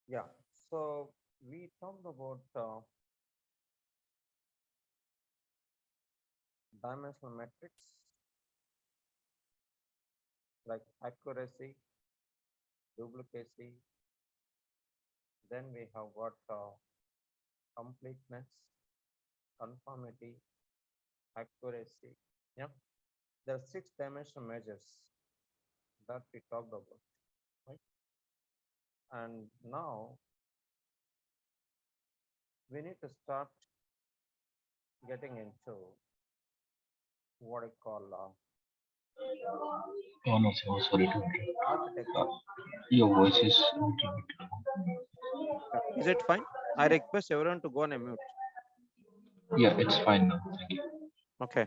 Yeah. So we talked about dimensional metrics like accuracy, duplicacy. Then we have got completeness, conformity, accuracy. Yeah. There are six dimensional measures that we talked about, right? And now we need to start getting into what I call Oh no, so sorry to interrupt. architecture. Your voice is a little bit Yeah. Is it fine? I request everyone to go on a mute. low. Yeah, it's fine now. Thank you. Okay.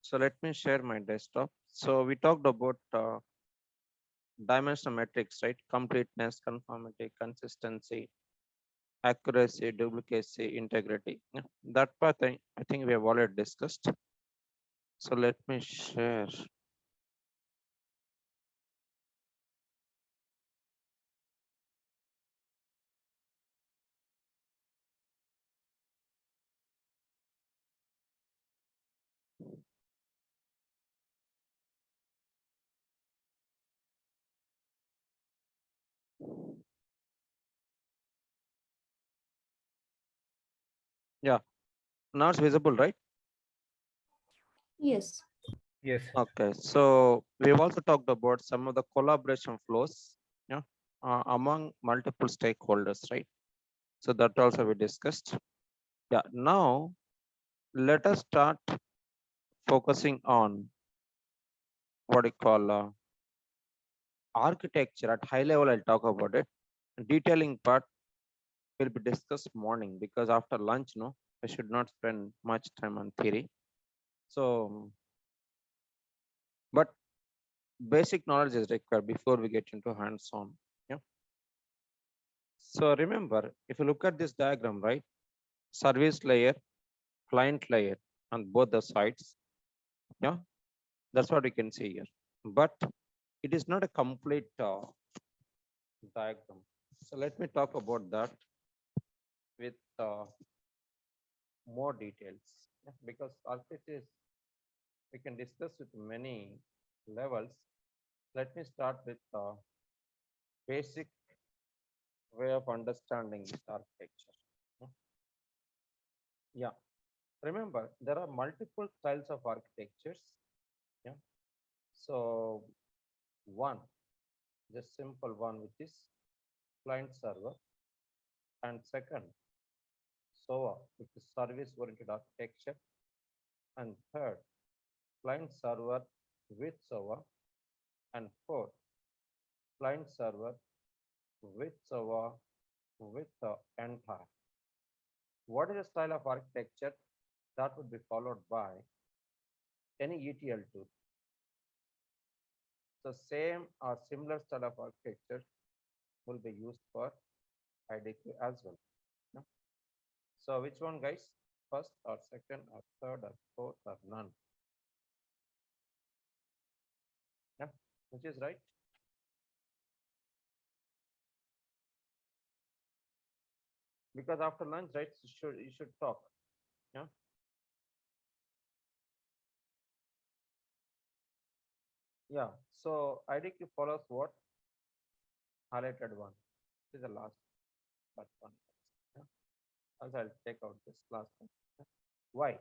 So let me share my desktop. So we talked about dimensional metrics, right? Completeness, conformity, consistency, accuracy, duplicacy, integrity. Yeah. That part I think we have already discussed. So let me share. Yeah. Now it's visible, right? Yes. Yes. Okay. So we've also talked about some of the collaboration flows, yeah, among multiple stakeholders, right? So that also we discussed. Yeah. Now let us start focusing on what we call architecture at high level. I'll talk about it. Detailing part will be discussed morning because after lunch, no, I should not spend much time on theory. So, but basic knowledge is required before we get into hands-on. Yeah. So remember, if you look at this diagram, right, service layer, client layer on both the sides. Yeah, that's what we can see here. But it is not a complete diagram. So let me talk about that with more details. Yeah, because architecture is we can discuss with many levels. Let me start with the basic way of understanding this architecture. Hmm. Yeah, remember there are multiple styles of architectures. Yeah, so one, the simple one, which is client server, and second, SOA, which is service oriented architecture, and third, client server with SOA, and fourth, client server with SOA with the entire. What is the style of architecture that would be followed by any ETL tool? So same or similar style of architecture will be used for IDQ as well. Yeah. So which one, guys? First or second or third or fourth or none? Yeah, which is right? Because after lunch, right, you should talk. Yeah. Yeah. So IDQ follows what? Highlighted one. This is the last but one. Yeah. Also, I'll take out this last one. Yeah. Why?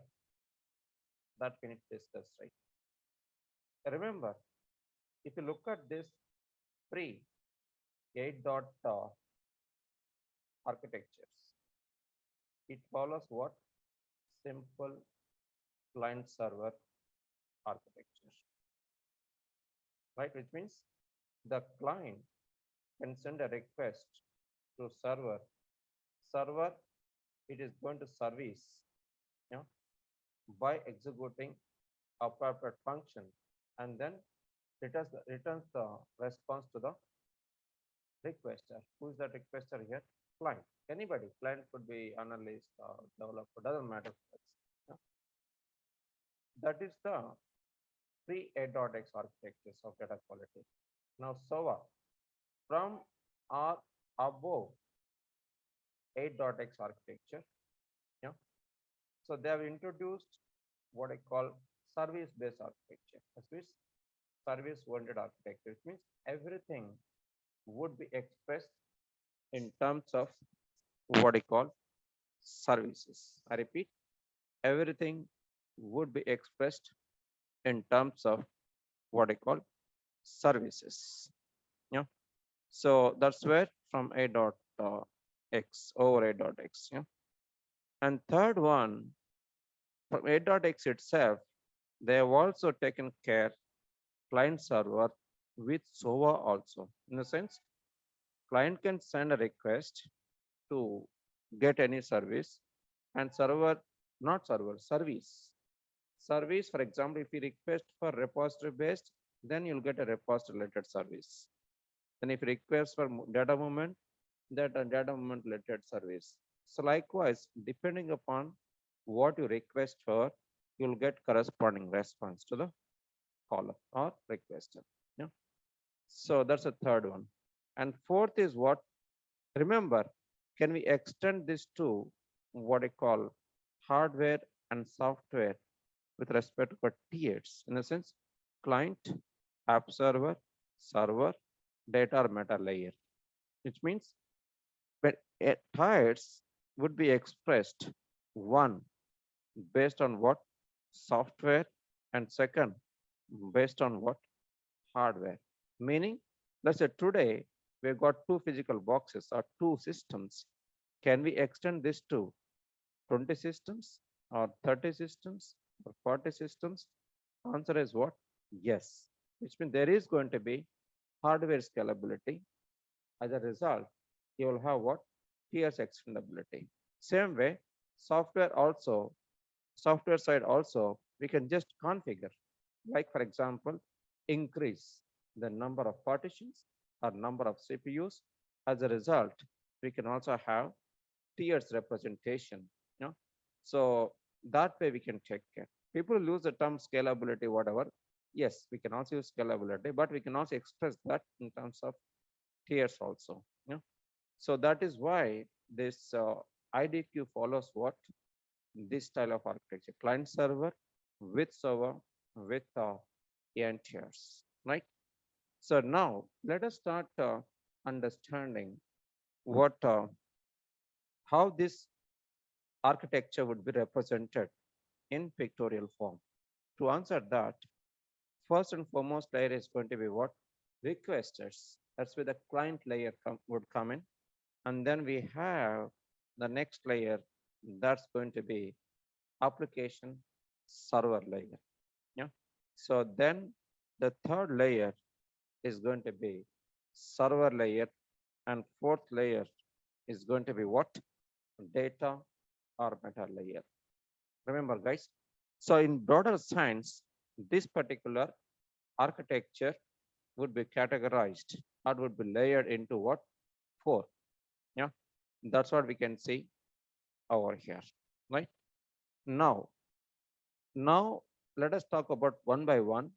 That we need to discuss, right? Remember, if you look at this pre 8 dot architectures, it follows what? Simple client server architecture, right? Which means the client can send a request to server. Server, it is going to service, yeah, by executing appropriate function, and then returns the response to the requester. Who is that requester here? Client. Anybody. Client could be analyst or developer, doesn't matter. Yeah. That is the pre-A.X architectures of data quality. Now SOA from our above 8.x architecture. Yeah. So they have introduced what I call service-based architecture. That means service-oriented architecture. It means everything would be expressed in terms of what I call services. I repeat, everything would be expressed in terms of what I call services. Yeah. So that's where from a dot x over a dot x. Yeah. And third one, from a dot x itself, they have also taken care client server with SOA also. In the sense, client can send a request to get any service, and server, not server, service. Service, for example, if you request for repository based, then you'll get a repository related service. Then if you request for data movement, that a data movement related service. So likewise, depending upon what you request for, you'll get corresponding response to the caller or requester. Yeah. So that's the third one. And fourth is what? Remember, can we extend this to what I call hardware and software with respect to tiers? In a sense, client, app server, server, data or meta layer, which means when tiers would be expressed one based on what software and second based on what hardware. Meaning, let's say today we've got two physical boxes or two systems. Can we extend this to 20 systems or 30 systems or 40 systems? Answer is what? Yes. Which means there is going to be hardware scalability. As a result, you will have what? Tiers extendability. Same way, software also, software side also, we can just configure. Like for example, increase the number of partitions or number of CPUs. As a result, we can also have tiers representation. You know? So that way we can take care. People use the term scalability, whatever. Yes, we can also use scalability, but we can also express that in terms of tiers also. You know? So that is why this IDQ follows what? This style of architecture, client server with server with tiers, right? So now let us start understanding what how this architecture would be represented in pictorial form. To answer that, first and foremost layer is going to be what? Requesters. That's where the client layer would come in. And then we have the next layer that's going to be application server layer. Yeah. So then the third layer is going to be server layer, and fourth layer is going to be what? Data or meta layer. Remember, guys. So in broader sense, this particular architecture would be categorized or would be layered into what? Four. Yeah. That's what we can see over here, right? Now, now let us talk about one by one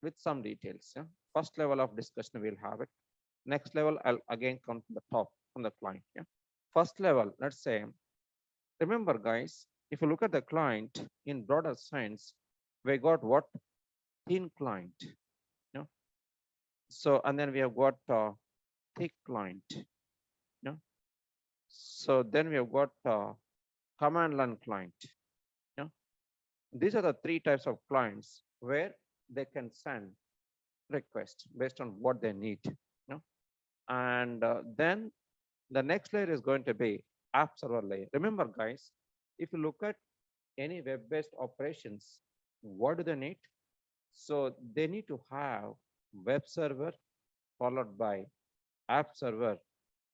with some details. Yeah? First level of discussion, we'll have it. Next level, I'll again come to the top from the client. Yeah? First level, let's say, remember guys, if you look at the client in broader sense, we got what? Thin client. Yeah? So, and then we have got thick client. Yeah? So then we have got command line client. Yeah? These are the three types of clients where they can send request based on what they need. You know? And then the next layer is going to be app server layer. Remember, guys, if you look at any web-based operations, what do they need? So they need to have web server followed by app server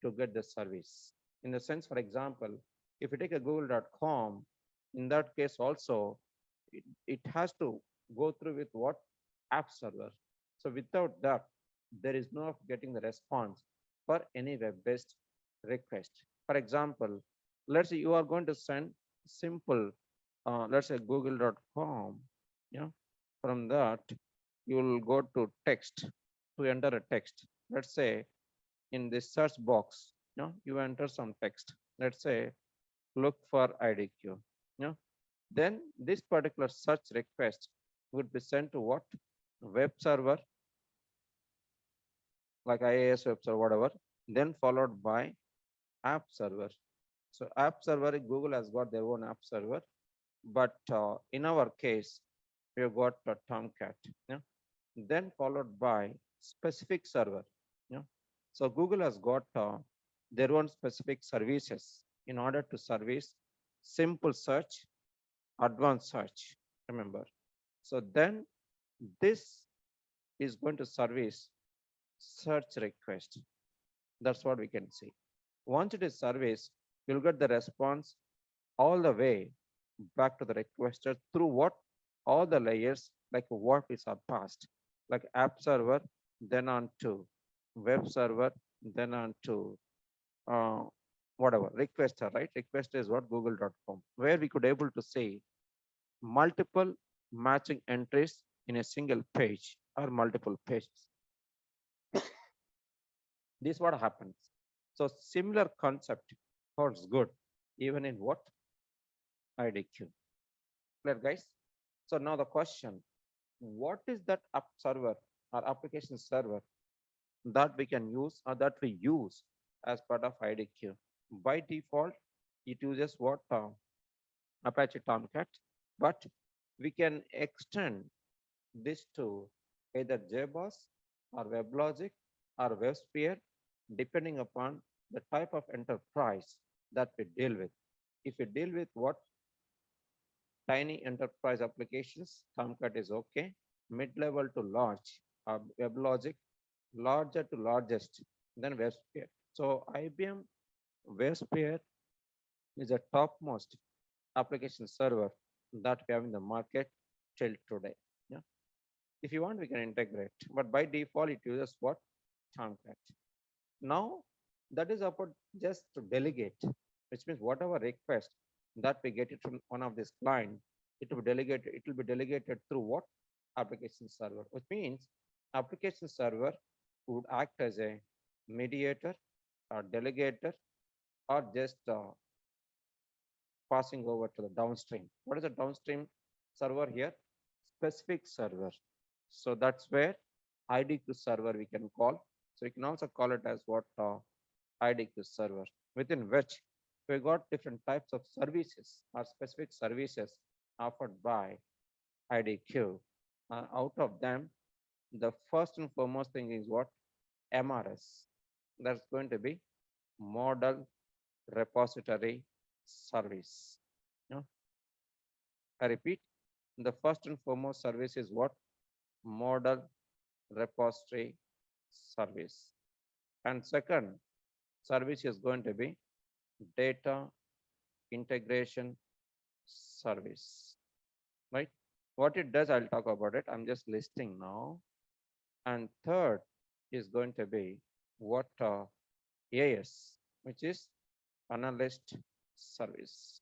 to get the service. In the sense, for example, if you take a google.com, in that case also, it has to go through with what? App server. So without that, there is no getting the response for any web-based request. For example, let's say you are going to send simple, let's say google.com. Yeah. From that, you will go to text to enter a text. Let's say in this search box, you enter some text. Let's say look for IDQ. Then this particular search request would be sent to what? Web server, like IIS web server, whatever, then followed by app server. So app server, Google has got their own app server, but in our case, we have got Tomcat. Then followed by specific server. Yeah. So Google has got their own specific services in order to service simple search, advanced search. Remember. So then this is going to service search request. That's what we can see. Once it is serviced, you'll get the response all the way back to the requester through what? All the layers, like what is our past, like app server, then on to web server, then on to uh, whatever, requester, right? Requester is what? Google.com, where we could able to see multiple matching entries in a single page or multiple pages. This is what happens. So similar concept holds good even in what? IDQ. Clear, guys? So now the question, what is that app server or application server that we can use or that we use as part of IDQ? By default, it uses what? Apache Tomcat, but we can extend this to either JBoss or WebLogic or WebSphere, depending upon the type of enterprise that we deal with. If we deal with what? Tiny enterprise applications, Tomcat is okay. Mid-level to large, WebLogic, larger to largest, then WebSphere. So IBM WebSphere is a topmost application server that we have in the market till today. Yeah. If you want, we can integrate, but by default, it uses what? Tomcat. Now, that is about just to delegate, which means whatever request that we get it from one of this client, it will be delegated. It will be delegated through what? Application server, which means application server would act as a mediator or delegator or just passing over to the downstream. What is a downstream server here? Specific server. So that's where IDQ server we can call. So we can also call it as what? IDQ server, within which we got different types of services or specific services offered by IDQ. Out of them, the first and foremost thing is what? MRS. That's going to be model repository service. Yeah. I repeat, the first and foremost service is what? Model repository service. And second service is going to be data integration service, right? What it does, I'll talk about it. I'm just listing now. And third is going to be what? AS, which is analyst service.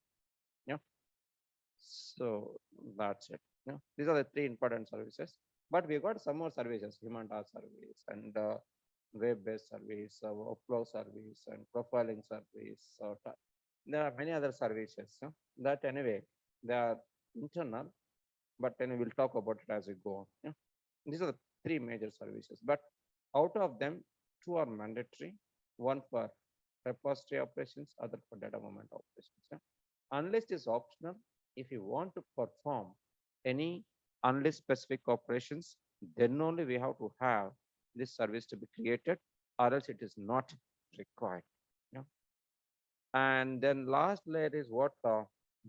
Yeah. So that's it. Yeah. These are the three important services. But we got some more services, Himanta service and web-based service, workflow service, and profiling service. So there are many other services that anyway they are internal, but then we'll talk about it as we go on. Yeah? These are the three major services, but out of them, two are mandatory. One for repository operations, other for data movement operations. Yeah? Unlist is optional. If you want to perform any unlist specific operations, then only we have to have this service to be created, or else it is not required. Yeah? And then last layer is what?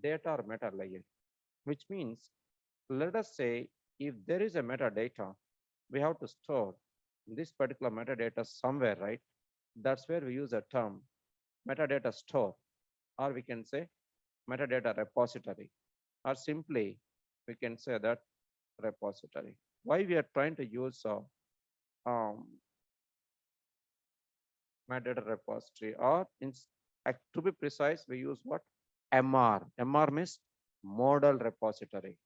Data or meta layer, which means, let us say, if there is a metadata, we have to store this particular metadata somewhere, right? That's where we use the term metadata store, or we can say metadata repository, or simply we can say that repository. Why we are trying to use um, metadata repository, or to be precise, we use what? MR. MR means model repository.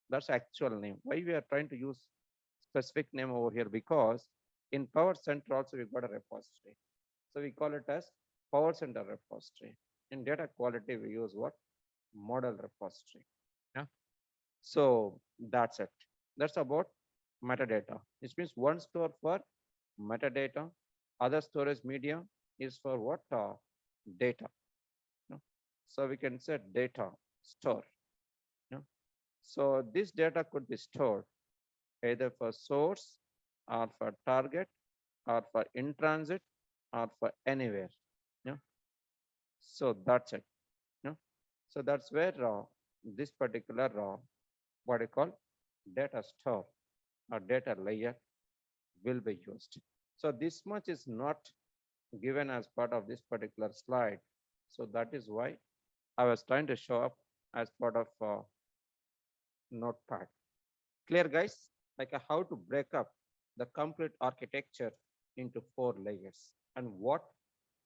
That's actual name. Why we are trying to use specific name over here? Because In Power Center also we got a repository. So we call it as Power Center repository. In data quality, we use what? Model repository. Yeah. So that's it. That's about metadata. This means one store for metadata, other storage media is for what? Data. Yeah. So we can say data store. Yeah. So this data could be stored either for source or for target or for in transit or for anywhere. Yeah. So that's it. Yeah. So that's where this particular what I call data store or data layer will be used. So this much is not given as part of this particular slide. So that is why I was trying to show up as part of notepad. Clear guys? Like how to break up the complete architecture into 4 layers and what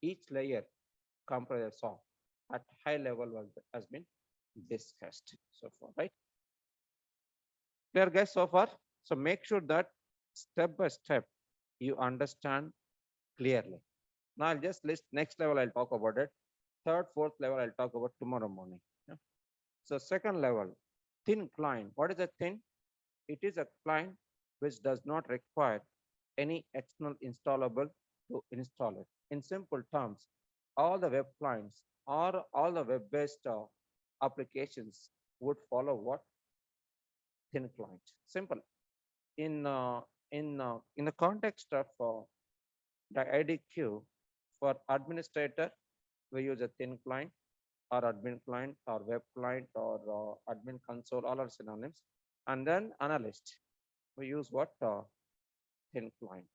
each layer comprises of at high level has been discussed so far, right? Clear guys so far? So make sure that step by step you understand clearly. Now I'll just list next level, I'll talk about it. Third, fourth level, I'll talk about tomorrow morning. Yeah. So second level, thin client. What is a thin? It is a client which does not require any external installable to install it. In simple terms, all the web clients or all the web-based applications would follow what? Thin client. Simple. In in the context of the IDQ for administrator, we use a thin client or admin client or web client or admin console, all are synonyms. And then analyst, we use what? Thin client.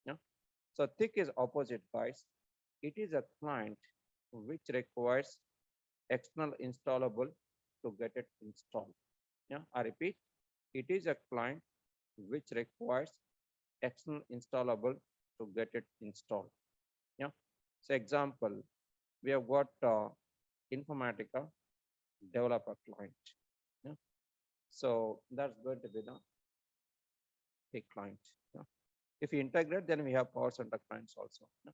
Yeah. So thick is opposite, guys. It is a client which requires external installable to get it installed. Yeah. I repeat, it is a client which requires external installable to get it installed. Yeah. So example, we have got Informatica developer client. Yeah. So that's going to be the big client. Yeah. If you integrate, then we have Power Center clients also. Yeah.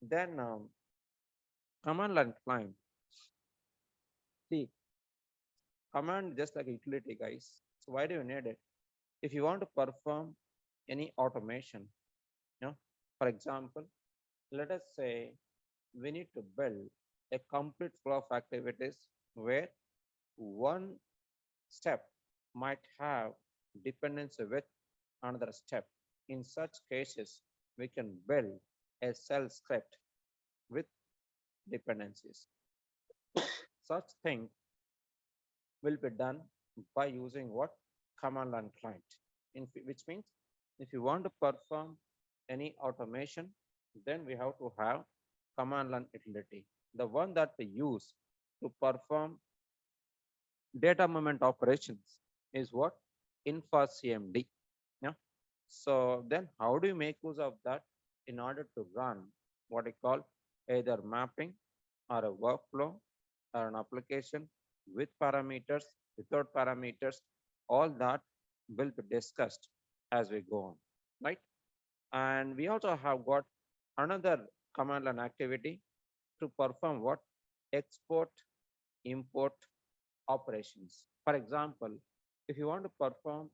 Then command line client. See, command just like a utility, guys. So why do you need it? If you want to perform any automation, you know, for example, let us say we need to build a complete flow of activities where one step might have dependency with another step. In such cases, we can build a shell script with dependencies. Such thing will be done by using what? Command line client, which means if you want to perform any automation, then we have to have command line utility. The one that we use to perform data movement operations is what? InfACMD. Yeah. So then how do you make use of that in order to run what I call either mapping or a workflow or an application with parameters, without parameters, all that will be discussed as we go on, right? And we also have got another command line activity to perform what? Export, import operations. For example, if you want to perform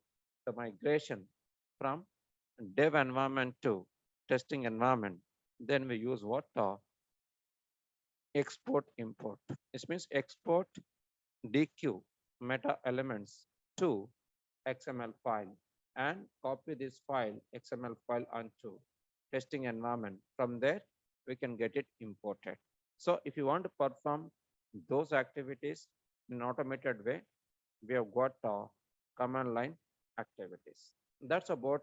the migration from dev environment to testing environment, then we use what? Export import. This means export DQ meta elements to XML file and copy this file, XML file onto testing environment. From there, we can get it imported. So if you want to perform those activities in automated way, we have got command line activities. That's about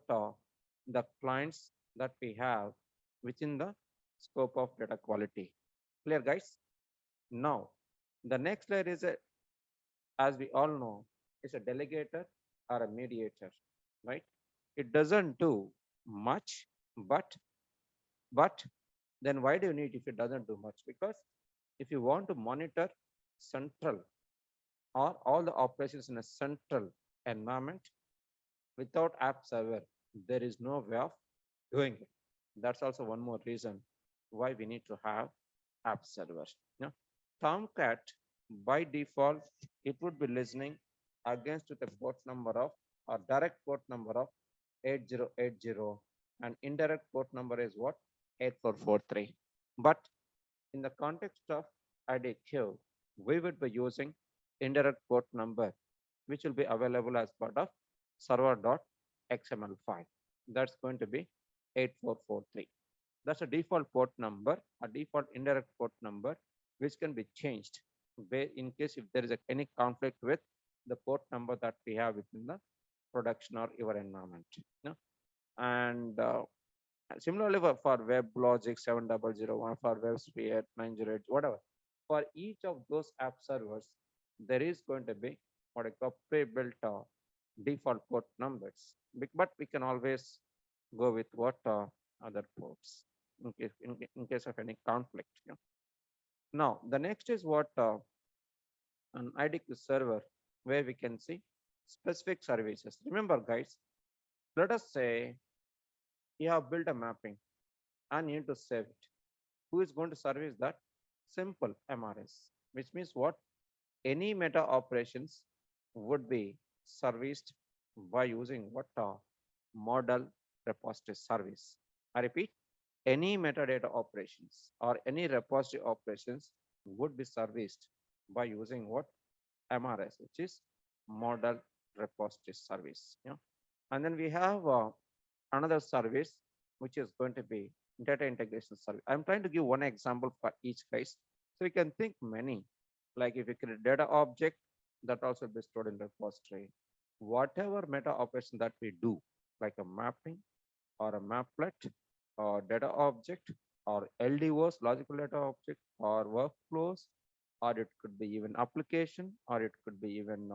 the clients that we have within the scope of data quality. Clear, guys? Now, the next layer is a, as we all know, is a delegator or a mediator, right? It doesn't do much, but then why do you need if it doesn't do much? Because if you want to monitor central or all the operations in a central environment without app server, there is no way of doing it. That's also one more reason why we need to have app server. You know, Tomcat by default it would be listening against with a port number of or direct port number of 8080 and indirect port number is what 8443. But in the context of IDQ, we would be using indirect port number, which will be available as part of server.xml file. That's going to be 8443. That's a default port number, a default indirect port number, which can be changed in case if there is any conflict with the port number that we have within the production or your environment. You know? And similarly for WebLogic 7001, for WebSphere 908, whatever, for each of those app servers, there is going to be what I call pre-built default port numbers. But we can always go with what other ports in case of any conflict. You know? Now, the next is what an IDQ server where we can see specific services. Remember, guys, let us say you have built a mapping and you need to save it. Who is going to service that? Simple MRS, which means what? Any meta operations would be serviced by using what model repository service. I repeat, any metadata operations or any repository operations would be serviced by using what MRS, which is model repository service. Yeah. And then we have another service which is going to be data integration service. I'm trying to give one example for each case. So you can think many, like if you create data object, that also be stored in the repository. Whatever meta operation that we do, like a mapping or a maplet or data object or LDOs, logical data object or workflows, or it could be even application, or it could be even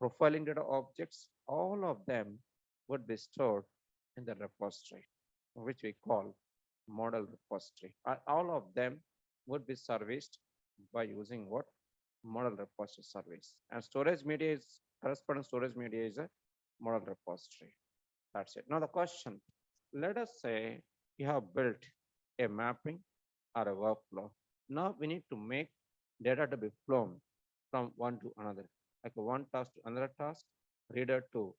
profiling data objects, all of them would be stored in the repository, which we call model repository. All of them would be serviced by using what? Model repository service. And storage media is corresponding storage media is a model repository. That's it. Now the question, let us say you have built a mapping or a workflow. Now we need to make data to be flown from one to another, like a one task to another task, reader to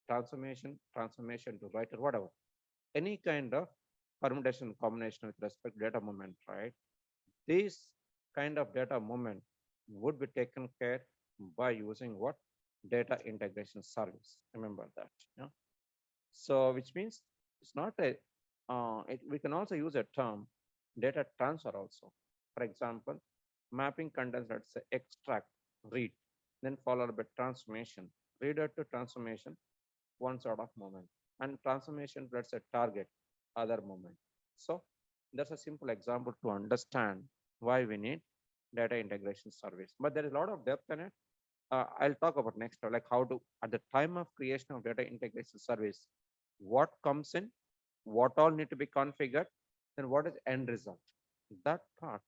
transformation, transformation to writer, whatever. Any kind of permutation combination with respect to data movement, right? This kind of data movement would be taken care by using what? Data integration service. Remember that. Yeah. So which means it's not a, we can also use a term data transfer also. For example, mapping contains, let's say, extract, read, then followed by transformation, reader to transformation, one sort of movement, and transformation, let's say, target, other movement. So that's a simple example to understand why we need data integration service. But there is a lot of depth in it. I'll talk about next, like how to, at the time of creation of data integration service, what comes in, what all need to be configured, then what is end result. That part,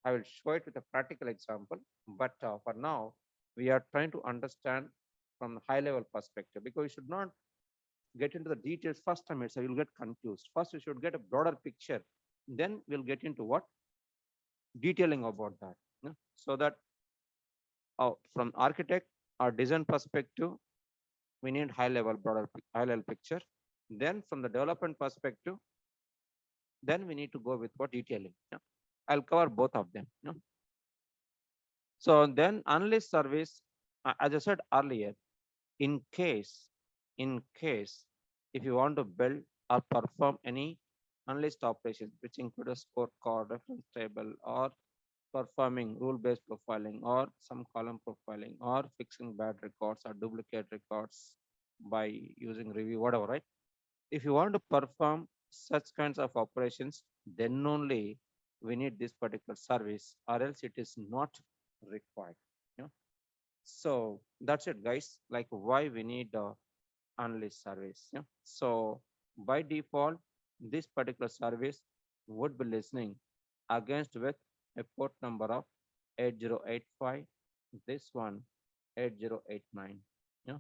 I will show it with a practical example. But for now, we are trying to understand from the high level perspective, because we should not get into the details first time itself, you'll get confused. First, we should get a broader picture. Then we'll get into what? Detailing about that. Yeah? So that from architect or design perspective, we need high level, broader, high level picture. Then from the development perspective, then we need to go with what? Detailing. Yeah? I'll cover both of them. Yeah? So then unlist service, as I said earlier, in case, if you want to build or perform any unlist operations, which include a scorecard, reference table, or performing rule-based profiling, or some column profiling, or fixing bad records or duplicate records by using review, whatever, right? If you want to perform such kinds of operations, then only we need this particular service, or else it is not required. You know? So that's it, guys. Like why we need unlist service. Yeah. So by default, this particular service would be listening against with a port number of 8085, this one 8089. Yeah.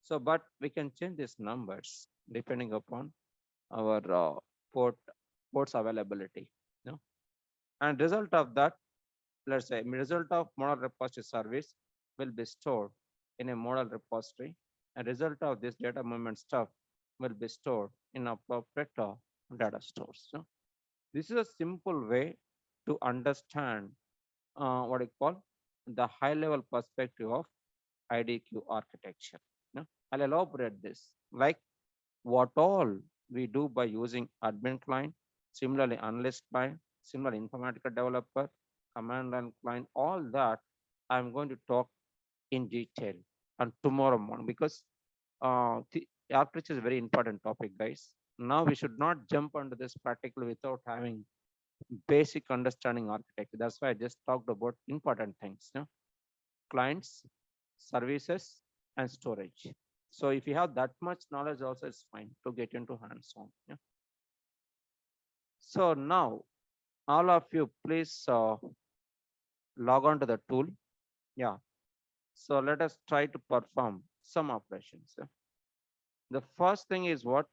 So, but we can change these numbers depending upon our port ports availability. You know? And result of that, let's say result of model repository service will be stored in a model repository, and result of this data movement stuff will be stored in appropriate data stores. So this is a simple way to understand what I call the high level perspective of IDQ architecture. I'll elaborate this like what all we do by using admin client, similarly analyst client, similar informatica developer, command line client, all that I'm going to talk in detail and tomorrow morning because the architecture is a very important topic, guys. Now we should not jump onto this practically without having basic understanding architecture. That's why I just talked about important things. Clients, services, and storage. So if you have that much knowledge, also it's fine to get into hands-on. Yeah. So now, all of you, please log on to the tool. Yeah. So let us try to perform some operations. Yeah. The first thing is what?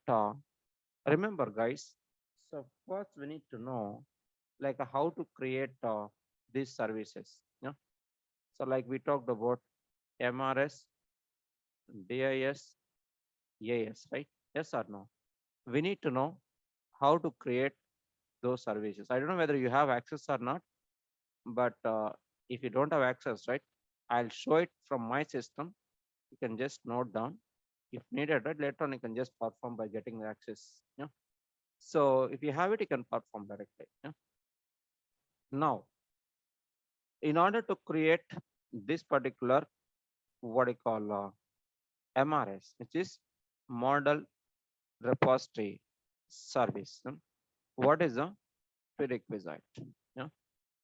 Remember, guys. So first we need to know like how to create these services. Yeah. So like we talked about MRS, DIS, AS, right? Yes or no? We need to know how to create those services. I don't know whether you have access or not, but if you don't have access, right, I'll show it from my system. You can just note down. If needed, right, later on you can just perform by getting the access. Yeah. So if you have it, you can perform directly. Yeah. Now, in order to create this particular what I call MRS, which is model repository service. What is a prerequisite? Yeah.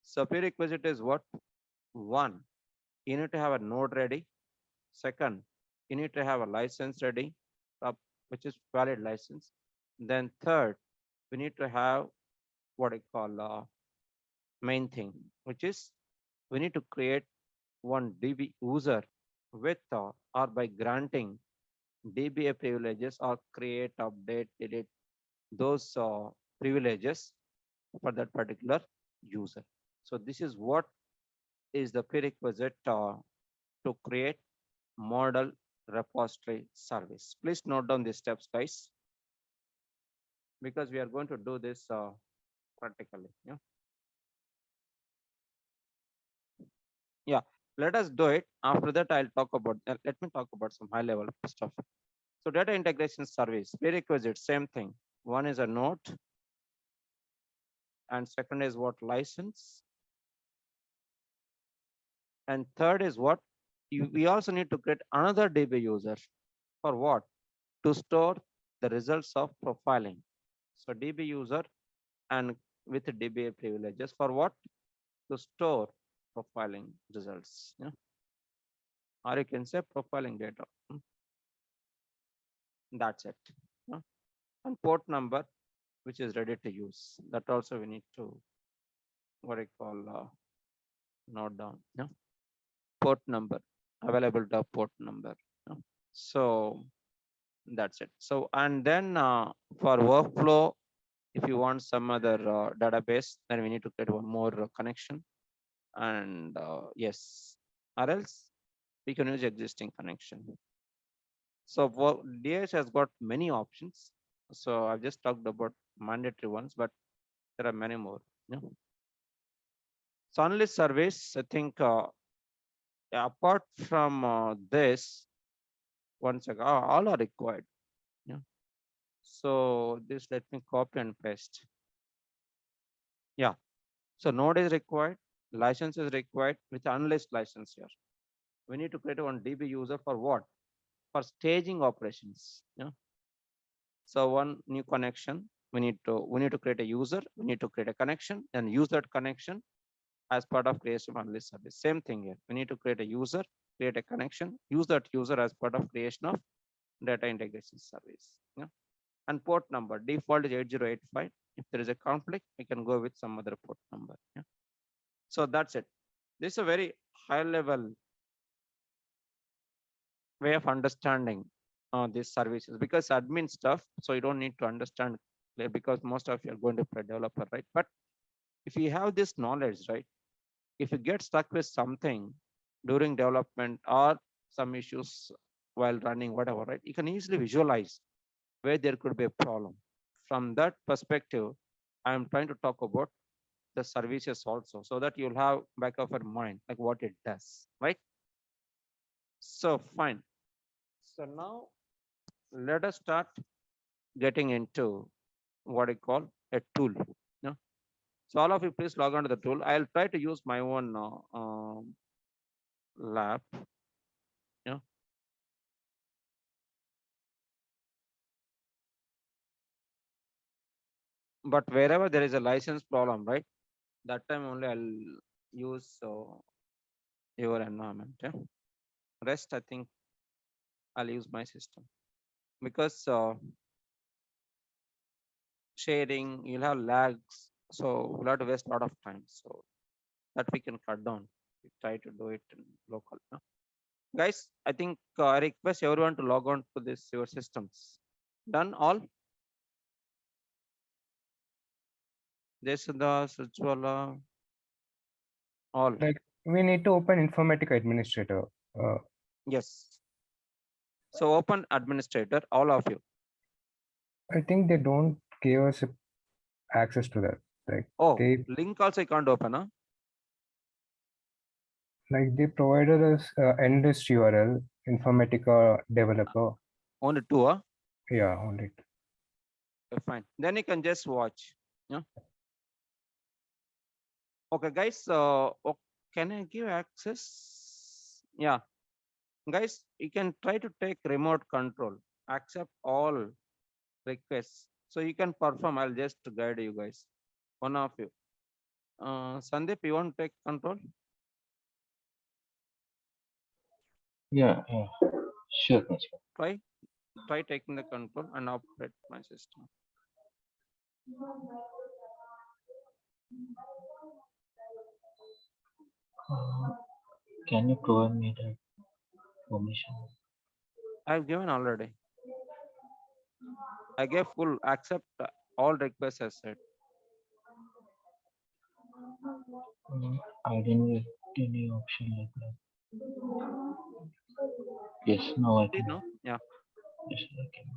So prerequisite is what? One, you need to have a node ready. Second, you need to have a license ready, which is valid license. Then third, we need to have what I call main thing, which is we need to create one DB user with or by granting DBA privileges or create, update, delete those privileges for that particular user. So this is what is the prerequisite to create model repository service. Please note down these steps, guys, because we are going to do this practically. Yeah. Yeah. Let us do it. After that, I'll talk about. Let me talk about some high level stuff. So data integration service prerequisite, same thing. One is a node, and second is what? License, and third is what? We also need to create another DB user for what? To store the results of profiling. So DB user and with DBA privileges for what? To store profiling results. Yeah. Or you can say profiling data. That's it. Yeah. And port number, which is ready to use. That also we need to what I call note down. Yeah. Port number, available to port number. Yeah. So that's it. So and then for workflow, if you want some other database, then we need to create one more connection. And yes, or else we can use existing connection. So DIS has got many options. So I've just talked about mandatory ones, but there are many more. Yeah. So analyst service, I think apart from this, one second, all are required. Yeah. So this let me copy and paste. Yeah. So node is required, license is required with analyst license here. We need to create one DB user for what? For staging operations. Yeah. So one new connection, we need to create a user, we need to create a connection and use that connection as part of creation of analyst service. Same thing here. We need to create a user, create a connection, use that user as part of creation of data integration service. Yeah. And port number default is 8085. If there is a conflict, we can go with some other port number. Yeah. So that's it. This is a very high level way of understanding these services, because admin stuff, so you don't need to understand because most of you are going to be a developer, right? But if you have this knowledge, right, if you get stuck with something during development or some issues while running, whatever, right, you can easily visualize where there could be a problem. From that perspective, I am trying to talk about the services also, so that you'll have back of your mind like what it does, right? So fine. So now let us start getting into what I call a tool. So all of you please log on to the tool. I'll try to use my own lab. Yeah. But wherever there is a license problem, right? That time only I'll use your environment. Yeah. Rest, I think I'll use my system because sharing, you'll have lags. So we'll have to waste a lot of time. So that we can cut down. We try to do it in local. Yeah. Guys, I think I request everyone to log on to this your systems. Done all? Jesada, Sajwala, all. Like we need to open Informatica Administrator. Yes. So open administrator, all of you. I think they don't give us access to that. Like Oh, they link also you can't open, huh? they provided us endless URL Informatica developer. Only two, huh? Yeah, only. Okay, fine. Then you can just watch. Yeah. Okay, guys. Can I give access? Yeah. Guys, you can try to take remote control, accept all requests. So you can perform. I'll just guide you guys. One of you. Sandeep, you want to take control? Yeah, yeah. Sure, Principal. Try taking the control and operate my system. Can you provide me the permission? I've given already. I gave full accept all requests as said. I didn't get any option like that. Yes, now I Did can. no? Yeah. Yes, I can.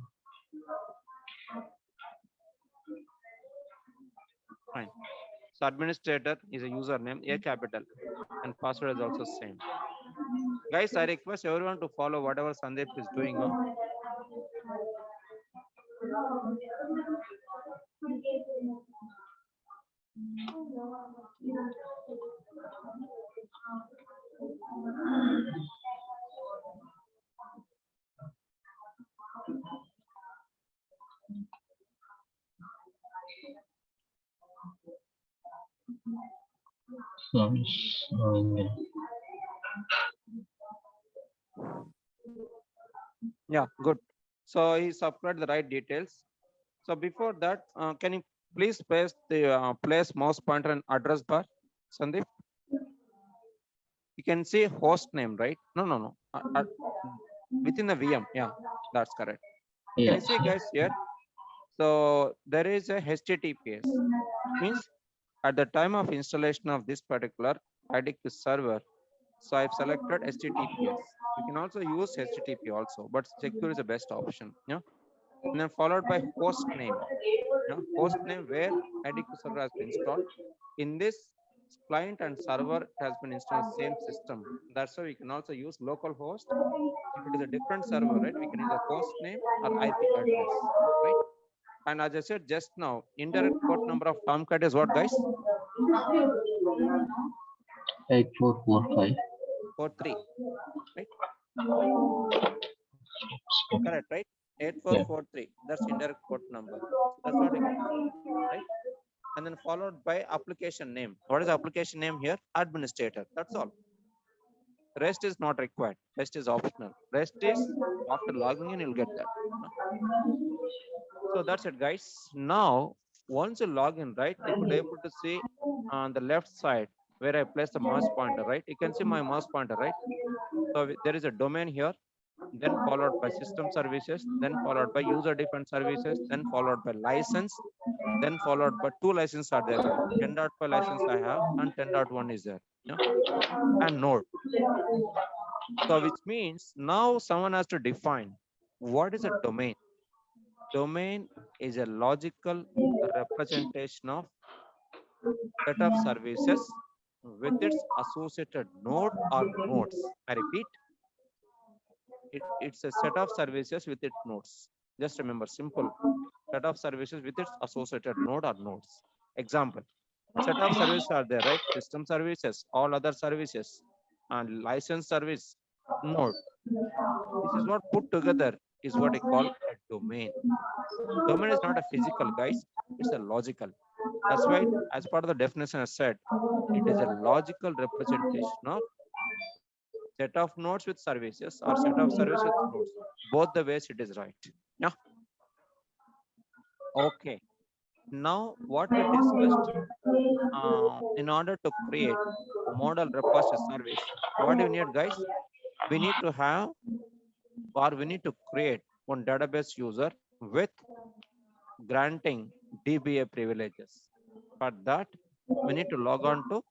Fine. So administrator is a username, a capital, and password is also same. Guys, I request everyone to follow whatever Sandeep is doing. Huh? So it's knowing it. Yeah, good. So he supplied the right details. So before that, can you please place the place mouse pointer and address bar, Sandeep? You can see host name, right? No. Within the VM. Yeah, that's correct. Can Yeah, you see, guys, here? So there is a HTTPS. Means at the time of installation of this particular IDQ server, so I've selected HTTPS. You can also use HTTP also, but secure is the best option. Yeah. And then followed by host name. Yeah. Host name where IDQ server has been installed. In this client and server has been installed same system. That's why we can also use local host. If it is a different server, right, we can use a host name or IP address, right? And as I said just now, indirect port number of Tomcat is what, guys? 8445. 43, right? Stop. Correct, right? Yeah. 8443. That's indirect port number. So that's what we can do, right? And then followed by application name. What is the application name here? Administrator. That's all. Rest is not required. Rest is optional. Rest is after logging in, you'll get that. So that's it, guys. Now, once you log in, right, you could able to see on the left side where I place the mouse pointer, right? You can see my mouse pointer, right? So there is a domain here. then followed by system services, then followed by user defined services, then followed by license, then followed by two licenses are there, guys. 10.5 license I have and 10.1 is there. Yeah, and node. So which means now someone has to define what is a domain. Domain is a logical representation of set of services with its associated node or nodes. I repeat, it's a set of services with its nodes. Just remember, simple set of services with its associated node or nodes. Example, set of services are there, right? System services, all other services, and license service node. This is what put together is what I call a domain. Domain is not a physical, guys. It's a logical. That's why, as part of the definition I said, it is a logical representation of set of nodes with services or set of services with nodes. Both the ways it is right. Yeah. Okay. Now, what we discussed, in order to create model repository service, what do we need, guys? We need to have, or we need to create one database user with granting DBA privileges. For that, we need to log on to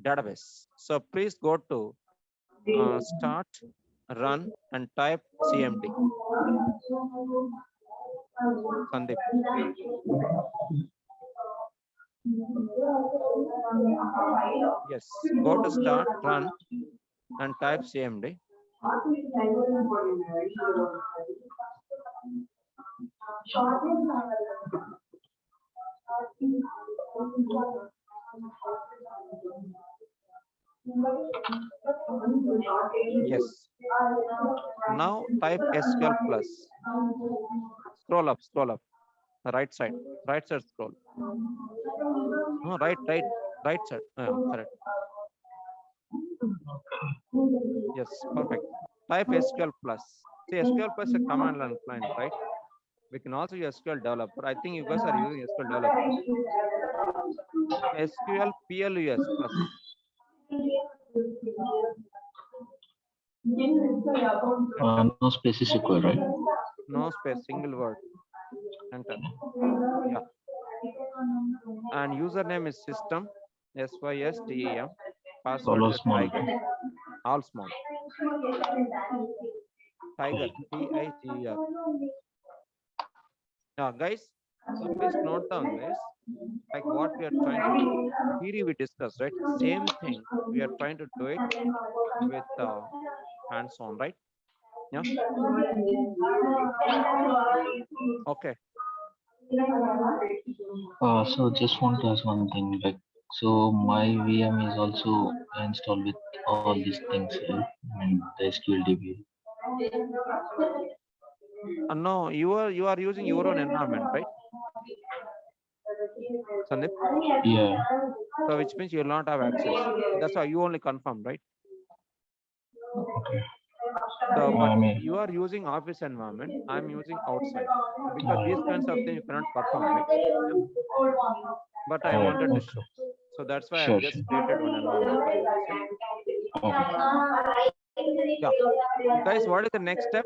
database. So please go to start, run, and type CMD. Sandeep. Yes, go to start, run, and type CMD. Yes. Now type SQL plus. Scroll up, right side scroll. No, right side. Correct. Yes, perfect. Type SQL plus. See, SQL plus is a command line client, right? We can also use SQL developer. I think you guys are using SQL developer. SQL PLUS plus. No space is required, right? No space, single word. Enter. Yeah. And username is system, SYSTEM. Password All is small. tiger, all small. Tiger, TIGER. Now, guys, so please note down this, like what we are trying to do. Theory we discussed, right? Same thing. We are trying to do it with hands-on, right? Yeah. Okay. So just want to ask one thing, like, so my VM is also installed with all these things, right? And the SQL DB. No, you are using your own environment, right? Sandeep? Yeah. So which means you will not have access. That's why you only confirm, right? Okay. So, No, but I mean, you are using office environment. I'm using outside. So because these uh, kinds of things you cannot perform, right? Yeah. But I alright, wanted to okay. show. So that's why I've Sure, just sure. created one environment for you guys. Yeah. Okay. Yeah. Guys, what is the next step?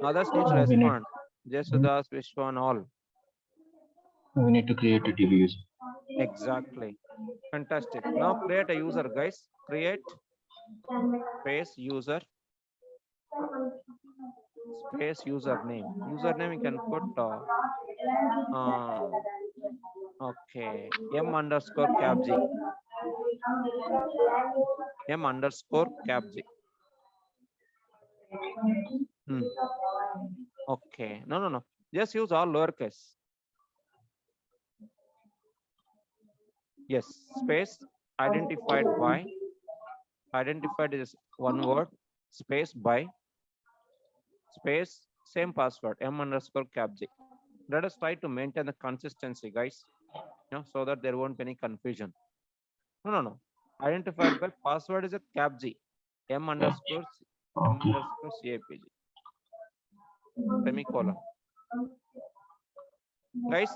Others need to We need respond. Jesudas, Vishwan, all. we need to create a DB user. Exactly. Fantastic. Now create a user, guys. Create space user space username. Username you can put okay, M_capg. M_capg. Okay. No. Just use all lowercase. Yes. Space identified by. Identified is one word. Space by. Space same password. M_capg. Let us try to maintain the consistency, guys. So that there won't be any confusion. No. Identified by password is a capg. M_capg. Semicolon. Guys,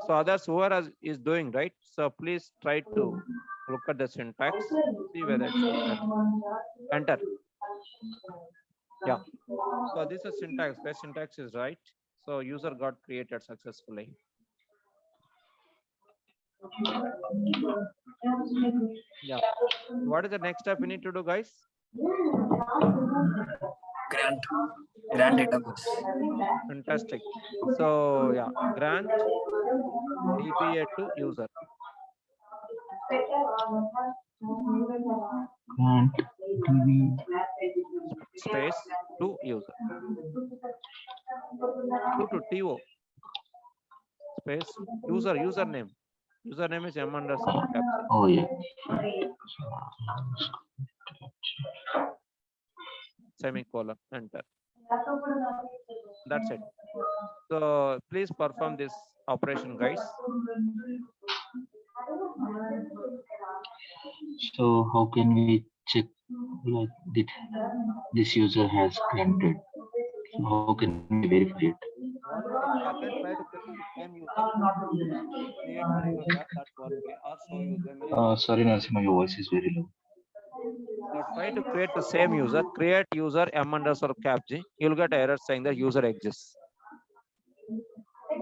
so others who are is doing right. So please try to look at the syntax, see whether it's correct. Enter. Yeah. So this is syntax. Best syntax is right. So user got created successfully. Yeah. What is the next step we need to do, guys? Grant database. Fantastic. So yeah, grant DBA to user. Grant DB Space to user. To TO. Space user username. Username is m_captcha. Oh yeah. Semicolon. Enter. That's it. So please perform this operation, guys. So how can we check like did this user has granted? So how can we verify it? What is the again try to click on the same user. Create new user. That's one way. Or show user. Sorry, Narasimha, your voice is very low. So try to create the same user. Create user m_captcha. You'll get error saying the user exists.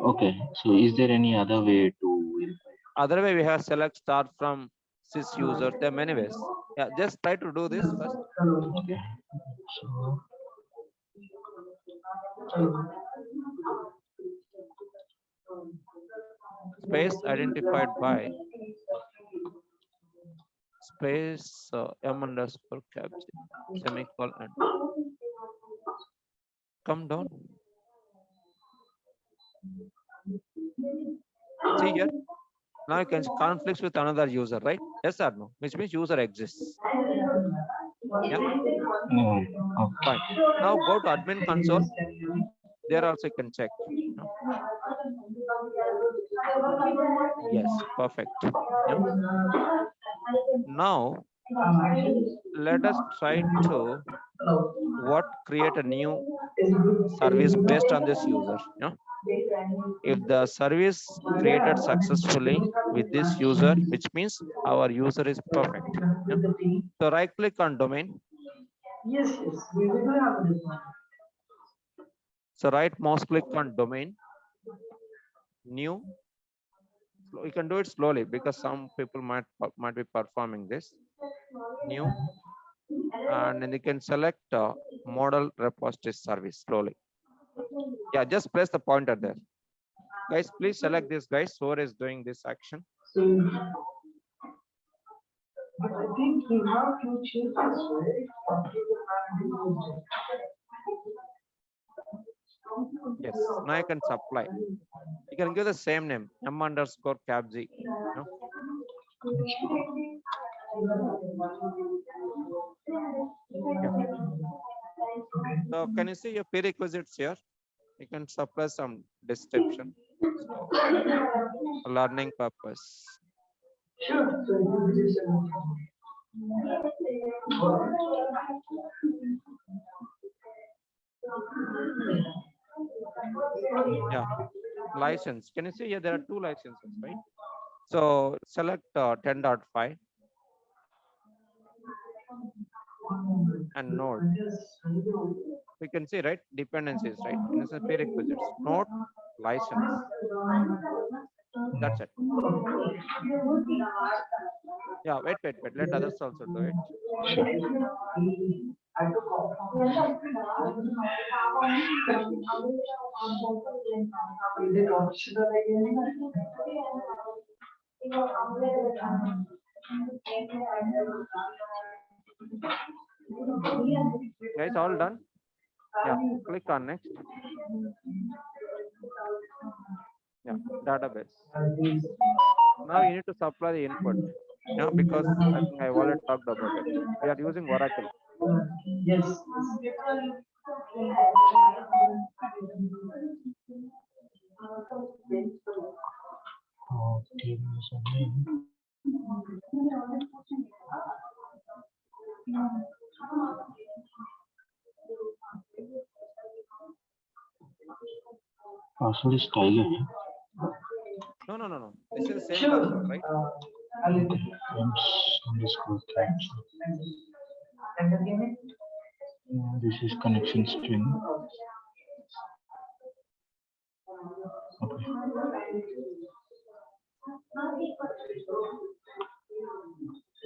Okay, so is there any other way to verify? Other way we have select start from sys user. There are many ways. Yeah, just try to do this first. Okay, so Space identified by space m_captcha semicolon. Come down. See here. Now you can conflicts with another user, right? Yes or no? Which means user exists. Yeah. okay. Fine. Now go to admin console. There also you can check. Yes, perfect. Yeah. Now let us try to create a new service based on this user. Yeah. If the service created successfully with this user, which means our user is perfect. Yeah. So right click on domain. Yes, we will have this one. So right mouse click on domain, new. You can do it slowly because some people might be performing this. New, and then you can select model repository service slowly. Yeah, just press the pointer there. Guys, please select this, guys. Who is doing this action? So, but I think we have to change this, right? Yes, now you can supply. You can give the same name, m_captcha. No? Yeah. So can you see your prerequisites here? You can supply some description. So, learning purpose. Sure. So it is Yeah, license. Can you see here? There are two licenses, right? So select 10.5 and node. You can see, right? Dependencies, right? And this is prerequisites. Node, license. That's it. Yeah, wait. Let others also do it. Is it optional again? Guys, all done? Yeah, click on next. Yeah, database. Now you need to supply the input. Yeah, because I think I've already talked about it. We are using Oracle. Yes. Password is Tiger. No. This is the same password, right? Okay. Underscore captcha. This is connection string. Okay.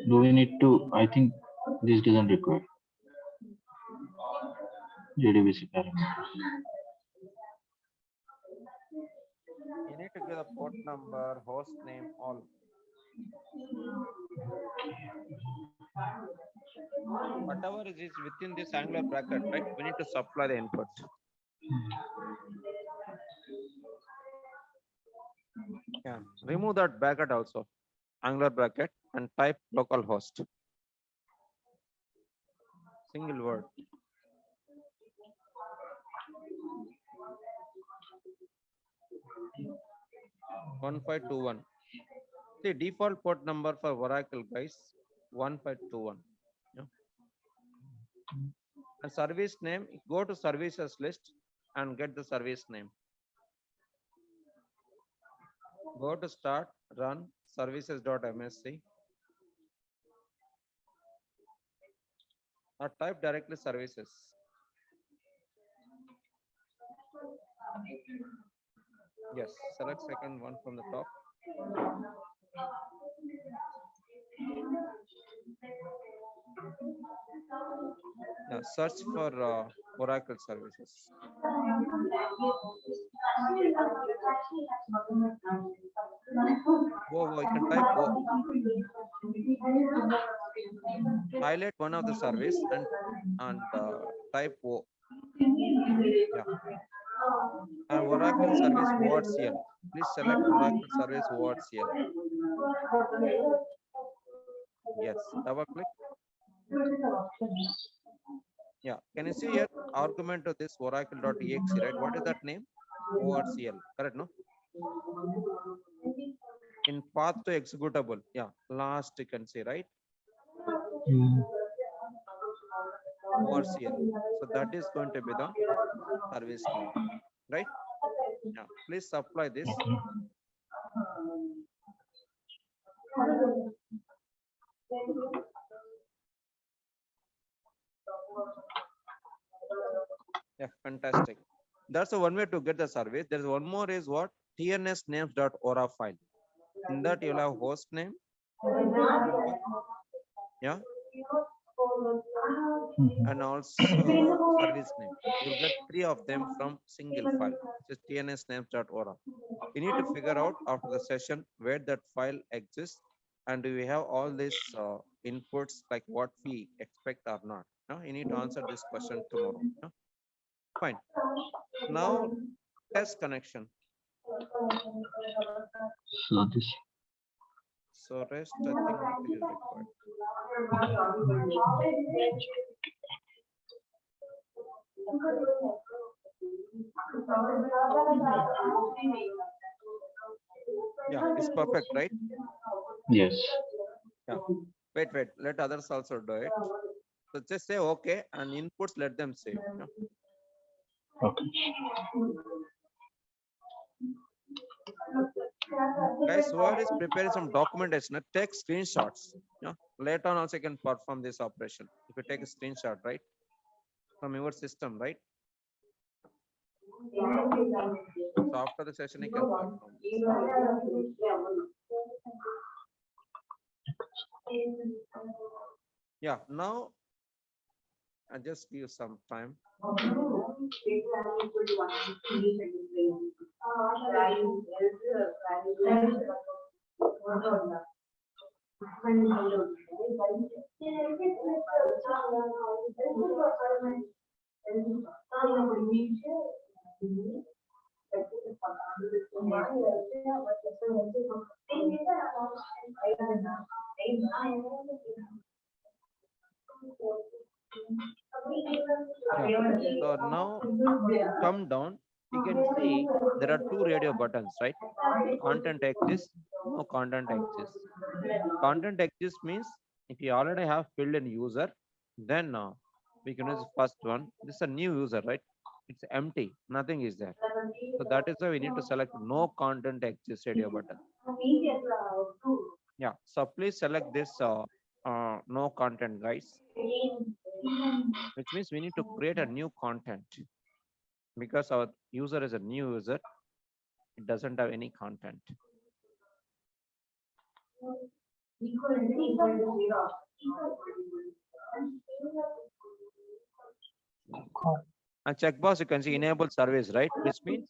Do we need to? I think this doesn't require JDBC parameters. You need to give the port number, host name, all. Whatever is within this angular bracket, right? We need to supply the input. Yeah, remove that bracket also, angular bracket, and type localhost. Single word. One 1521. The default port number for Oracle, guys, 1521. Yeah. And service name, go to services list and get the service name. Go to start, run services.msc. Or type directly services. Yes, select second one from the top. Yeah, search for Oracle services. Whoa, you can type whoa. Highlight one of the service and type whoa. Yeah. And Oracle service ORCL. Please select Oracle service ORCL. Yes, double click. Yeah, can you see here argument to this oracle.exe, right? What is that name? ORCL, correct, no? In path to executable, yeah, last you can see, right? ORCL. So that is going to be the service name, right? Yeah, please supply this. Okay. Yeah, fantastic. That's the one way to get the service. There's one more is what? tnsnames.ora file. In that you'll have host name. Yeah. And also service name. You'll get 3 of them from single file, which is tnsnames.ora. You need to figure out after the session where that file exists and do we have all these inputs like what we expect or not. No? You need to answer this question tomorrow. No? Fine. Now test connection. So this. So rest I think nothing is required. Yeah, it's perfect, right? Yes. Yeah. Wait, let others also do it. So just say okay and inputs let them say. Yeah. Okay. Guys, whoever is preparing some documentation, take screenshots. Yeah. Later on also you can perform this operation. If you take a screenshot, right? From your system, right? So after the session you can perform this. Yeah, now I just give some time. Yeah. So now come down, you can see there are 2 radio buttons, right? Content exists, no content exists. Content exists means if you already have filled in user, then we can use the first one. This is a new user, right? It's empty, nothing is there. So that is why we need to select no content exists radio button. Yeah, so please select this no content, guys. which means we need to create a new content because our user is a new user. It doesn't have any content. A checkbox you can see enable service, right? Which means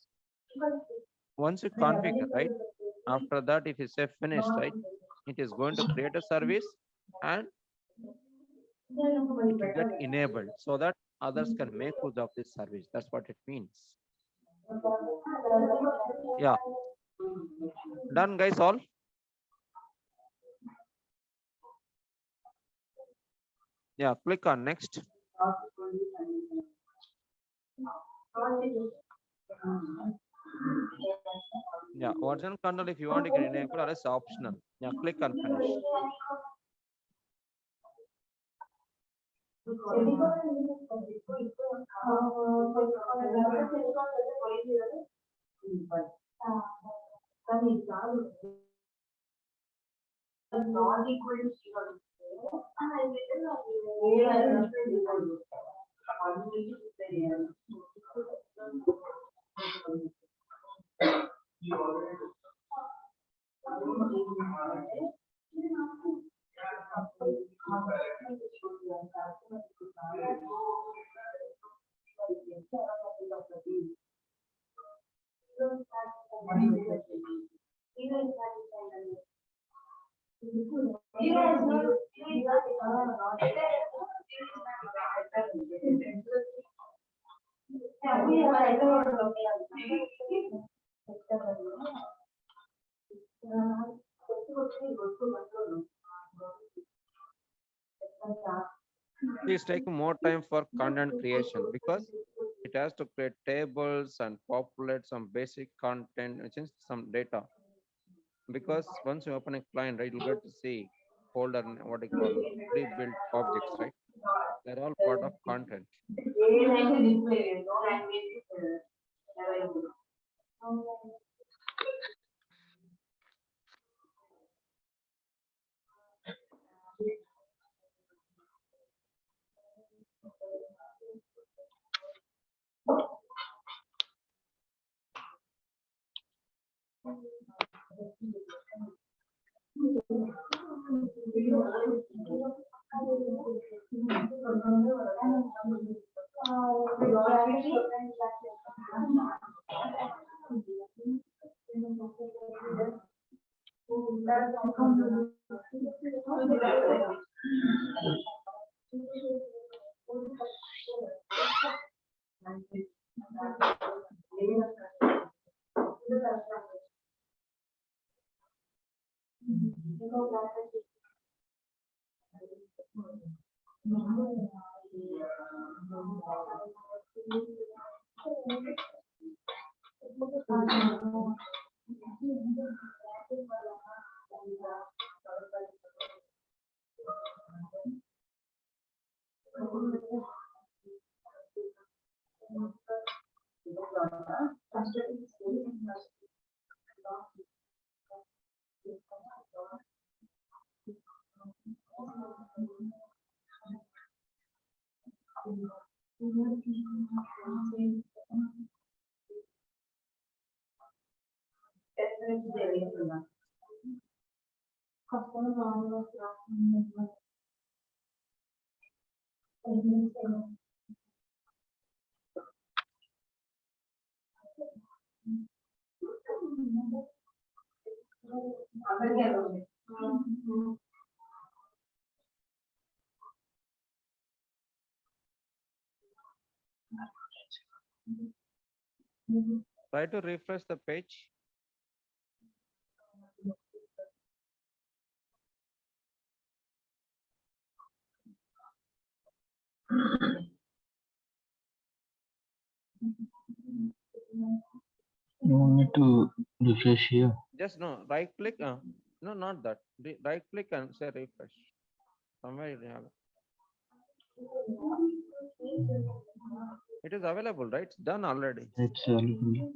once you configure, right? After that, if you say finish, right? It is going to create a service and it will get enabled so that others can make use of this service. That's what it means. Yeah. Done, guys, all? Yeah, click on next. Yeah, version control, if you want, you can enable, or it's optional. Yeah, click on finish. Not equal to Please take more time for content creation because it has to create tables and populate some basic content, which is some data. Because once you open a client, right, you'll get to see folder and what you call pre-built objects, right? They're all part of content. Try to refresh the page. You want me to refresh here? Just no, right click. No, not that. Right click and say refresh. Somewhere you have it. It is available, right? It's done already. It's available.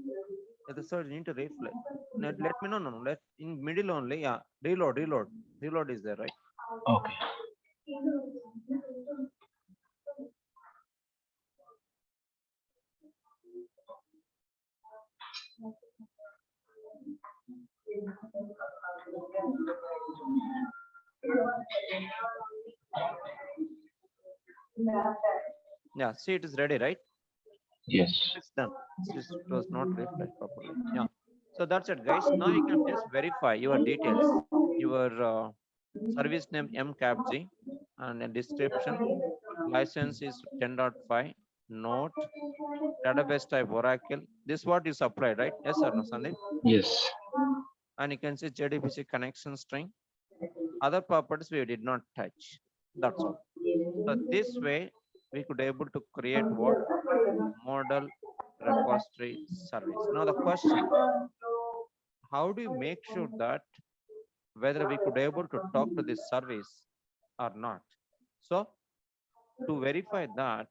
So you need to refresh. Let me know. No. Let in middle only. Yeah. Reload is there, right? Okay. Yeah, see, it is ready, right? Yes. It's done. It was not refreshed properly. Yeah. So that's it, guys. Now you can just verify your details, your service name mcapg, and a description. License is 10.5. Note, database type Oracle. This what you supplied, right? Yes or no, Sandeep? Yes. And you can see JDBC connection string. Other properties we did not touch. That's all. So this way we could able to create what? Model repository service. Now the question, how do you make sure that whether we could able to talk to this service or not? So to verify that,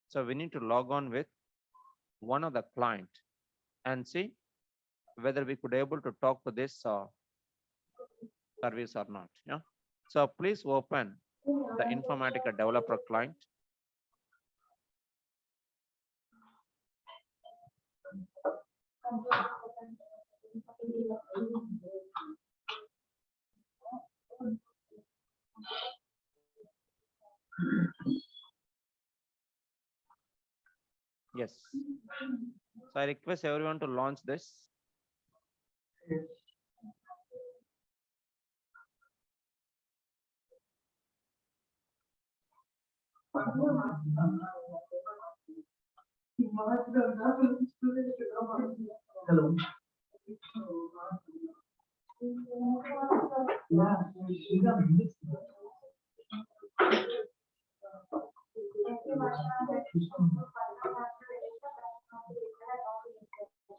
so we need to log on with one of the client and see whether we could able to talk to this service or not. Yeah. So please open the Informatica developer client. Yes. So I request everyone to launch this. Hello. Yeah,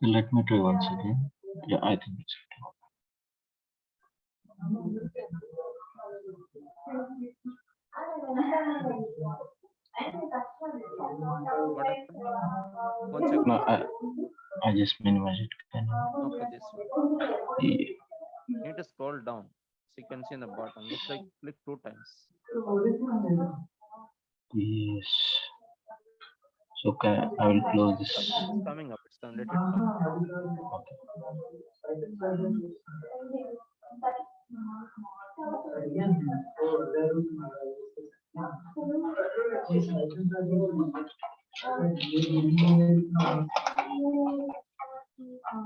Let me try once again. Yeah, I think it's What happened? One second. no. I just minimize it. Can Okay, this one. you? You need to scroll down. So you can see in the bottom. Looks like click 2 times. Yes. So can I will close this. It's coming up. It's done. Let it come.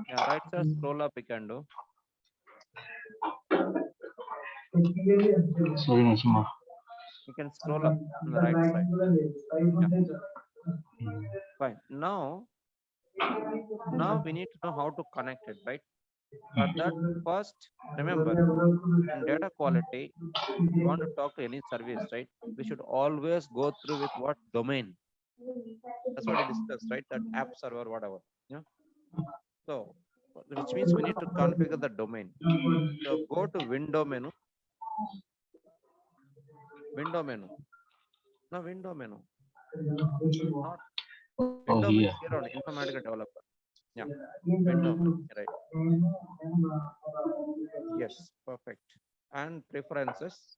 Yeah, right sir. Scroll up. You can do. Sorry, Nasima. You can scroll up on the right side. Fine. Now we need to know how to connect it, right? For that, first, remember, in data quality, if you want to talk to any service, right, we should always go through with what? Domain. That's what I discussed, right? That app server, whatever. Yeah. So, which means we need to configure the domain. So go to window menu. Window menu. No, window menu. Not Oh, window here. means here on Informatica developer. Yeah. Window menu. Right. Yes, perfect. And preferences.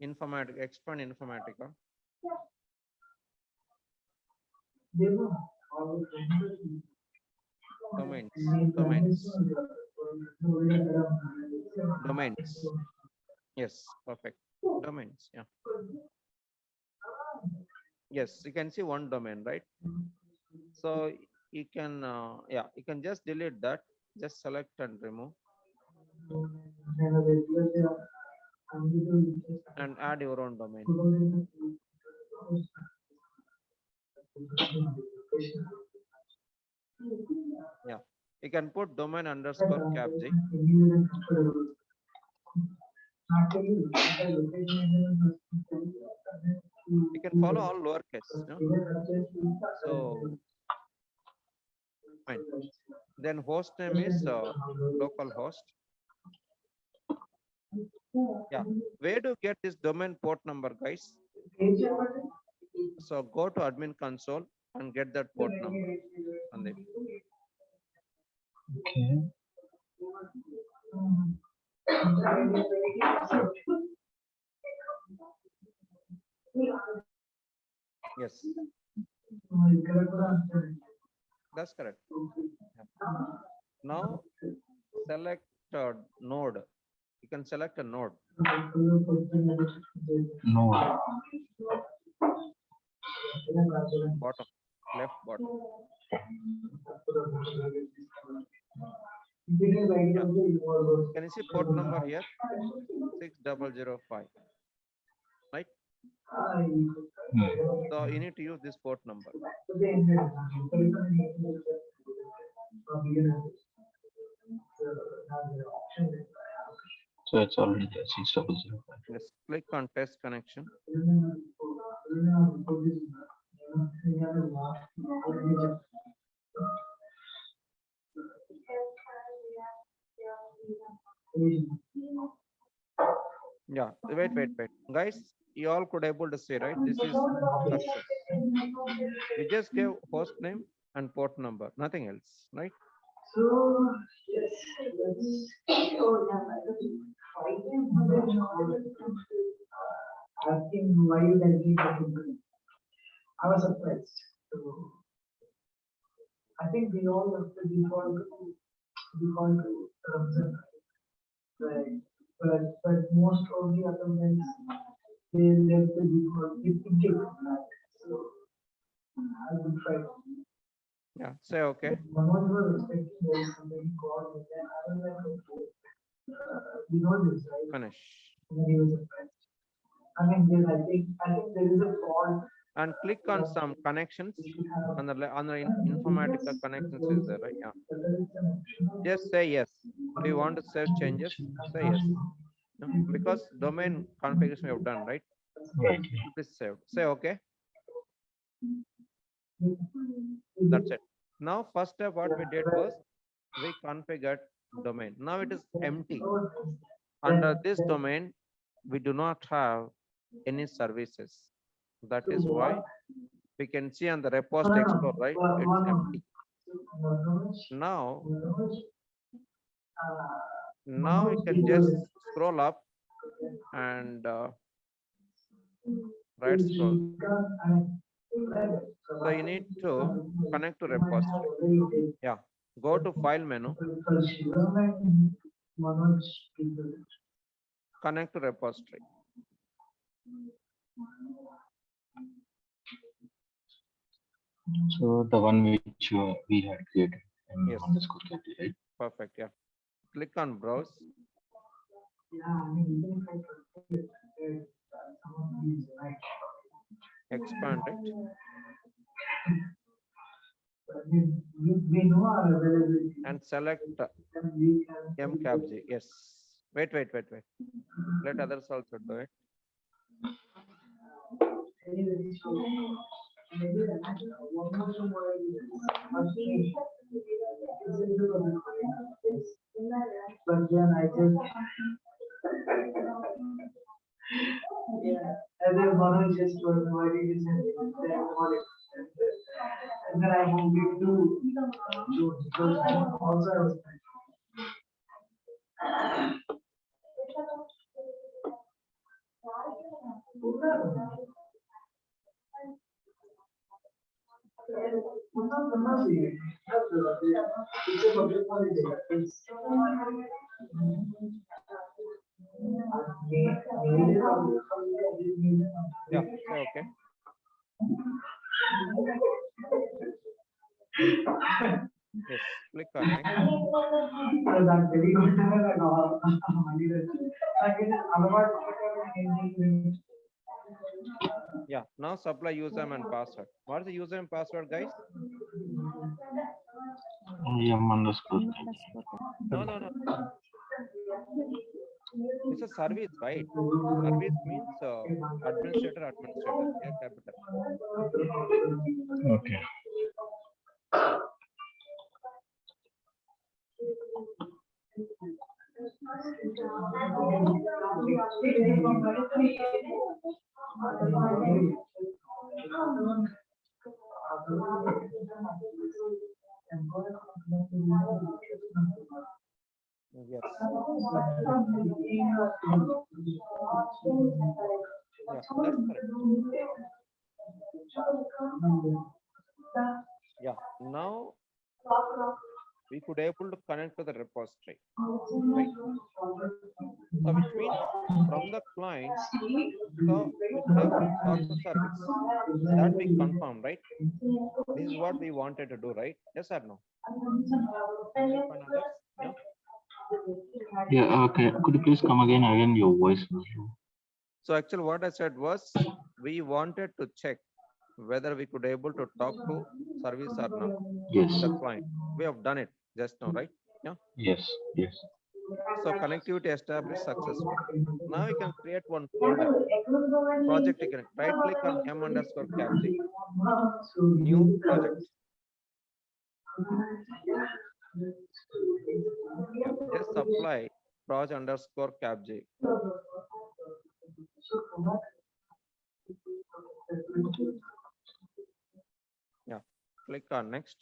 Informatica, expand Informatica. Domains. Yes, perfect. Domains, yeah. Yes, you can see one domain, right? So you can, yeah, you can just delete that. Just select and remove. And add your own domain. Yeah, you can put domain underscore capg. You can follow all lowercase. No? So fine. Then host name is localhost. Yeah, where do you get this domain port number, guys? So go to admin console and get that port number. Sandeep. Okay. Yes, that's correct. Yeah. Now select node. You can and select a node. No. Bottom, left bottom. Can you see port number here? 6005. Right? So you need to use this port number. So it's already there. 6005. Let's click on test connection. Yeah, wait. Guys, you all could able to see, right? This is success. We just gave host name and port number, nothing else, right? So, yes, let's go now. I think why you can keep it. I was surprised. So, I think we all have to default to terms and right. But most of the other ones they left the default it gave that. So I will try. Yeah, say okay. Manoj was expecting there is somebody called and then I was like, okay, we know this, right? Finish. And then he was surprised. I mean, then I think there is a fault. And click on some connections on the Informatica connections is there, right? Yeah. Just say yes. Do you want to save changes? Say yes. No? Because domain configuration we have done, right? Right. Please save. Say okay. That's it. Now, first step what we did was we configured domain. Now it is empty. Under this domain, we do not have any services. That is why we can see on the repost export, right? It's empty. Now you can just scroll up and right scroll. So you need to connect to repository. Yeah, go to file menu, connect to repository. So the one which we had created and Yes. underscore category, right? Perfect. Yeah. Click on browse. Expand it. We know our availability. And select And we can mcapg. Yes. Wait. Let others also do it. Anyway, so maybe one more but then I just and then Manoj just told me why did you send it? And then I moved it to June. So also I was it's a public holiday. It's Yeah. Say okay. Yes. Click on next. Yeah. Now supply username and password. What is the username and password, guys? Underscore. No. It's a service, right? Service means administrator. Yeah, capital. Okay. Yes. Yeah, that's correct. Yeah. Now we could able to connect to the repository, right? So which means from the client, so we could able to talk to service. That we confirm, right? This is what we wanted to do, right? Yes or no? Anyone others? No? Yeah, okay. Could you please come again? Again, your voice was low. So actually what I said was, we wanted to check whether we could able to talk to service or not, Yes, the client. We have done it just now, right? Yeah. yes, yes. So connectivity established successful. Now we can create one folder. Project, you can right click on m_capj, new project. Yeah, just apply proj_capj. Yeah, click on next.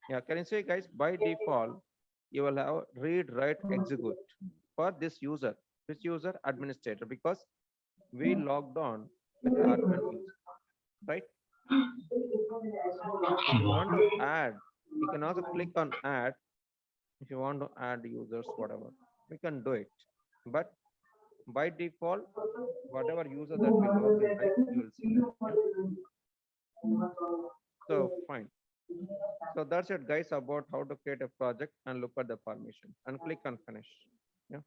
Yeah, can you see, guys, by default, you will have read, write, execute for this user. This user administrator, because we logged on with admin user, right? If you want to add, you can also click on add. If you want to add users, whatever, we can do it. But by default, whatever user that we log in, right, you will see that. Yeah? So fine. So that's it, guys, about how to create a project and look at the permission and click on finish. Yeah.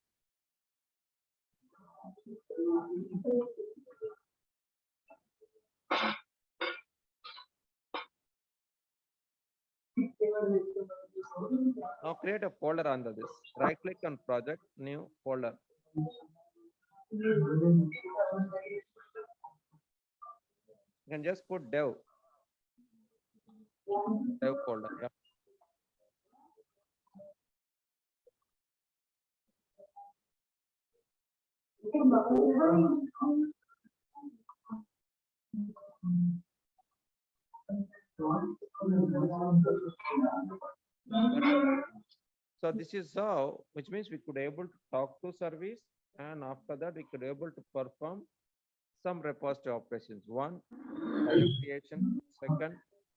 Now create a folder under this. Right click on project, new folder. You can just put dev folder. Yeah. So this is how, which means we could able to talk to service, and after that we could able to perform some repository operations. One, file creation. Second,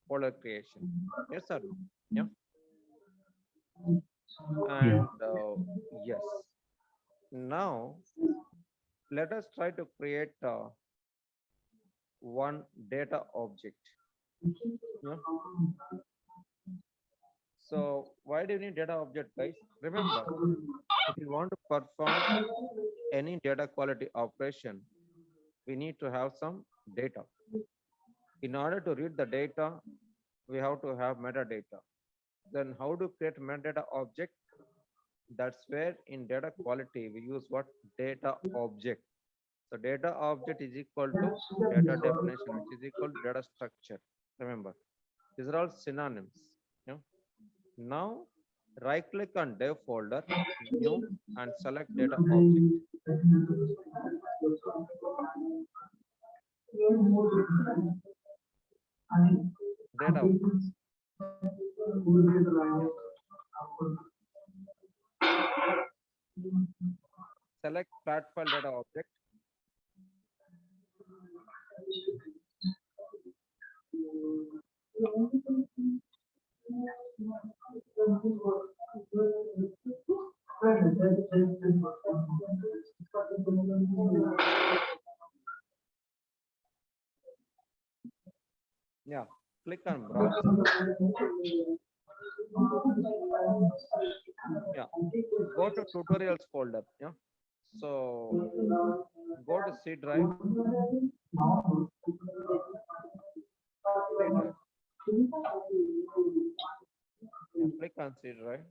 folder creation. Yes or no? Yeah. And yes. Now let us try to create one data object. Yeah. So why do you need data object, guys? Remember, if you want to perform any data quality operation, we need to have some data. In order to read the data, we have to have metadata. Then how to create metadata object? That's where in data quality, we use what? Data object. So data object is equal to data definition, which is equal to data structure. Remember, these are all synonyms. Yeah. Now, right click on dev folder, new, and select data object. Data object. Select flat file data object. Yeah, click on browse. Yeah, go to tutorials folder. Yeah, so go to C drive. Yeah, click on C drive.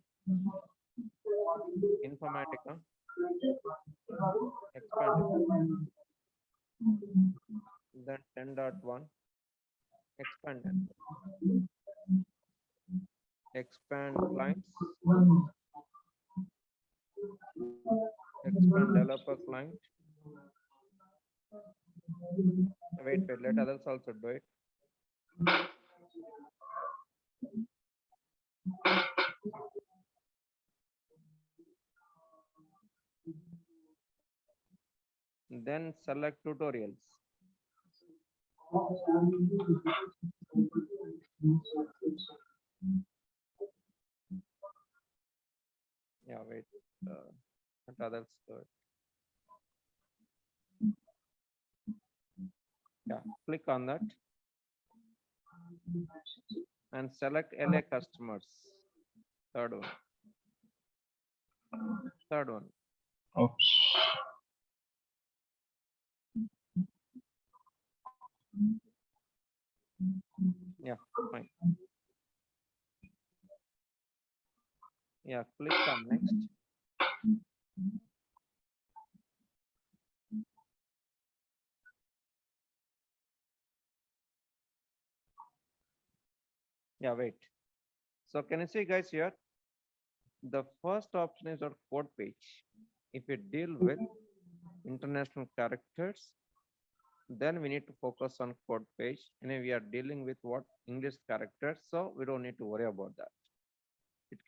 Informatica. Expand it. Then 10.1. Expand it. Expand clients. Expand developer client. Wait, let others also do it. Then select tutorials. Yeah, wait. What others do it? Yeah, click on that and select LA customers. Third one. Third one. Oops. Yeah, fine. Yeah, click on next. Yeah, wait. So can you see guys here? The first option is our code page. If we deal with international characters, then we need to focus on code page. And we are dealing with what English characters, so we don't need to worry about that. It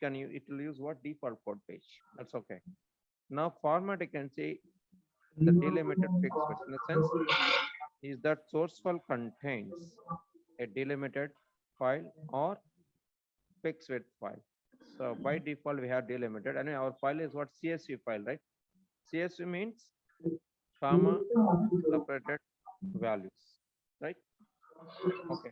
will use what default code page. That's okay. Now format, you can see the delimited fixed width. In the sense is that source file contains a delimited file or fixed width file. So by default we have delimited, and our file is what CSV file, right? CSV means comma separated values, right? Okay.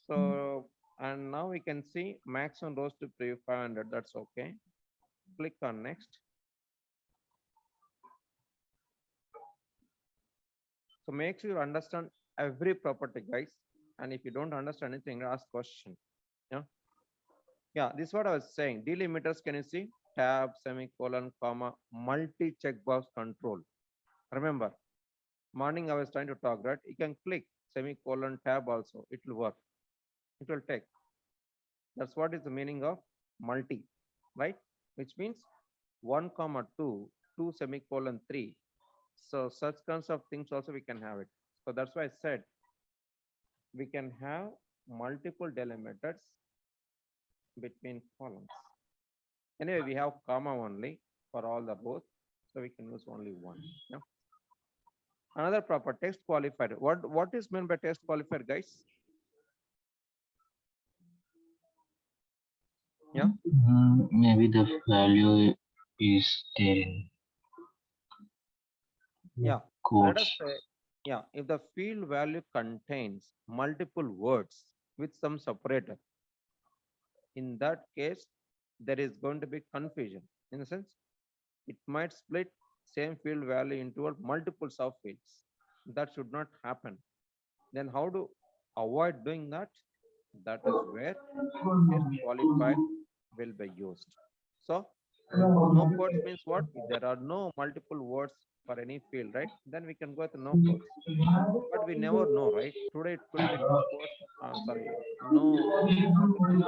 So and now we can see maximum rows to preview 500. That's okay. Click on next. So make sure you understand every property, guys. And if you don't understand anything, ask question. Yeah. Yeah, this is what I was saying. Delimiters, can you see? Tab, semicolon, comma, multi checkbox control. Remember, morning I was trying to talk, right? You can click semicolon tab also. It will work. It will take. That's what is the meaning of multi, right? Which means 1 comma 2, 2 semicolon 3. So such kinds of things also we can have it. So that's why I said we can have multiple delimiters between columns. Anyway, we have comma only for all the rows, so we can use only one. Yeah. Another proper text qualifier. What is meant by text qualifier, guys? Yeah. Maybe the value is there in Yeah. Let quotes. us say, yeah, if the field value contains multiple words with some separator, in that case, there is going to be confusion. In a sense, it might split same field value into multiple subfields. That should not happen. Then how to avoid doing that? That is where test qualifier will be used. So no quotes means what? If there are no multiple words for any field, right? Then we can go with no quotes. But we never know, right? Today it could be no quotes. Sorry, no multiple quotes. But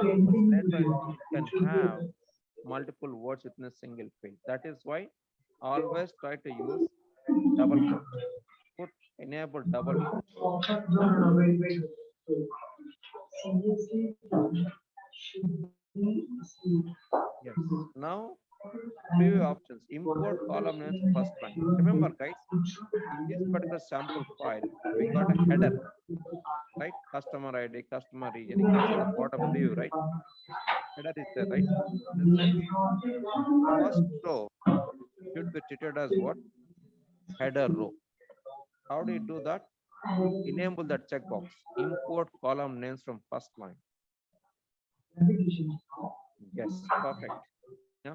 later it can have multiple words within a single field. That is why always try to use double quote. Put enable double quote. No, wait. Seriously, should we see? Yes. Now preview options. Import column names first line. Remember, guys, in this particular sample file, we got a header, right? Customer ID, customer region. You can see the bottom preview, right? Header is there, right? In the sense, first row should be treated as what? Header row. How do you do that? Enable that checkbox. Import column names from first line. Yes, perfect. Yeah.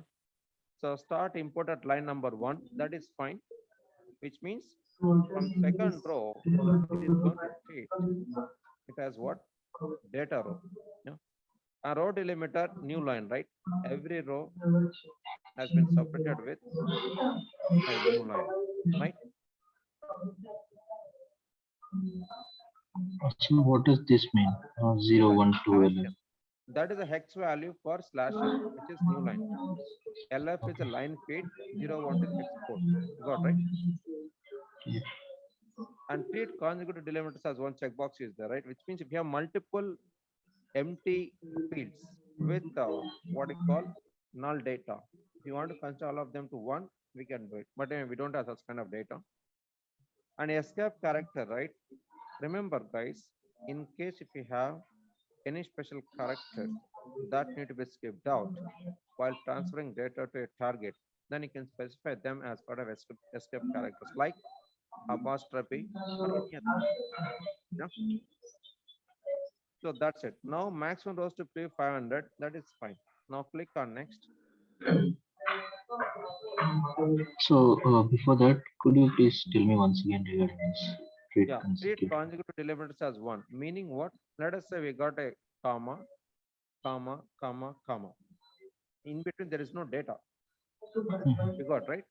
So start import at line number 1. That is fine. Which means from second row, it is going to treat it as what? Data row. Yeah. A row delimiter, new line, right? Every row has been separated with a new line, right? So what does this mean? 0, 1, 2, Slash 11. n. That is a hex value for slash n, which is new line. LF is a line feed, 0, 1 is export. You got right? Yeah. And treat consecutive delimiters as one checkbox is there, right? Which means if you have multiple empty fields with what you call null data, if you want to consider all of them to 1, we can do it. But we don't have such kind of data. And escape character, right? remember guys, in case if you have any special character that need to be skipped out while transferring data to a target, then you can specify them as part of escape characters like apostrophe or any other. Yeah? So that's it. Now maximum rows to pre 500. That is fine. Now click on next. So before that, could you please tell me once again regarding this treat Yeah, treat consecutive? consecutive delimiters as one. Meaning what? Let us say we got a comma, comma, comma, comma. In between there is no data. Mhm. You got right?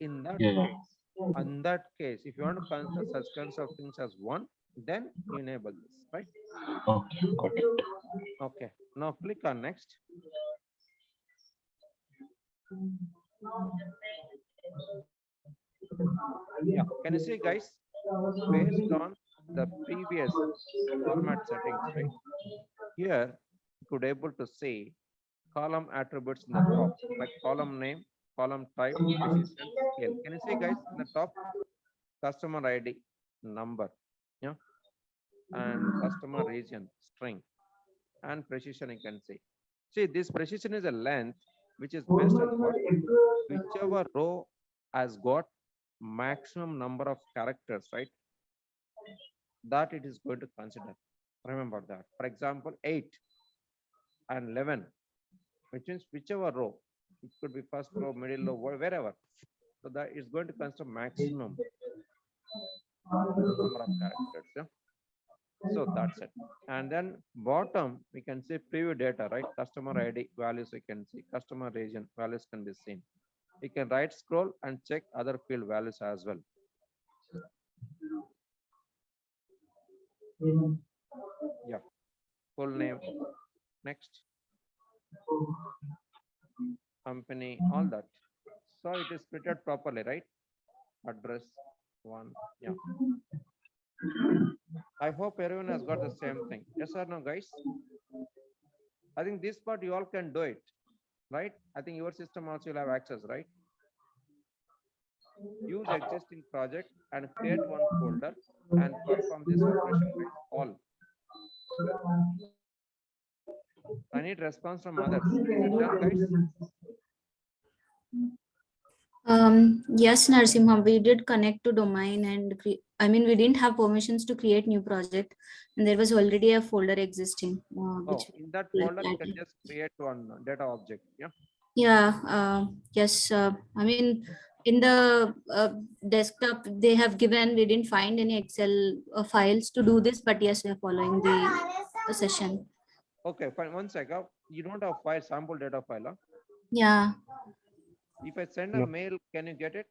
In that Yeah, yeah. case, in that case, if you want to consider such kinds of things as one, then you enable this, right? Okay, got it. Okay. Now click on next. Yeah. Can you see, guys? Based on the previous format settings, right? Here, you could able to see column attributes in the top, like column name, column type, precision, scale. Can you see, guys, in the top? Customer ID, number, yeah, and customer region, string, and precision you can see. See, this precision is a length which is based on what? Whichever row has got maximum number of characters, right? That it is going to consider. Remember that. For example, 8 and 11, which means whichever row, it could be first row, middle row, wherever. So that is going to consider maximum number of characters. Yeah? So that's it. And then bottom, we can see preview data, right? Customer ID values we can see, customer region values can be seen. You can right scroll and check other field values as well. Yeah, full name, next, company, all that. So it is treated properly, right? Address one, yeah. I hope everyone has got the same thing. Yes or no, guys? I think this part you all can do it, right? I think your system also will have access, right? Use existing project and create one folder and perform this operation, guys, all. I need response from others. Is it done, guys? Yes, Narsimha, we did connect to domain and we didn't have permissions to create new project, and there was already a folder existing. Oh, in that folder, you can just create one data object. Yeah. Yeah, yes. In the desktop they have given, we didn't find any Excel files to do this, but yes, we are following the session. Okay, fine. One second. You don't have file, sample data file. Huh? Yeah, If I send a No. mail, can you get it?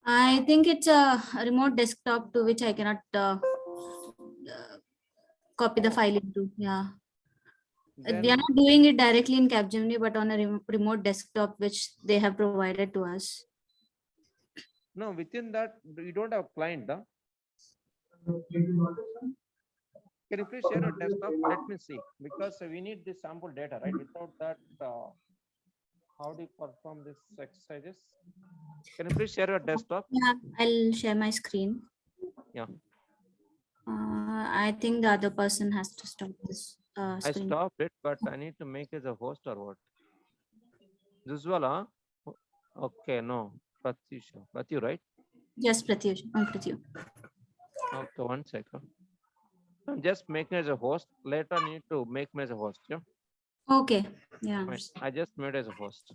I think it's a remote desktop to which I cannot copy the Oh. file into. Yeah. We are Then not doing it directly in Capgemini, but on a remote desktop, which they have provided to us. no, within that you don't have client. Huh? Can you please share your desktop? Let me see, because we need this sample data, right? Without that, how do you perform this exercises? Can you please share your desktop? Yeah, I'll share my screen. Yeah. I think the other person has to stop this I screen. stopped it, but I need to make as a host or what? Jujwala? Okay, no. Pratyusha. Pratyu, right? Yes, Pratyush. Pratyu. Okay, one second. I'm just making as a host. Later, I need to make me as a host. Yeah. Okay. Yeah. Fine. I just made as a host.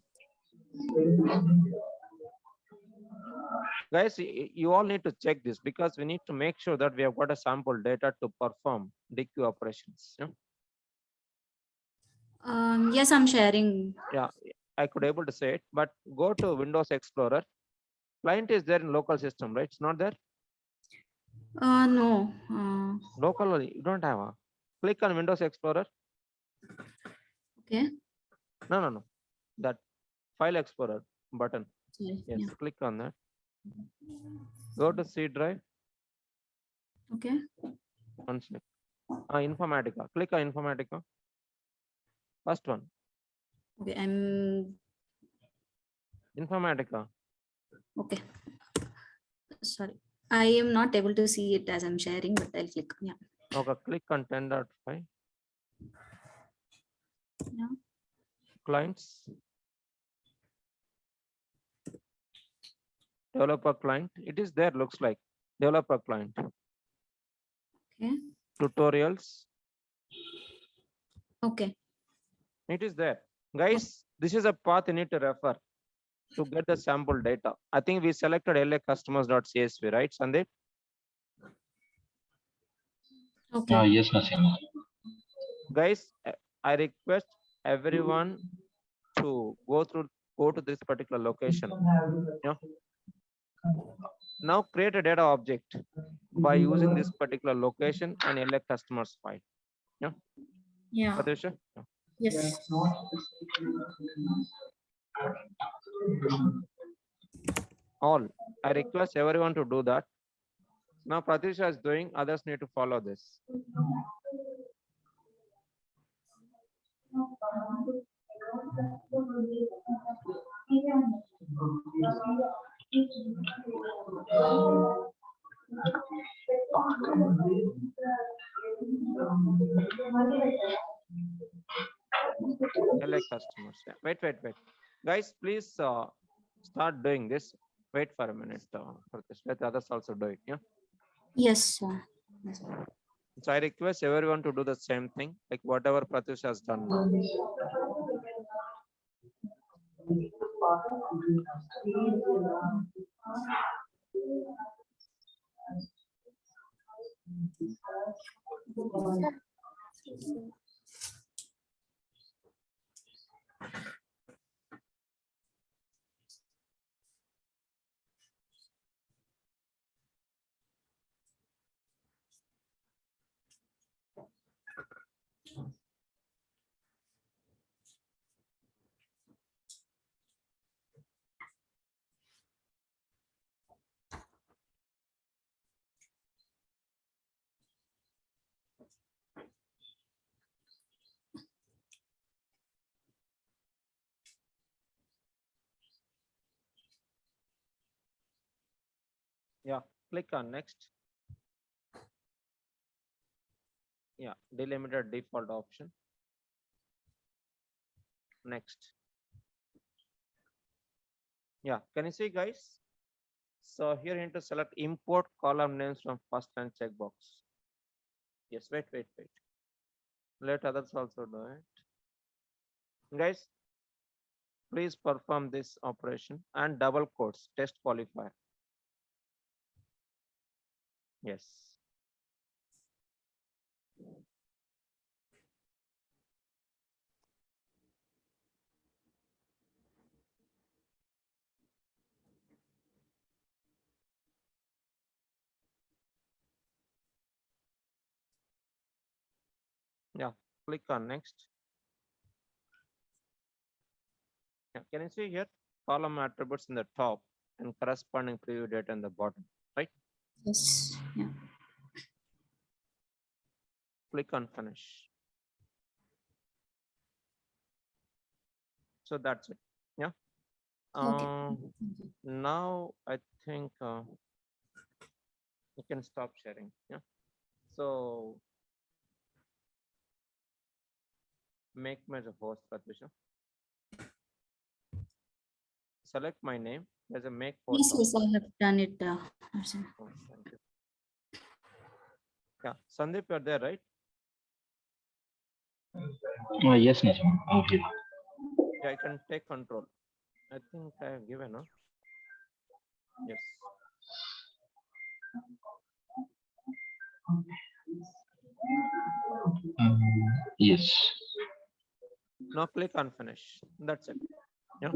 Guys, you all need to check this because we need to make sure that we have got a sample data to perform DQ operations. Yeah. Yes, I'm sharing. Yeah, I could able to say it, but go to Windows Explorer. Client is there in local system, right? It's not there. No. Local, you don't have a. Click on Windows Explorer. Okay. No. That File Explorer button. Sorry. Yes, Yeah. click on that. Go to C drive. Okay. One sec. Informatica. Click on Informatica. First one. Okay. I'm Informatica. okay. Sorry. I am not able to see it as I'm sharing, but I'll click. Yeah. Okay, click on 10.5. Yeah. Clients. Developer client. It is there, looks like. Developer client. Okay. Tutorials. Okay. It is there. Guys, this is a path you need to refer to get the sample data. I think we selected LA customers.csv, right, Sandeep? Okay. Yes, Nasim. Guys, I request everyone to go to this particular location. Yeah. Now create a data object by using this particular location and LA customers file. Yeah. Yeah. Pratyusha? Yeah. Yes. All. I request everyone to do that. Now Pratyusha is doing, others need to follow this. LA customers. Yeah. Wait. Guys, please start doing this. Wait for a minute. Pratyusha. Let others also do it. Yeah. Yes. So I request everyone to do the same thing, like whatever Pratyusha has done now. Yeah, click on next. Yeah, delimited default option. Next. Yeah, can you see, guys? So here you need to select import column names from first line checkbox. Yes, wait. Let others also do it. Guys, please perform this operation and double quotes test qualifier. Yes. Yeah, click on next. Yeah, can you see here column attributes in the top and corresponding preview data in the bottom, right? Yes. Yeah. Click on finish. So that's it. Yeah. Okay. Now I think you can stop sharing. Yeah. So make me as a host, Pratyusha. Select my name as a make host. Yes, I have done it. Arjun. Oh, thank you. Yeah, Sandeep, you're there, right? Yes, Nasim. I'm here. Yeah, I can take control. I think I have given, huh? Yes. Yes. Now click on finish. That's it. Yeah.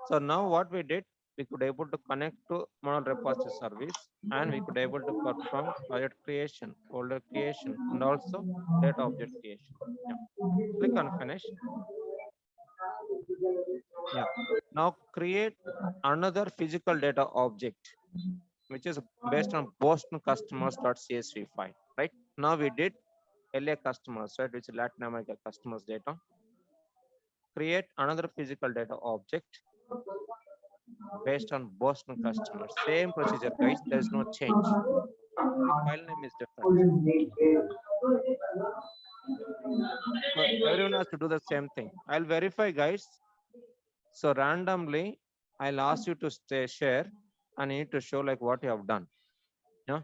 So now what we did, we could able to connect to model repository service, and we could able to perform project creation, folder creation, and also data object creation. Yeah. Click on finish. Yeah. Now create another physical data object, which is based on Boston customers.csv file, right? Now we did LA customers, right? Which is Latin America customers data. Create another physical data object. based on Boston customers. Same procedure, guys. There's no change. Only file name is different. So everyone has to do the same thing. I'll verify, guys. So randomly, I'll ask you to share, and you need to show like what you have done. Yeah.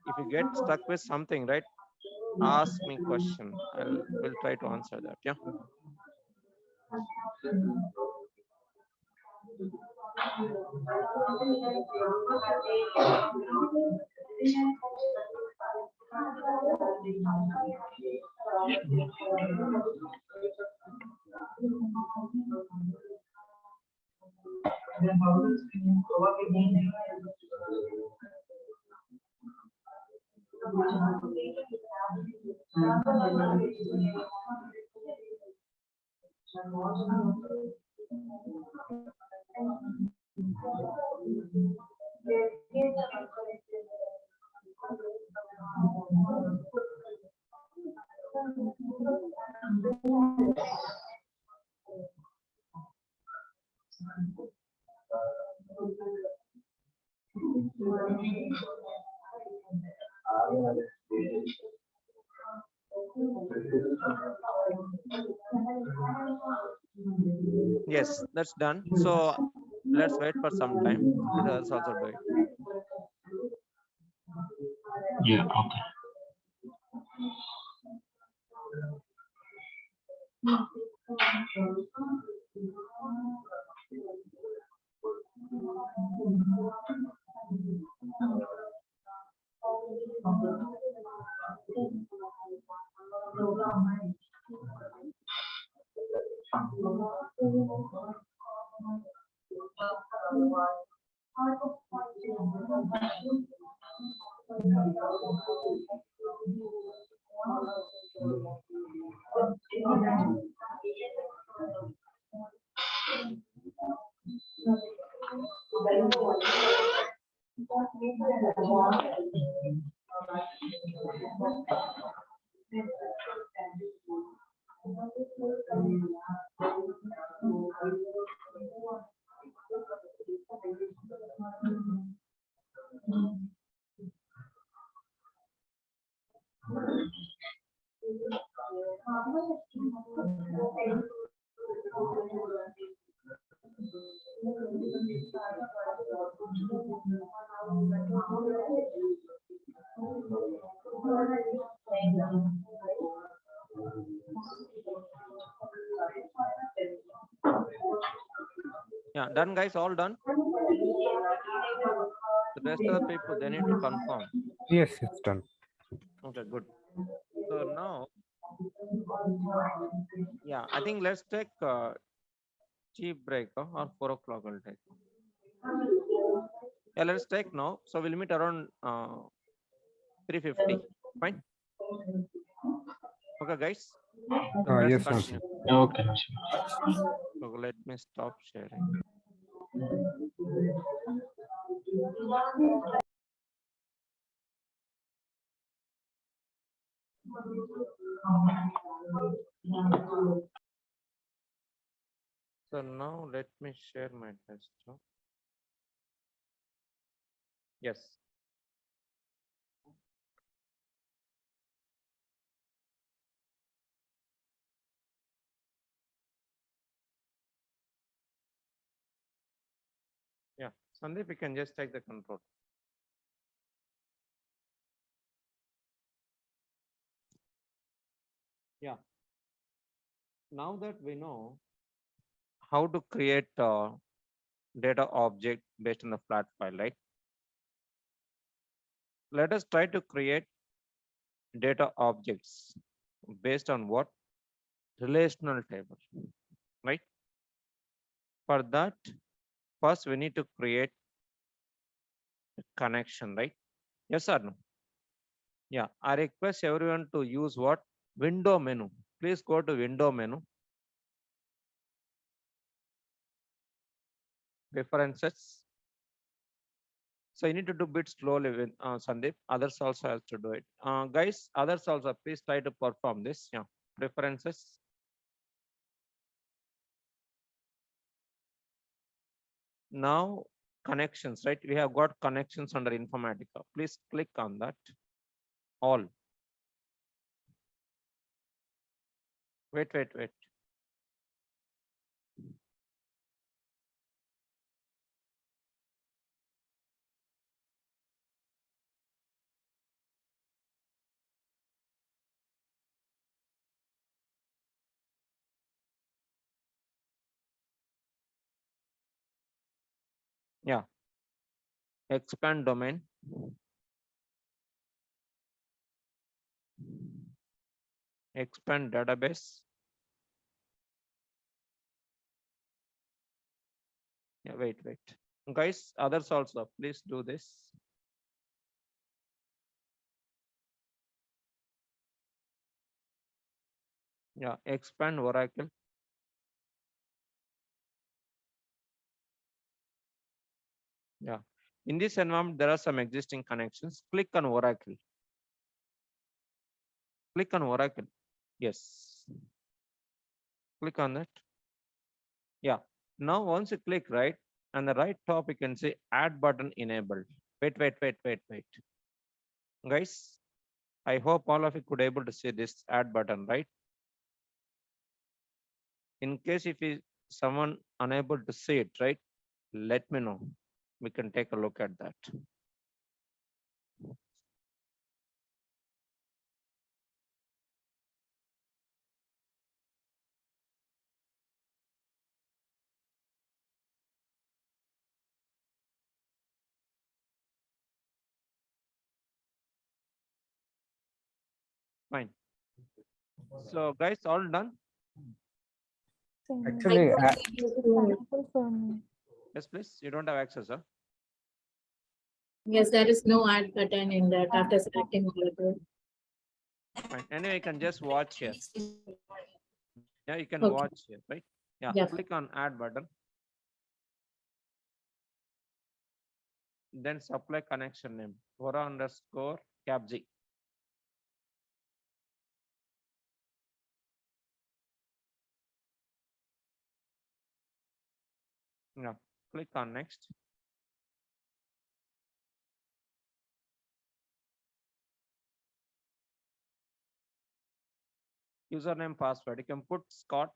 If you get stuck with something, right? Ask me question. Will try to answer that. Yeah. Then how does it work again? Yes, that's done. So let's wait for some time. Let us also do it. Yeah, okay. Yeah, done, guys. All done. The rest of the people, they need to confirm. Yes, it's done. Okay, good. So now, yeah, I think let's take tea break or 4 o'clock. I'll take. Yeah, let's take now. So we'll meet around 3:50. Fine. Okay, guys. So let's Yes, sir. continue. Okay. So let me stop sharing. So now let me share my desktop. Yes. Yeah, Sandeep, you can just take the control. Yeah. Now that we know how to create data object based on the flat file, right? Let us try to create data objects based on what? Relational table, right? For that, first we need to create a connection, right? Yes or no? Yeah, I request everyone to use what? Window menu. Please go to window menu. Preferences. So you need to do bit slowly with Sandeep. Others also have to do it. Guys, others also please try to perform this. Yeah, preferences. Now connections, right? We have got connections under Informatica. Please click on that. All. Wait. Yeah. Expand domain. Expand database. Yeah, wait. Guys, others also, please do this. Yeah, expand Oracle. Yeah. In this environment, there are some existing connections. Click on Oracle. Click on Oracle. Yes. Click on that. Yeah. Now, once you click right, on the right top, you can say add button enabled. Wait. Guys, I hope all of you could able to see this add button, right? In case if someone unable to see it, right? Let me know. We can take a look at that. Fine. So guys, all done? Actually, Yes, please. You don't have access, huh? Yes, there is no add button in that after selecting Oracle. Fine. Anyway, you can just watch here. Yeah, you can Okay. watch here, right? Yeah. Yeah. Click on add button. Then supply connection name. Vora underscore capg. Yeah. Click on next. Username, password. You can put Scott.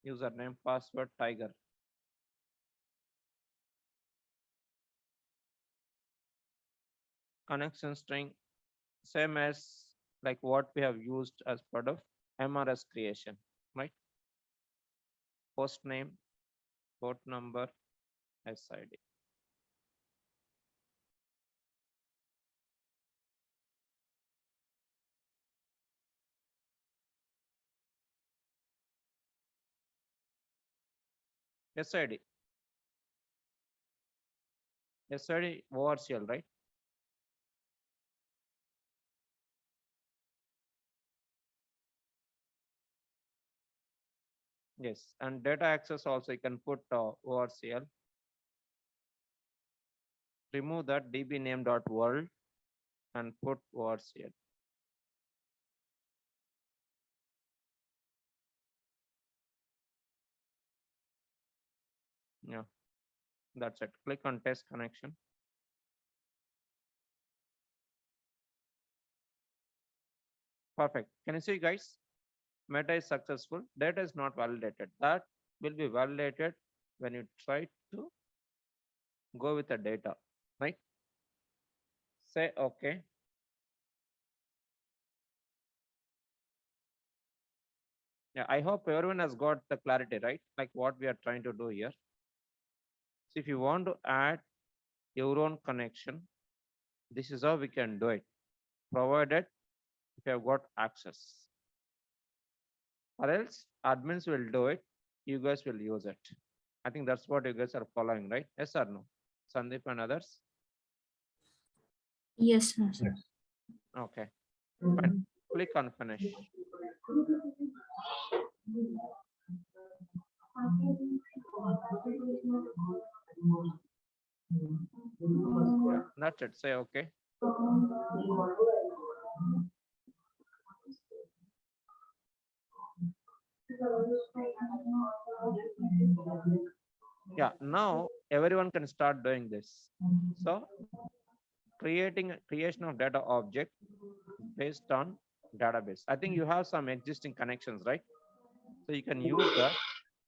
Username, password, Tiger. Connection string, same as like what we have used as part of MRS creation, right? Host name, port number, SID. SID. SID ORCL, right? Yes, and data access also you can put ORCL. Remove that dbname.world and put ORCL. Yeah, that's it. Click on test connection. Perfect. Can you see, guys? Meta is successful. Data is not validated. That will be validated when you try to go with the data, right? Say okay. Yeah, I hope everyone has got the clarity, right? Like what we are trying to do here. So if you want to add your own connection, this is how we can do it, provided if you have got access. Or else admins will do it, you guys will use it. I think that's what you guys are following, right? Yes or no? Sandeep and others? Yes, sir. yes. Okay. Fine. Click on finish. That's it. Say okay. Yeah, now everyone can start doing this. So creation of data object based on database. I think you have some existing connections, right? So you can use that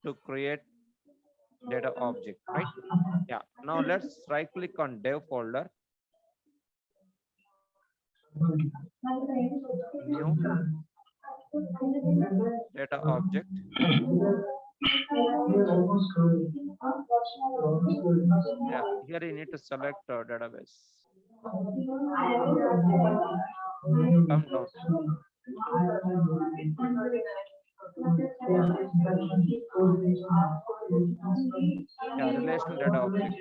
to create data object, right? Yeah. Now let's right click on dev folder, new data object. Yeah, here you need to select database. Come down. Yeah, relational data object.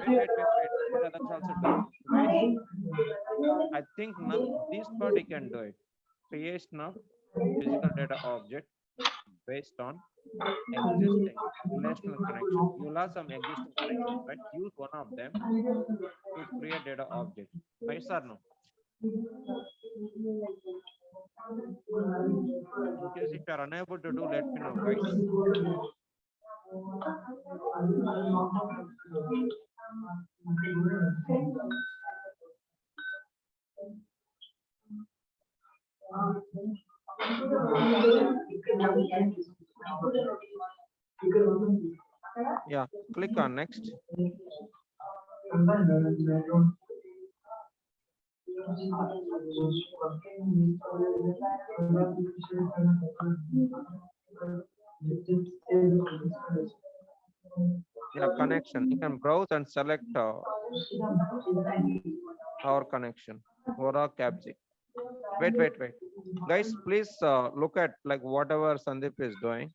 Wait. Let others also do it. Guys, I think this part you can do it. Creation of physical data object based on existing relational connection. You'll have some existing connections, right? Use one of them to create data object. Yes or no? In case if you are unable to do, let me know, guys. Yeah, click on next. Yeah, connection. You can browse and select our connection. Vora Capsy. Wait. Guys, please look at like whatever Sandeep is doing.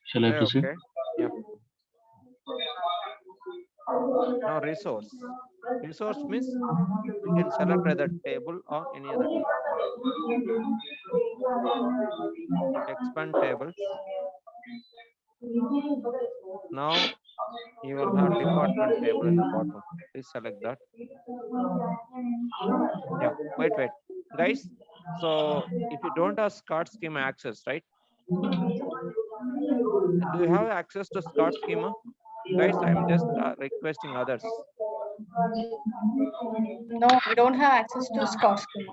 Shall I proceed? Okay. Yeah. Now resource. Resource means you can select either table or any other table. Expand tables. Now you will have department table in the bottom. Please select that. Yeah, wait. Guys, so if you don't have SCART schema access, right? Do you have access to SCART schema? Guys, I'm just requesting others. No, we don't have access to Scott schema.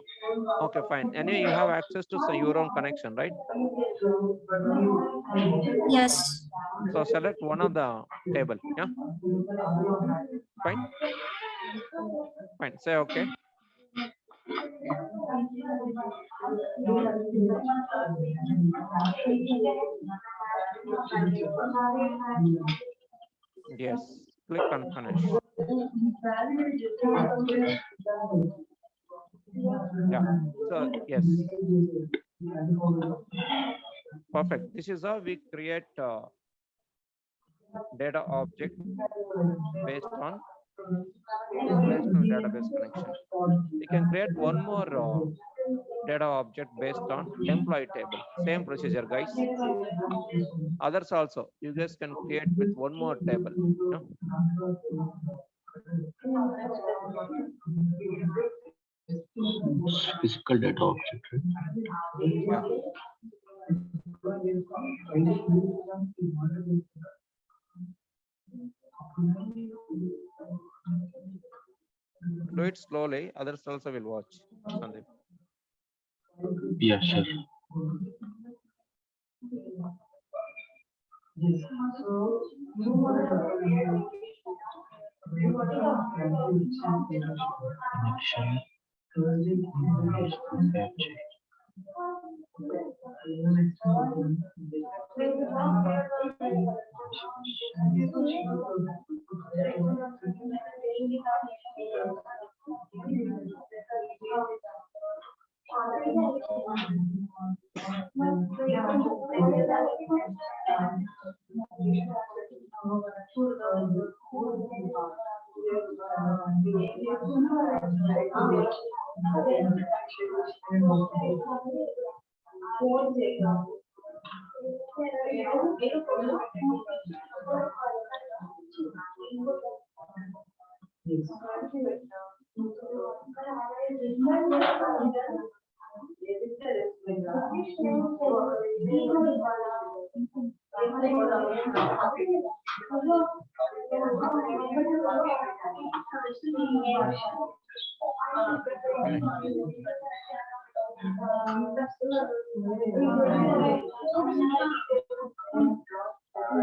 Okay, fine. Anyway, you have access to your own connection, right? Yes. So select one of the table. Yeah. Fine. Say okay. Yes. Click on finish. Yeah. So yes. Perfect. This is how we create data object based on relational database connection. We can create one more data object based on employee table. Same procedure, guys. Others also, you guys can create with one more table. No? Physical data object, right? Yeah. Do it slowly, others also will watch. Sandeep. Yeah, sure. Connection.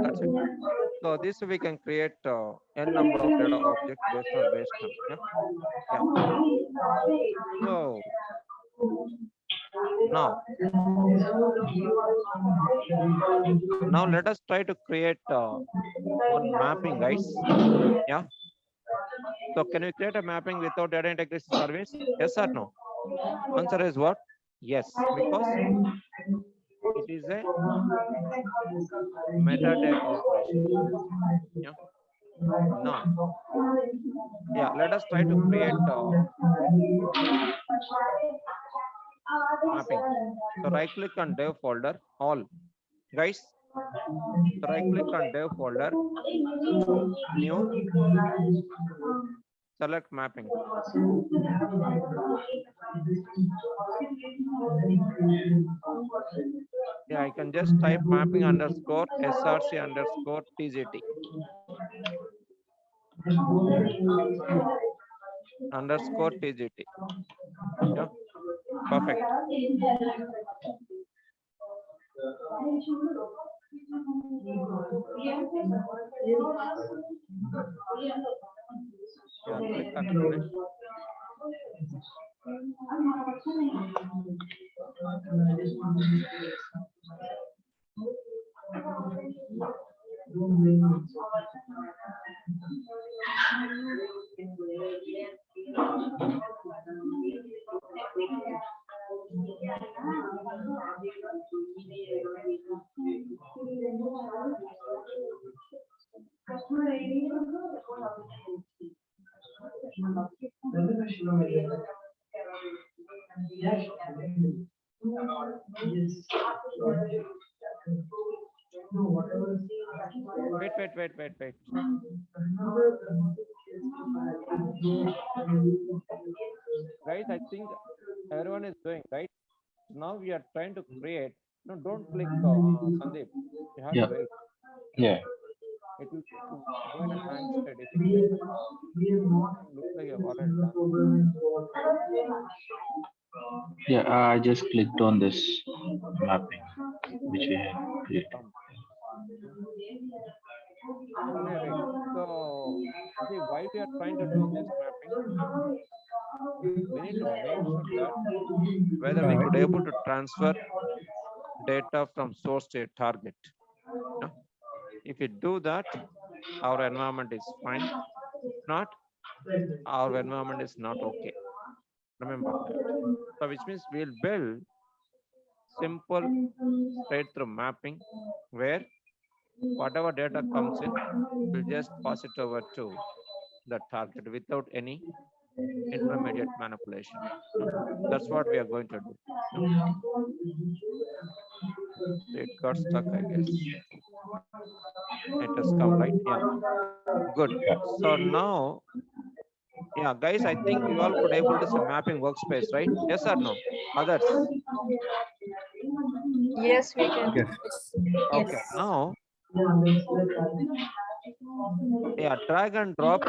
That's it. So this we can create n number of data objects based on yeah. So now let us try to create one mapping, guys. Yeah. So can we create a mapping without data integration service? Yes or no? Answer is what? Yes, because it is a metadata operation. Yeah. Now, yeah, let us try to create mapping. So right click on dev folder, all. Guys, so right click on dev folder, new, select mapping. Yeah, I can just type mapping underscore src underscore tzt underscore tzt. Yeah, perfect. Yeah, click on refresh. Wait. Guys, I think everyone is doing right. Now we are trying to create. No, don't click Sandeep. You have Yeah. to wait. Yeah. It will go in a hang state if you click. Looks like you've already done. Yeah, I just clicked on this mapping which we have created. Wait. So, see, why we are trying to do this mapping? We need to make sure that whether we could able to transfer data from source to a target. No? If you do that, our environment is fine. If not, our environment is not okay. Remember that. So which means we'll build simple straight through mapping where whatever data comes in, we'll just pass it over to the target without any intermediate manipulation. That's what we are going to do. It got stuck, I guess. It has come, right? Yeah. Good. So now, yeah, guys, I think you all could able to see mapping workspace, right? Yes or no? Others? Yes, we can. Yes. Okay. Now, yeah, drag and drop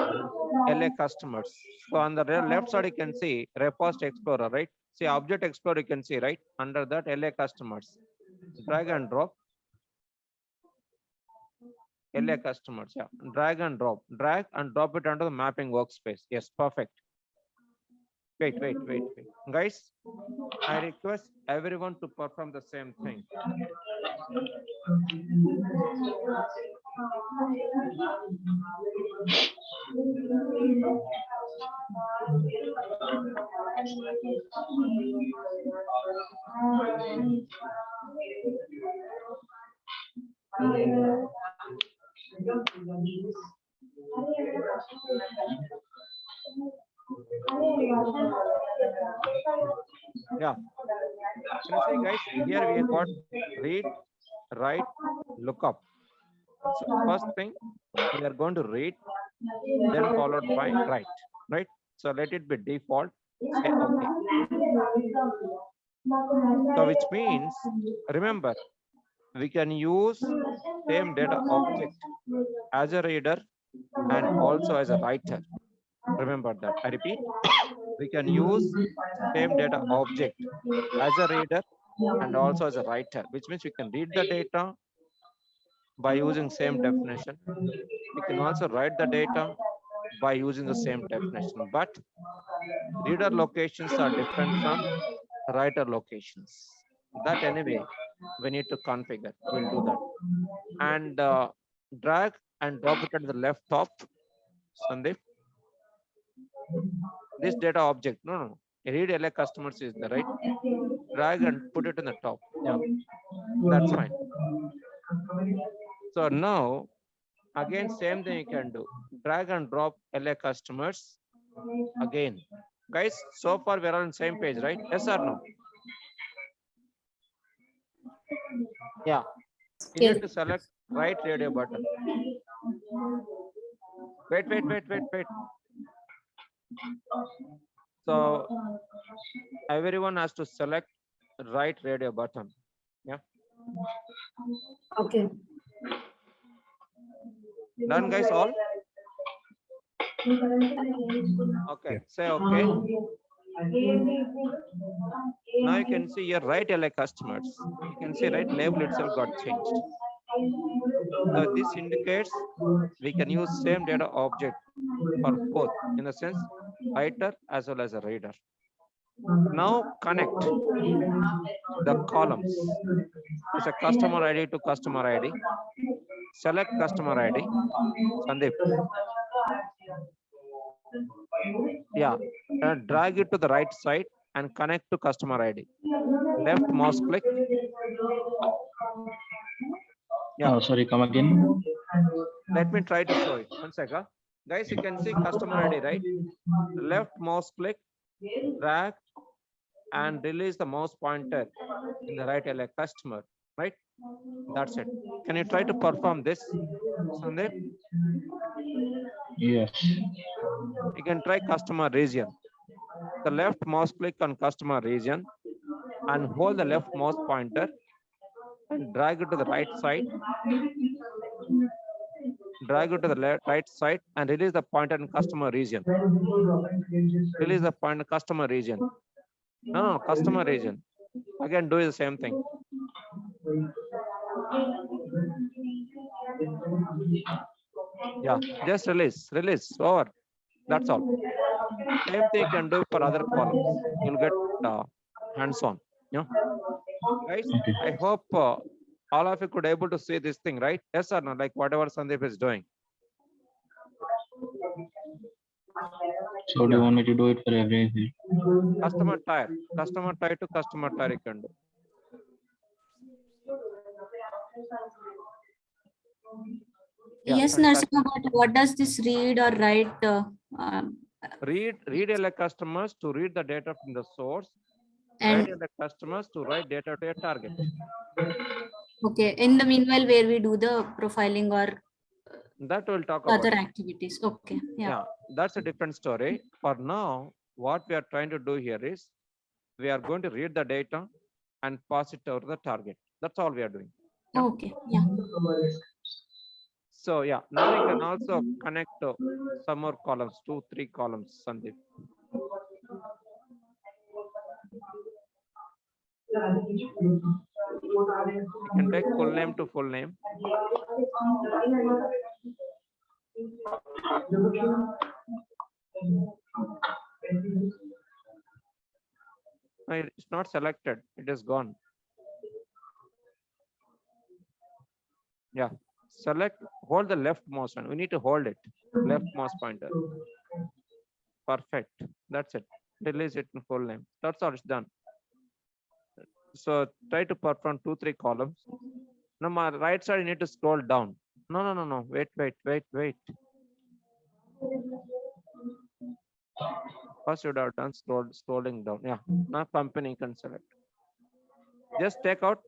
LA customers. So on the left side, you can see Repost Explorer, right? See Object Explorer, you can see, right? Under that LA customers. Drag and drop LA customers. Yeah, drag and drop it onto the mapping workspace. Yes, perfect. Wait. Guys, I request everyone to perform the same thing. Yeah. Can you see, guys? Here we have got read, write, look up. So first thing we are going to read, then followed by write. Right. So let it be default. Say okay. So which means, remember, we can use same data object as a reader and also as a writer. Remember that. I repeat, we can use same data object as a reader and also as a writer, which means we can read the data by using same definition. We can also write the data by using the same definition, but reader locations are different from writer locations. That anyway, we need to configure. We'll do that. And drag and drop it at the left top, Sandeep. This data object, no, read LA customers is the right. Drag and put it in the top. Yeah, that's fine. So now, again, same thing you can do. Drag and drop LA customers again. Guys, so far we're on the same page, right? Yes or no? Yeah. You Yes. need to select right radio button. Wait. So everyone has to select right radio button. Yeah. Okay. Done, guys, all? Okay, say okay. Now you can see your right LA customers. You can see right label itself got changed. So this indicates we can use same data object for both, in the sense writer as well as a reader. Now connect the columns. It's a customer ID to customer ID. Select customer ID. Sandeep. Yeah, drag it to the right side and connect to customer ID. Left mouse click. Yeah. Oh, sorry, come again. Let me try to show it. One second. Guys, you can see customer ID, right? Left mouse click, drag, and release the mouse pointer in the right LA customer, right? That's it. Can you try to perform this, Sandeep? Yes. You can try customer region. The left mouse click on customer region and hold the left mouse pointer and drag it to the right side. Drag it to the right side and release the pointer in customer region. Release the pointer customer region. No, customer region. Again, do the same thing. Yeah, just release, over. That's all. Same thing you can do for other columns. You'll get hands-on. Yeah, guys. Okay. I hope all of you could able to see this thing, right? Yes or no? Like whatever Sandeep is doing. So do you want me to do it for everything? Customer tire to customer tire you can do. Yeah, Yes, Narasimha, but what does this read or write? Read LA customers to read the data from the source. And Write LA customers to write data to a target. okay, in the meanwhile, where we do the profiling or That we'll talk about. other activities. Okay, yeah. That's a different story. For now, what we are trying to do here is we are going to read the data and pass it over the target. That's all we are doing. Yeah. Okay, yeah. So yeah, now we can also connect some more columns, 2, 3 columns, Sandeep. You can take full name to full name. No, it's not selected. It is gone. Yeah. Select, hold the left mouse and we need to hold it. Left mouse pointer. Perfect. That's it. Release it in full name. That's all it's done. So try to perform 2, 3 columns. Now my right side, you need to scroll down. No. Wait. First you would have done scrolling down. Yeah, now company you can select. Just take out.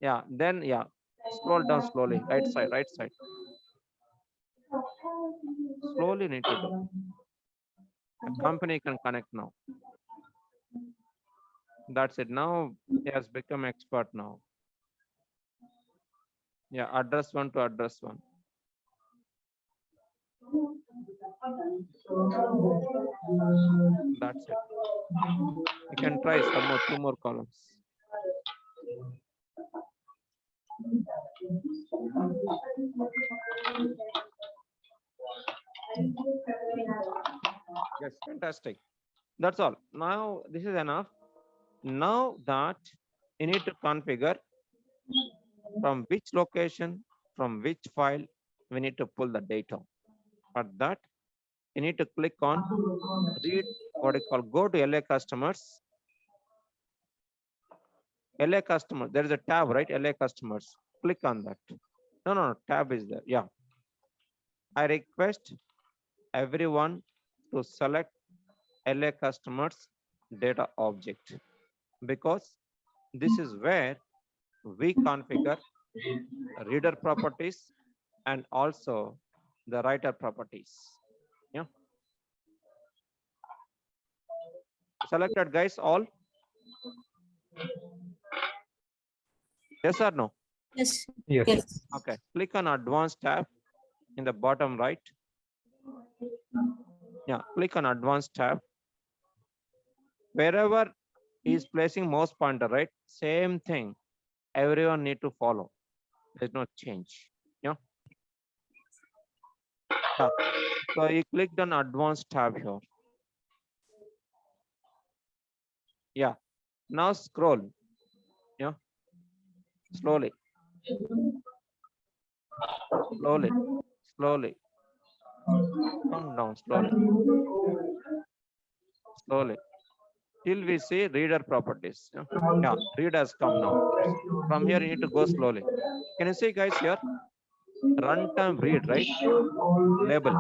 Yeah, then yeah, scroll down slowly, right side. Slowly need to do. The company can connect now. That's it. Now he has become expert now. Yeah, address one to address one. That's it. You can try some more, 2 more columns. Yes, fantastic. That's all. Now this is enough. Now that you need to configure from which location, from which file, we need to pull the data. For that, you need to click on read, what you call, go to LA customers. LA customer, there is a tab, right? LA customers. Click on that. No, tab is there. Yeah. I request everyone to select LA customers data object, because this is where we configure reader properties and also the writer properties. Yeah. Selected, guys, all? Yes or no? Yes. Yes. Yes. Okay. Click on advanced tab in the bottom right. Yeah, click on advanced tab. Wherever is placing mouse pointer, right? Same thing. Everyone need to follow. There's no change. Yeah. So you clicked on advanced tab here. Yeah. Now scroll. Yeah. Slowly. Come down slowly. Till we see reader properties. Yeah, read has come now. From here you need to go slowly. Can you see, guys, here? Runtime read, right? Label.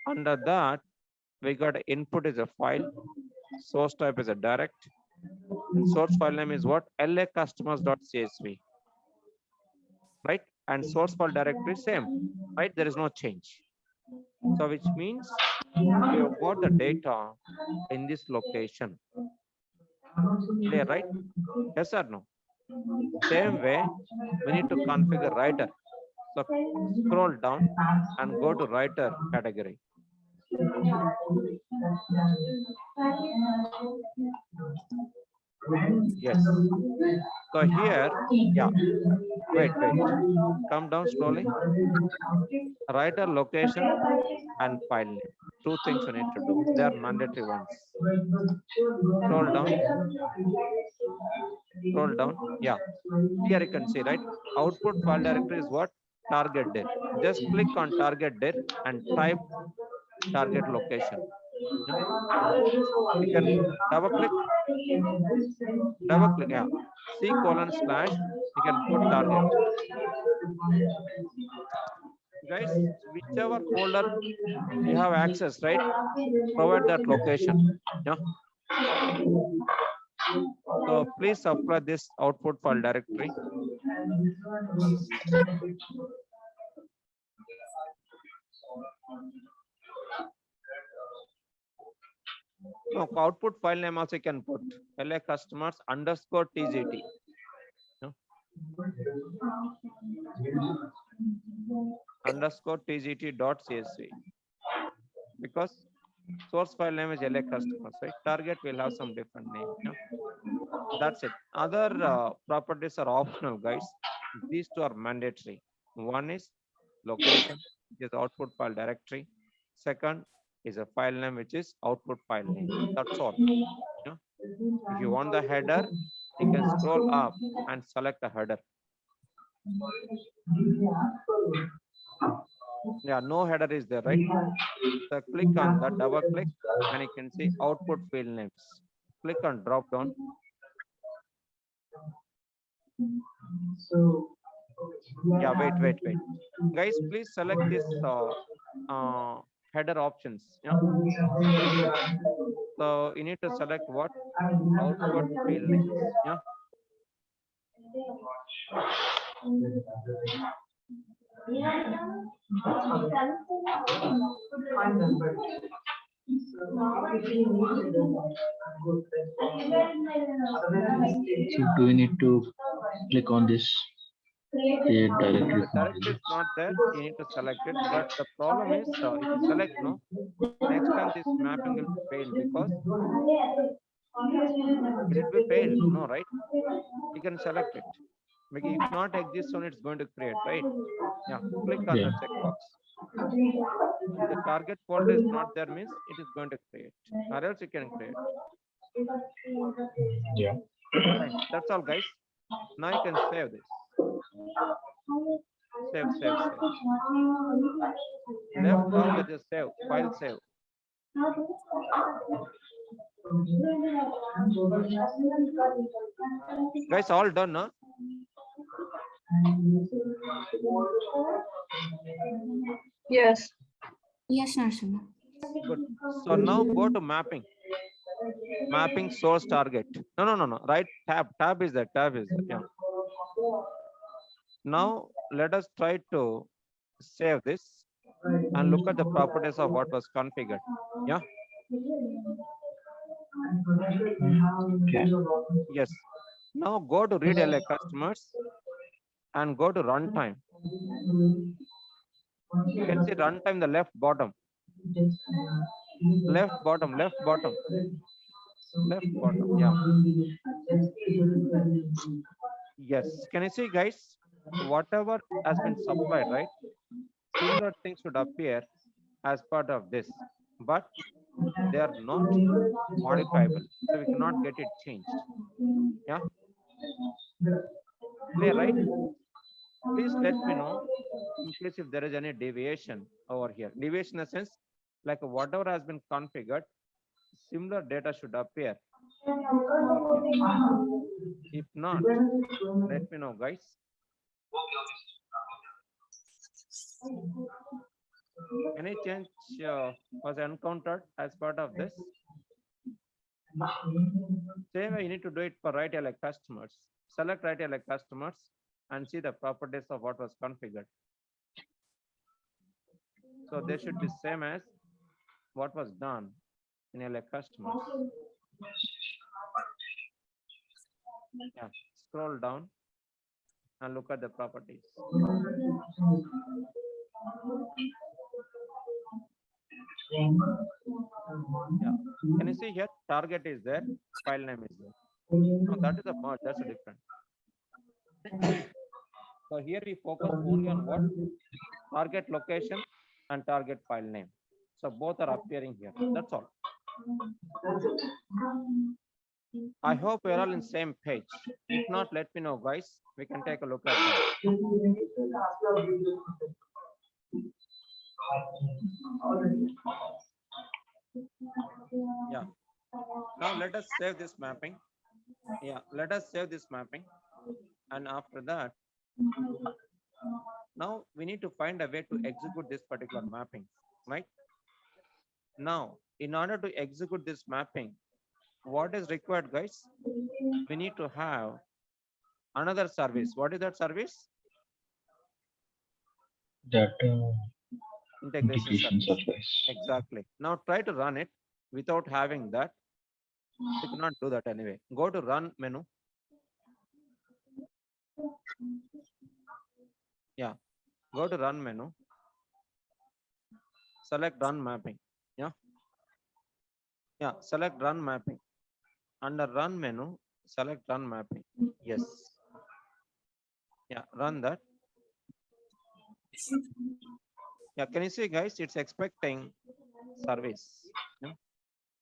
Under that, we got input is a file, source type is a direct, and source file name is what? lacustomers.csv. Right? And source file directory same, right? There is no change. So which means we have got the data in this location. Clear, right? Yes or no? Same way, we need to configure writer. So scroll down and go to writer category. Yes. So here, yeah. Wait. Come down slowly. Writer location and file name. 2 things you need to do. They are mandatory ones. Scroll down. Yeah. Here you can see, right? Output file directory is what? Target dir. Just click on target dir and type target location. Yeah. You can double click. Yeah. C:// you can put target. Guys, whichever folder you have access, right? Provide that location. Yeah. So please apply this output file directory. No, output file name also you can put LA customers _tgt. No? _tgt.csv, because source file name is LA customers, right? Target will have some different name. Yeah? That's it. Other properties are optional, guys. These 2 are mandatory. One is location, which is output file directory. Second is a file name, which is output file name. That's all. Yeah? If you want the header, you can scroll up and select the header. Yeah, no header is there, right? So click on that, double click, and you can see output field names. Click on drop down. Yeah, wait. Guys, please select this header options. Yeah. So you need to select what output field names. Yeah. Fine, then, but so if we need it, then good, otherwise we So do we need to click on this create directory The from directory is results? not there. You need to select it. But the problem is, if you select no, next time this mapping will fail because will it be failed? No, right? You can select it. Because if not exists on, it's going to create, right? Yeah. Click on Yeah. the checkbox. If the target folder is not there, means it is going to create, or else you can create. Yeah. Fine. That's all, guys. Now you can save this. Save. Left down there is save, file save. Guys, all done, no? Yes. Yes, Narasimha. Good. So now go to mapping. Mapping source target. No. Right tab. Tab is there. Yeah. Now let us try to save this and look at the properties of what was configured. Yeah. Yes. Now go to read LA customers and go to runtime. You can see runtime the left bottom. Left bottom. Yeah. Yes. Can you see, guys? Whatever has been supplied, right? Similar things should appear as part of this, but they are not modifiable, so we cannot get it changed. Yeah. Clear, right? Please let me know in case if there is any deviation over here. Deviation in the sense, like whatever has been configured, similar data should appear over here. If not, let me know, guys. Any change was encountered as part of this? Same way you need to do it for right LA customers. Select right LA customers and see the properties of what was configured. So they should be same as what was done in LA customers. Yeah. Scroll down and look at the properties. Yeah. Can you see here? Target is there, file name is there. No, that is a merge, that's a different. So here we focus only on what? Target location and target file name. So both are appearing here. That's all. I hope we're all in same page. If not, let me know, guys. We can take a look at that. Yeah. Now let us save this mapping. Yeah, let us save this mapping. And after that, now we need to find a way to execute this particular mapping, right? Now, in order to execute this mapping, what is required, guys? We need to have another service. What is that service? That Integration service. service. Exactly. Now try to run it without having that. You cannot do that anyway. Go to run menu. Yeah. Go to run menu. Select run mapping. Yeah. Yeah. Select run mapping. Under run menu, select run mapping. Yes. Yeah. Run that. Yeah. Can you see, guys? It's expecting service. Yeah?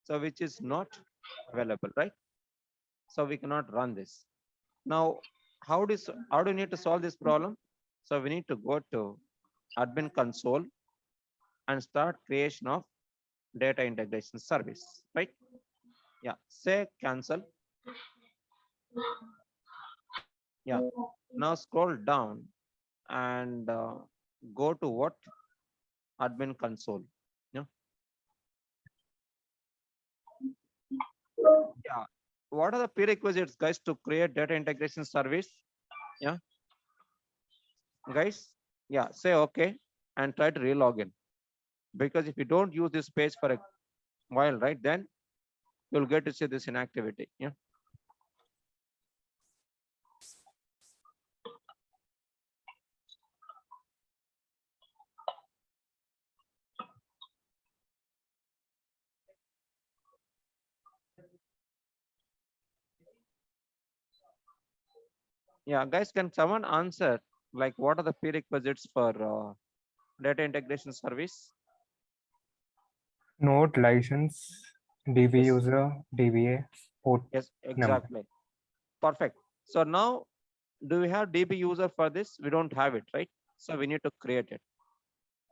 So which is not available, right? So we cannot run this. Now, how do you need to solve this problem? So we need to go to admin console and start creation of data integration service, right? Yeah, say cancel. Yeah, now scroll down and go to what? Admin console. Yeah. Yeah. What are the prerequisites, guys, to create data integration service? Yeah. Guys, yeah, say okay and try to relog in. Because if you don't use this page for a while, right, then you'll get to see this inactivity. Yeah. Yeah, guys, can someone answer like what are the prerequisites for data integration service? Node license, DB Yes. user, DBA, port Yes, number. exactly. Perfect. So now, do we have DB user for this? We don't have it, right? So we need to create it.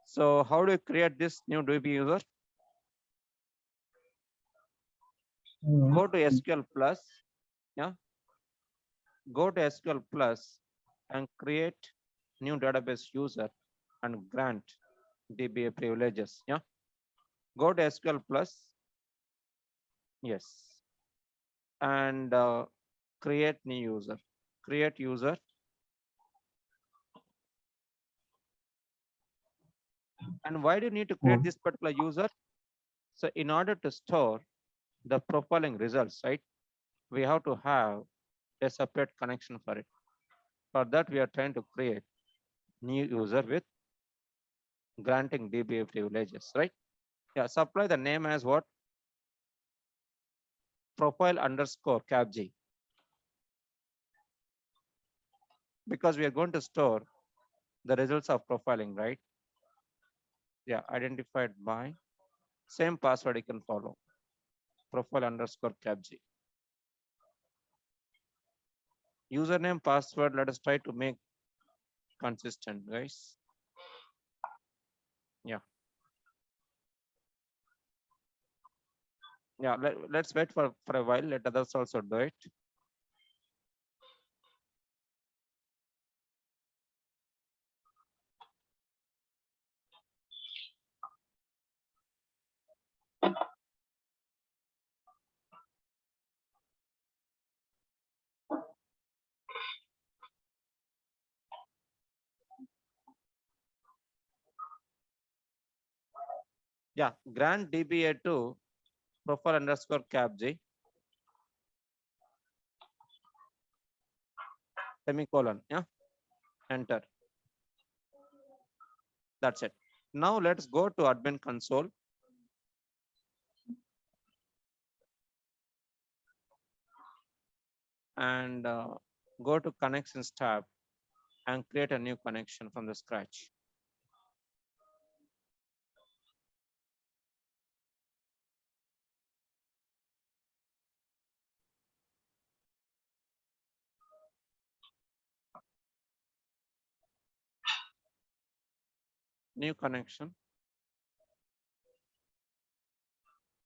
So how do you create this new DB user? Go to SQL plus, yeah. Go to SQL plus and create new database user and grant DBA privileges, yeah. Go to SQL plus, yes, and create new user. Create user. And why do you need to create this particular user? So in order to store the profiling results, right, we have to have a separate connection for it. For that, we are trying to create new user with granting DBA privileges, right? Yeah, supply the name as what? Profile underscore capg. Because we are going to store the results of profiling, right? Yeah, identified by same password you can follow. Profile underscore capg. Username, password, let us try to make consistent, guys. Yeah. Yeah, let's wait for a while. Let others also do it. Yeah, grant DBA to profile underscore capg, semicolon, yeah, enter. That's it. Now let's go to admin console. And go to connections tab and create a new connection from the scratch. New connection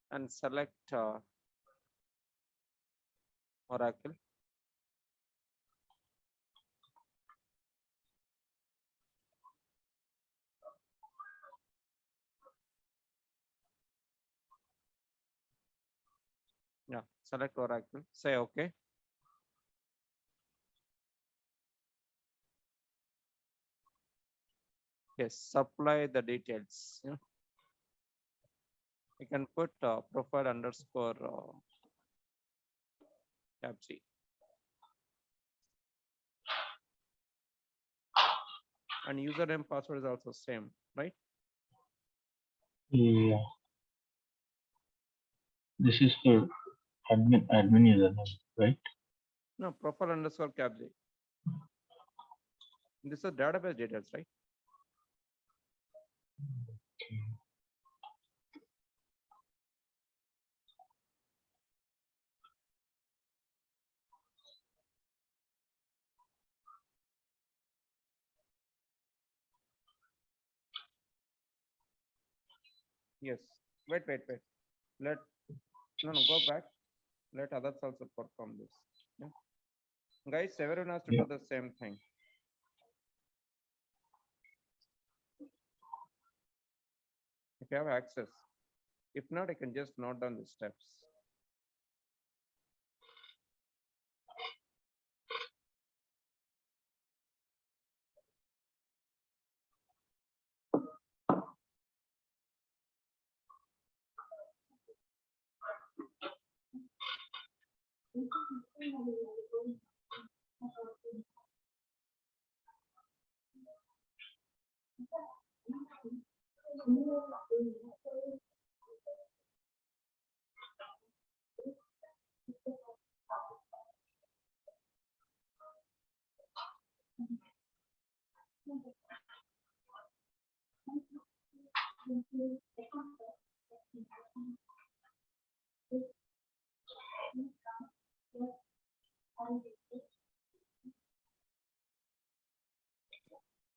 and select Oracle. Yeah, select Oracle, say okay. Yes, supply the details. Yeah. You can put profile underscore capg. And username password is also same, right? Yeah. This is for admin username, right? No, profile underscore capg. This is database details, right? Yes. Wait. Let no go back. Let others also perform this. Yeah. Guys, everyone has to Yeah. do the same thing. If you have access. If not, I can just note down the steps.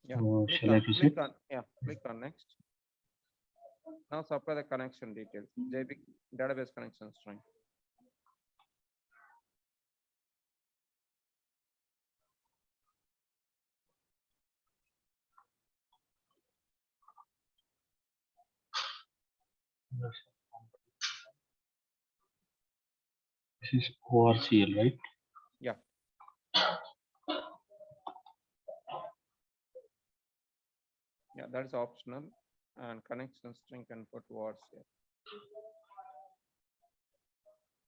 Yeah, So click shall I on, proceed? click on next. Now supply the connection details. JB database connection string. This is ORCL, right? Yeah. Yeah, that is optional, and connection string can put words here.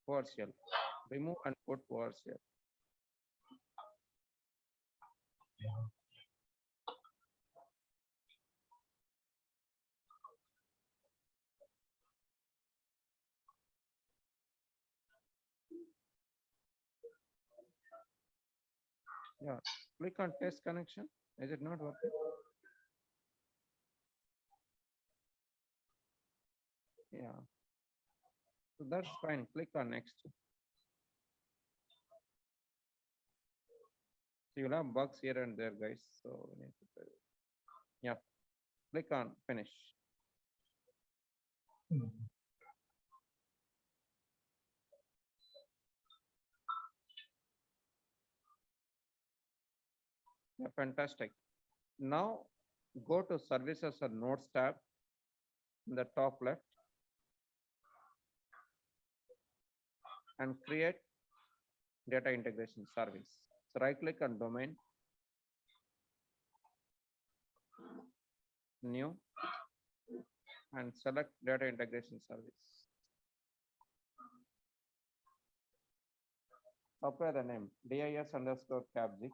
Words here. Remove and put words here. Yeah, click on test connection. Is it not working? Yeah. So that's fine. Click on next. So you'll have bugs here and there, guys. So we need to, yeah. Click on finish. Yeah, fantastic. Now go to services or nodes tab in the top left and create data integration service. So right click on domain, new, and select data integration service. Apply the name dis_capg.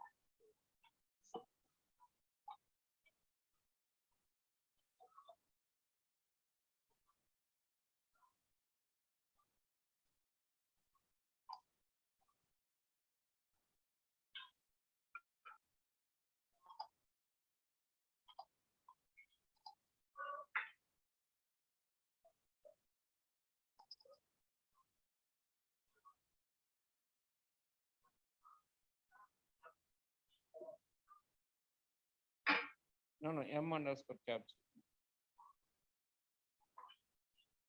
No, m_capg.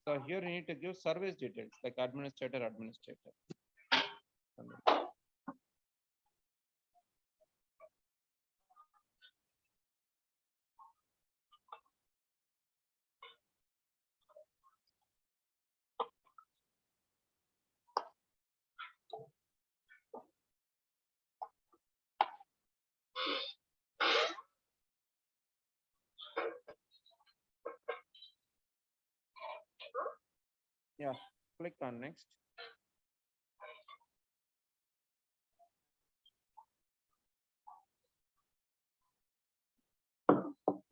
So here you need to give service details like administrator. Yeah, click on next.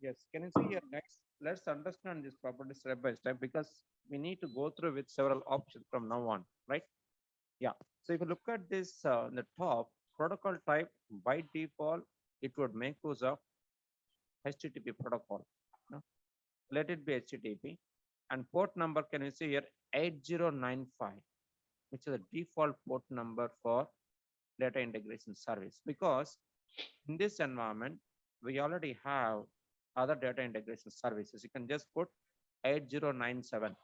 Yes, can you see here next? Let's understand this property step by step because we need to go through with several options from now on, right? Yeah. So if you look at this in the top protocol type, by default, it would make use of HTTP protocol. No? Let it be HTTP. And port number, can you see here 8095, which is the default port number for data integration service. Because in this environment, we already have other data integration services. You can just put 8097.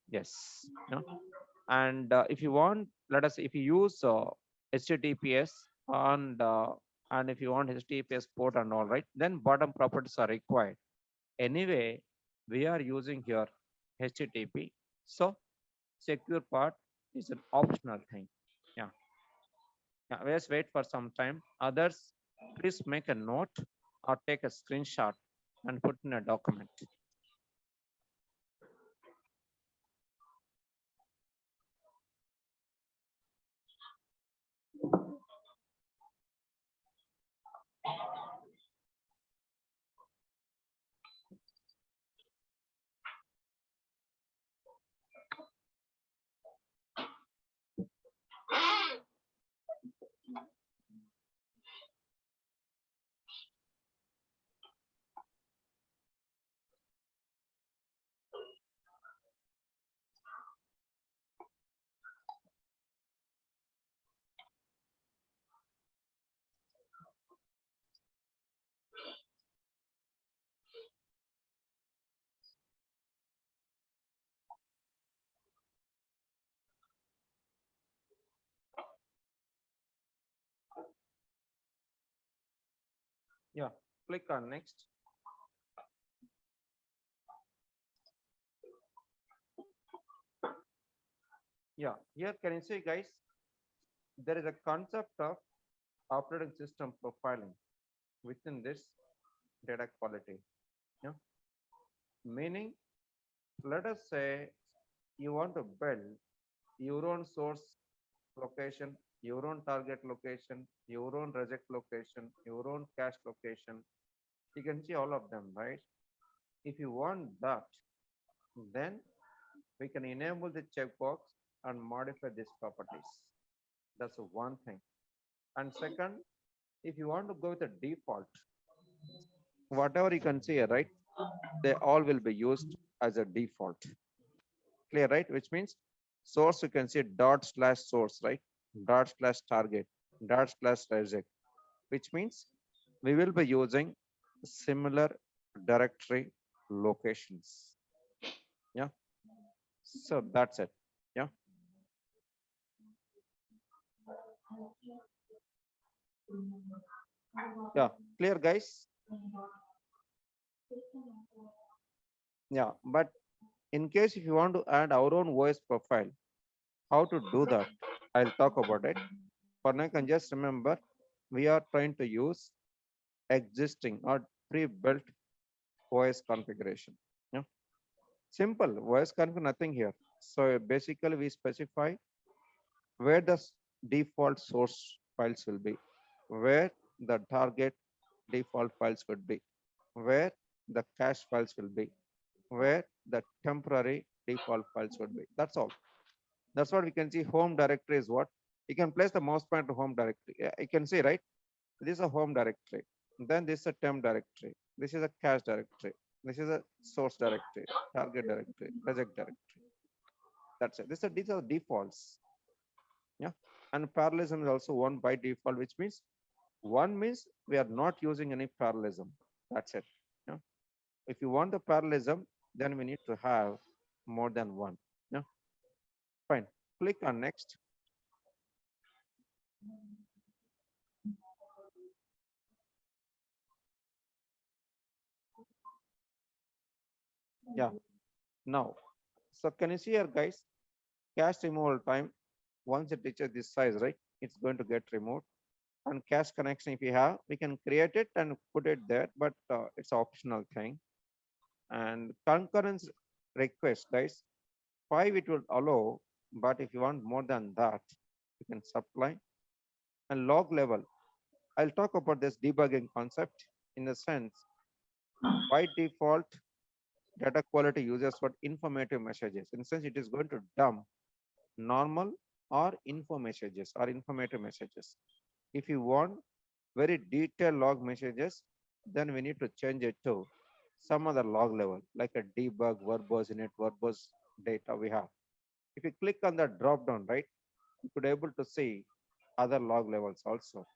Yes. No? And if you want, let us, if you use HTTPS and if you want HTTPS port and all right, then bottom properties are required. Anyway, we are using here HTTP. So secure part is an optional thing. Yeah. Yeah, let's wait for some time. Others, please make a note or take a screenshot and put in a document. Yeah, click on next. Yeah, here can you see guys, there is a concept of operating system profiling within this data quality. Yeah, meaning, let us say you want to build your own source location, your own target location, your own reject location, your own cache location. You can see all of them, right? If you want that, then we can enable the checkbox and modify these properties. That's one thing. And second, if you want to go with the default, whatever you can see here, right? They all will be used as a default. Clear, right? Which means source, you can see dot slash source, right? Dot slash target, dot slash reject, which means we will be using similar directory locations. Yeah. So that's it. Yeah. Yeah. Clear, guys? Yeah. But in case if you want to add our own OS profile, how to do that? I'll talk about it. For now, you can just remember we are trying to use existing or pre-built OS configuration. Yeah. Simple OS config, nothing here. So basically we specify where the default source files will be, where the target default files would be, where the cache files will be, where the temporary default files would be. That's all. That's what we can see. Home directory is what you can place the mouse pointer to home directory. You can see, right? This is a home directory. Then this is a temp directory. This is a cache directory. This is a source directory, target directory, project directory. That's it. These are defaults. Yeah. And parallelism is also one by default, which means one means we are not using any parallelism. That's it. Yeah. If you want the parallelism, then we need to have more than one. Yeah. Fine. Click on next. Yeah. Now, so can you see here, guys? Cache removal time. Once it reaches this size, right? It's going to get removed. And cache connection, if you have, we can create it and put it there, but it's optional thing. And concurrence request, guys, 5 it will allow, but if you want more than that, you can supply. And log level, I'll talk about this debugging concept in the sense, by default, data quality uses what informative messages. In the sense, it is going to dump normal or info messages or informative messages. If you want very detailed log messages, then we need to change it to some other log level, like a debug, verbose init, verbose data we have. If you click on the drop down, right, you could able to see other log levels also.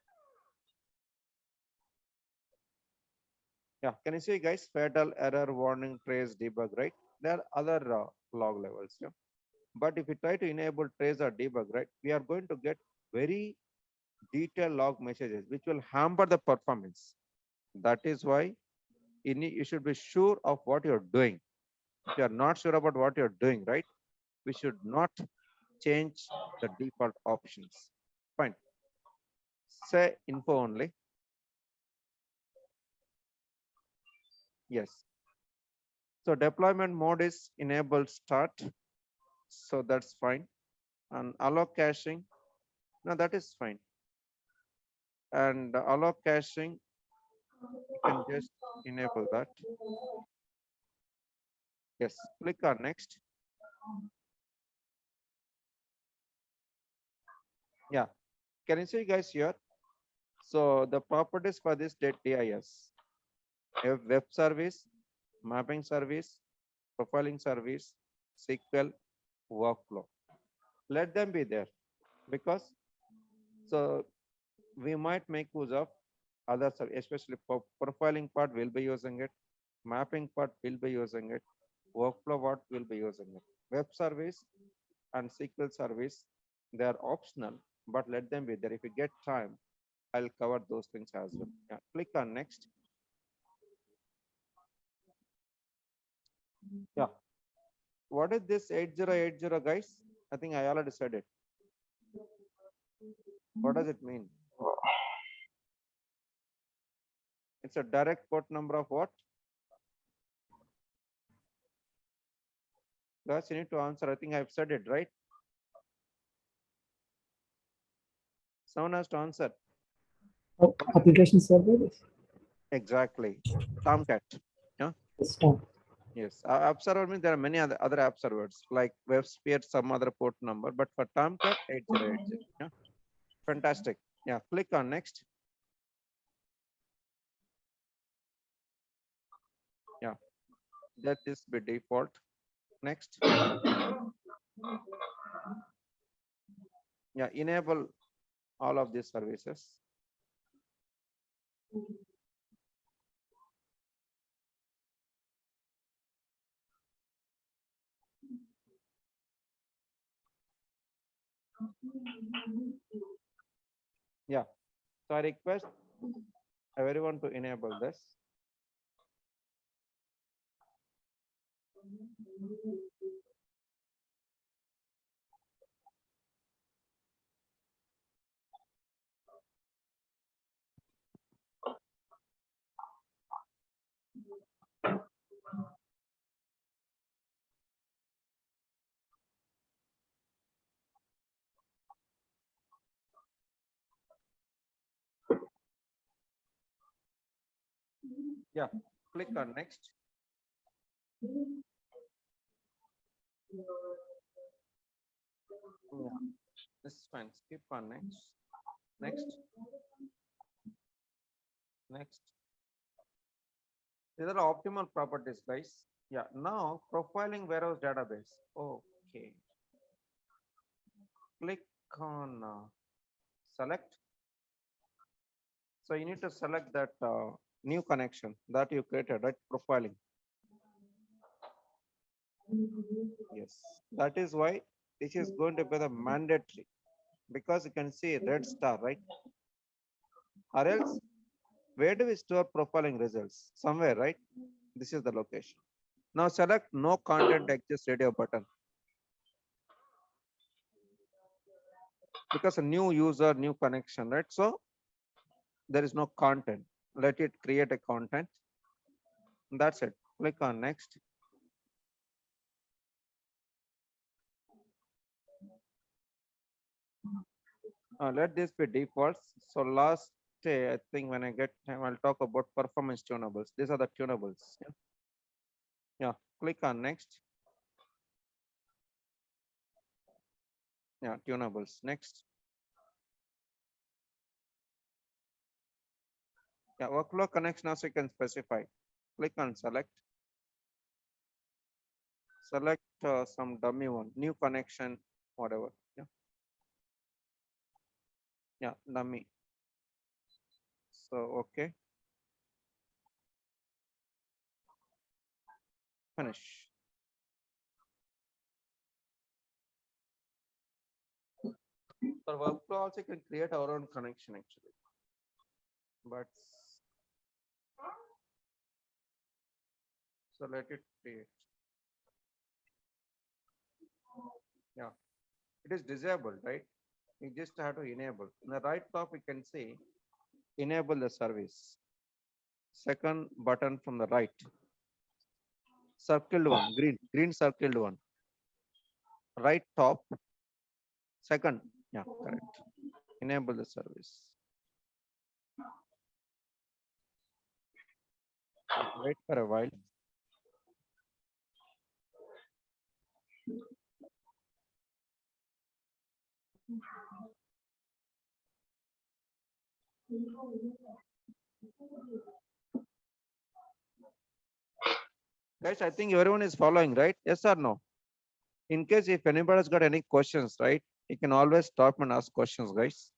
Yeah, can you see, guys? Fatal, error, warning, trace, debug, right? There are other log levels. Yeah. But if you try to enable trace or debug, right, we are going to get very detailed log messages, which will hamper the performance. That is why you should be sure of what you're doing. If you are not sure about what you're doing, right, we should not change the default options. Fine. Say info only. Yes. So deployment mode is enabled start. So that's fine. And allow caching. No, that is fine. And allow caching, you can just enable that. Yes, click on next. Yeah, can you see, guys, here? So the properties for this DIS, web service, mapping service, profiling service, SQL, workflow. Let them be there, because so we might make use of other, especially profiling part will be using it, mapping part will be using it, workflow part will be using it. Web service and SQL service, they are optional, but let them be there. If you get time, I'll cover those things as well. Yeah, click on next. Yeah. What is this 8080, guys? I think I already said it. What does it mean? It's a direct port number of what? Guys, you need to answer. I think I've said it, right? Someone has to answer. Application server is Exactly. Tomcat. stop. Yes. App server means there are many other app servers like WebSphere, some other port number, but for Tomcat 8080. Yeah. Fantastic. Yeah. Click on next. Yeah. Let this be default. Next. Yeah. Enable all of these services. Yeah. So I request everyone to enable this. Yeah. Click on next. Yeah. This is fine. Skip on next. Next. Next. These are optimal properties, guys. Yeah. Now profiling warehouse database. Okay. Click on select. So you need to select that new connection that you created, right? Profiling. Yes. That is why this is going to be the mandatory, because you can see red star, right? Or else, where do we store profiling results? Somewhere, right? This is the location. Now select no content access radio button. Because a new user, new connection, right? So there is no content. Let it create a content. That's it. Click on next. Let this be defaults. So last day, I think when I get time, I'll talk about performance tunables. These are the tunables. Yeah. Yeah. Click on next. Yeah. Tunables. Next. Yeah. Workflow connection also you can specify. Click on select. Select some dummy one, new connection, whatever. Yeah. Yeah. Dummy. So, okay. Finish. For workflow also you can create our own connection actually. But so let it create. Yeah. It is disabled, right? You just have to enable. In the right top, you can see enable the service. Second button from the right. Circled one, green circled one. Right top. Second. Yeah, correct. Enable the service. Wait for a while. Guys, I think everyone is following, right? Yes or no? In case if anybody has got any questions, right? You can always stop and ask questions, guys.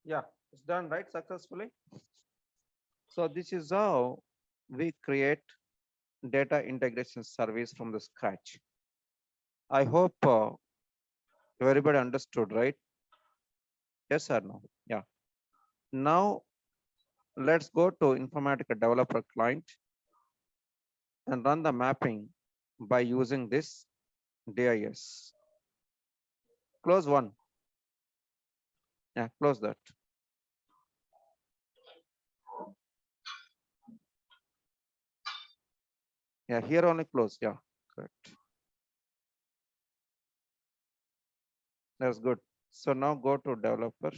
Yeah, it's done right successfully. So this is how we create data integration service from the scratch. I hope everybody understood, right? Yes or no? Yeah. Now let's go to Informatica Developer Client and run the mapping by using this DIS. Close one. Yeah, close that. Yeah, here only close. Yeah, correct. That's good. So now go to developer.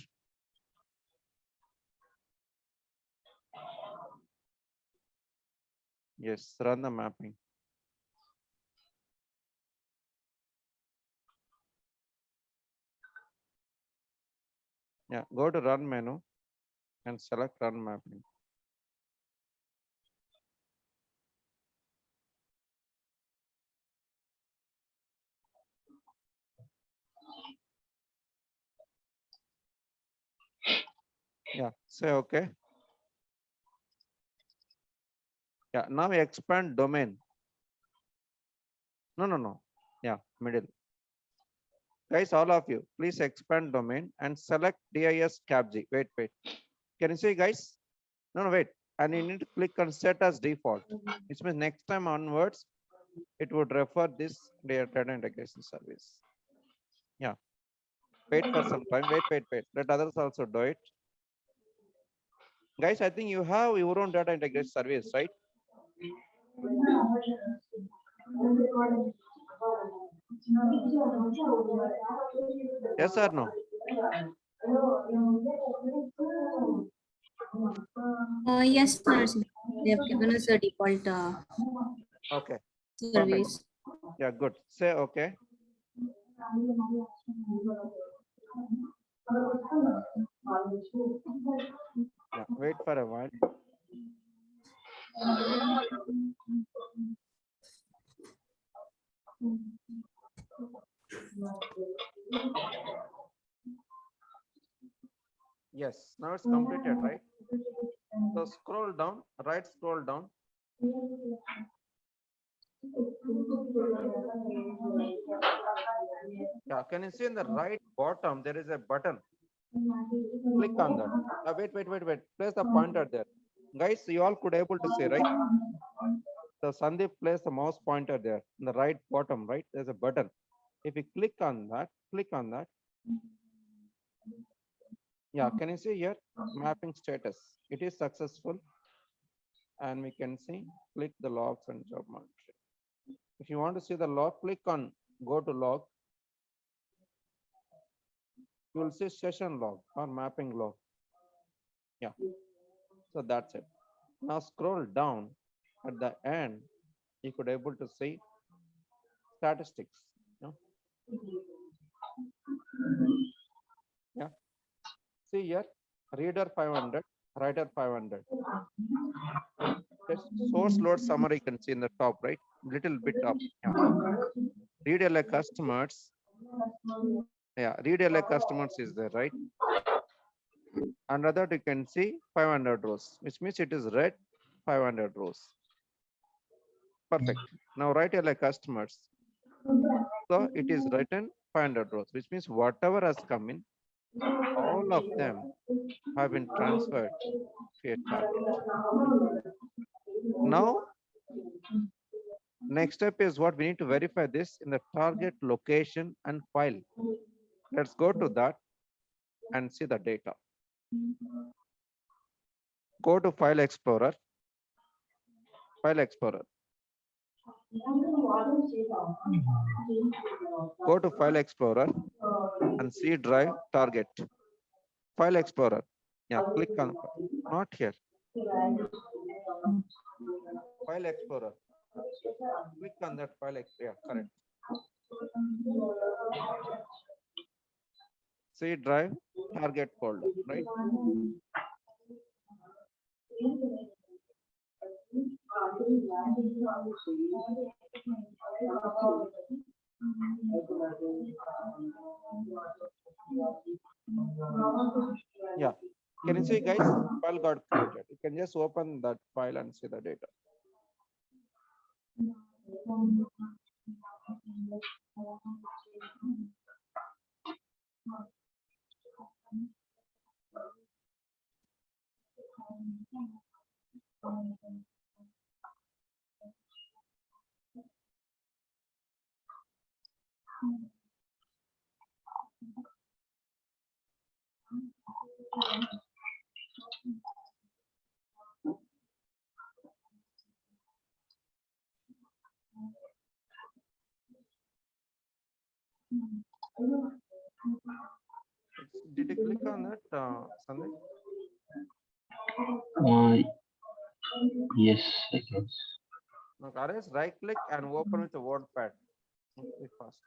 Yes, run the mapping. Yeah, go to run menu and select run mapping. Yeah, say okay. Yeah, now expand domain. No. Yeah, middle. Guys, all of you, please expand domain and select DIS CAPG. Wait. Can you see, guys? No, wait. And you need to click on set as default. Which means next time onwards, it would refer this data integration service. Yeah. Wait for some time. Wait. Let others also do it. Guys, I think you have your own data integration service, right? Yes or no? Yes, Narsi. They have given us a default Okay. service. Yeah, good. Say okay. Yeah, wait for a while. Yes, now it's completed, right? So scroll down, right scroll down. Yeah, can you see in the right bottom, there is a button. Click on that. Wait. Place the pointer there. Guys, you all could able to see, right? So Sandeep place the mouse pointer there in the right bottom, right? There's a button. If you click on that. Yeah, can you see here? Mapping status. It is successful. And we can see, click the logs and job monitoring. If you want to see the log, click on go to log. You will see session log or mapping log. Yeah. So that's it. Now scroll down at the end. You could able to see statistics. Yeah. Yeah. See here, reader 500, writer 500. Just source load summary you can see in the top, right? Little bit up. Yeah. Read LA customers. Yeah, read LA customers is there, right? Under that you can see 500 rows, which means it is read 500 rows. Perfect. Now write LA customers. So it is written 500 rows, which means whatever has come in, all of them have been transferred to a target. Now, next step is what we need to verify this in the target location and file. Let's go to that and see the data. Go to File Explorer. File Explorer. Go to File Explorer and see Drive Target. File Explorer. Yeah, click on, not here. File Explorer. Click on that file. Yeah, correct. See Drive Target folder, right? Yeah. Can you see, guys? File got created. You can just open that file and see the data. Did you click on that, Sandeep? Yes, I guess. Now, Ares, right click and open with the WordPad. Click fast.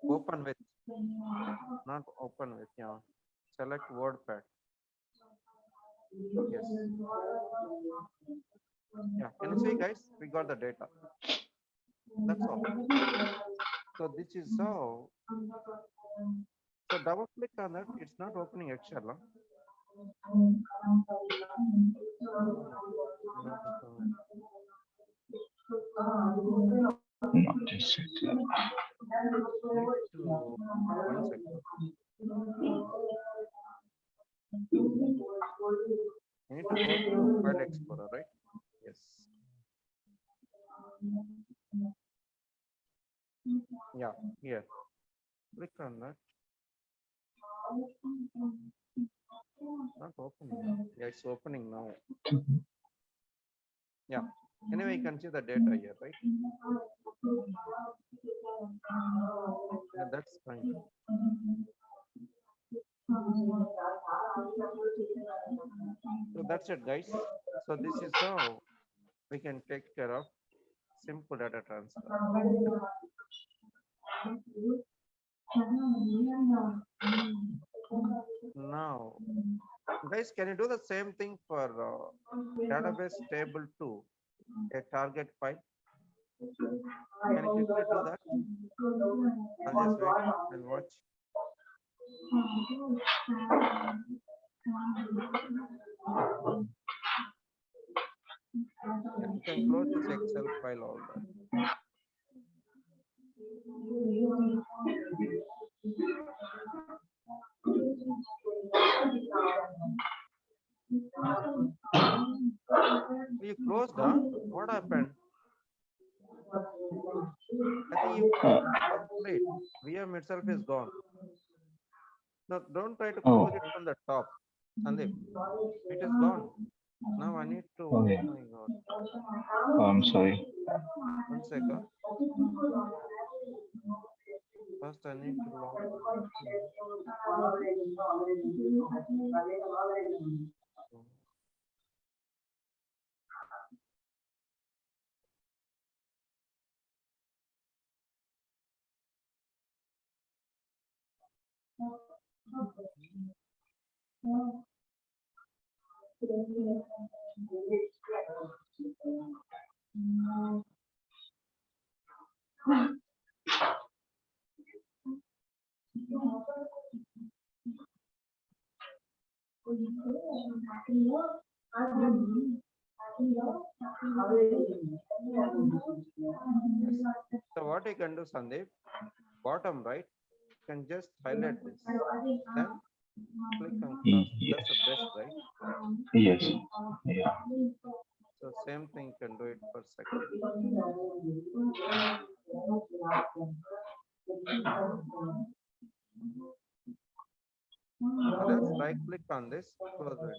Open with, not open with, yeah. Select WordPad. Yes. Yeah, can you see, guys? We got the data. That's all. So this is how. So double click on that. It's not opening Excel. Huh? Not just yet. One second. I need to go to File Explorer, right? Yes. Yeah, here. Click on that. Not opening. Yeah, it's opening now. Yeah. Anyway, you can see the data here, right? Yeah, that's fine. So that's it, guys. So this is how we can take care of simple data transfer. Now, guys, can you do the same thing for database table 2, a target file? Can you quickly do that? I'll just wait and watch. Yeah, you can close this Excel file all that. You closed, huh? What happened? I think you complete. VM itself is gone. No, don't try to close it from the top. Sandeep, it is gone. Now I need to. Okay. Oh my God. Oh, I'm sorry. 1 second. First, I need to log. So what you can do, Sandeep, bottom right, you can just highlight this, then click on close. That's the best, right? Yes. Yeah. So same thing you can do it for second. Just right click on this, close window.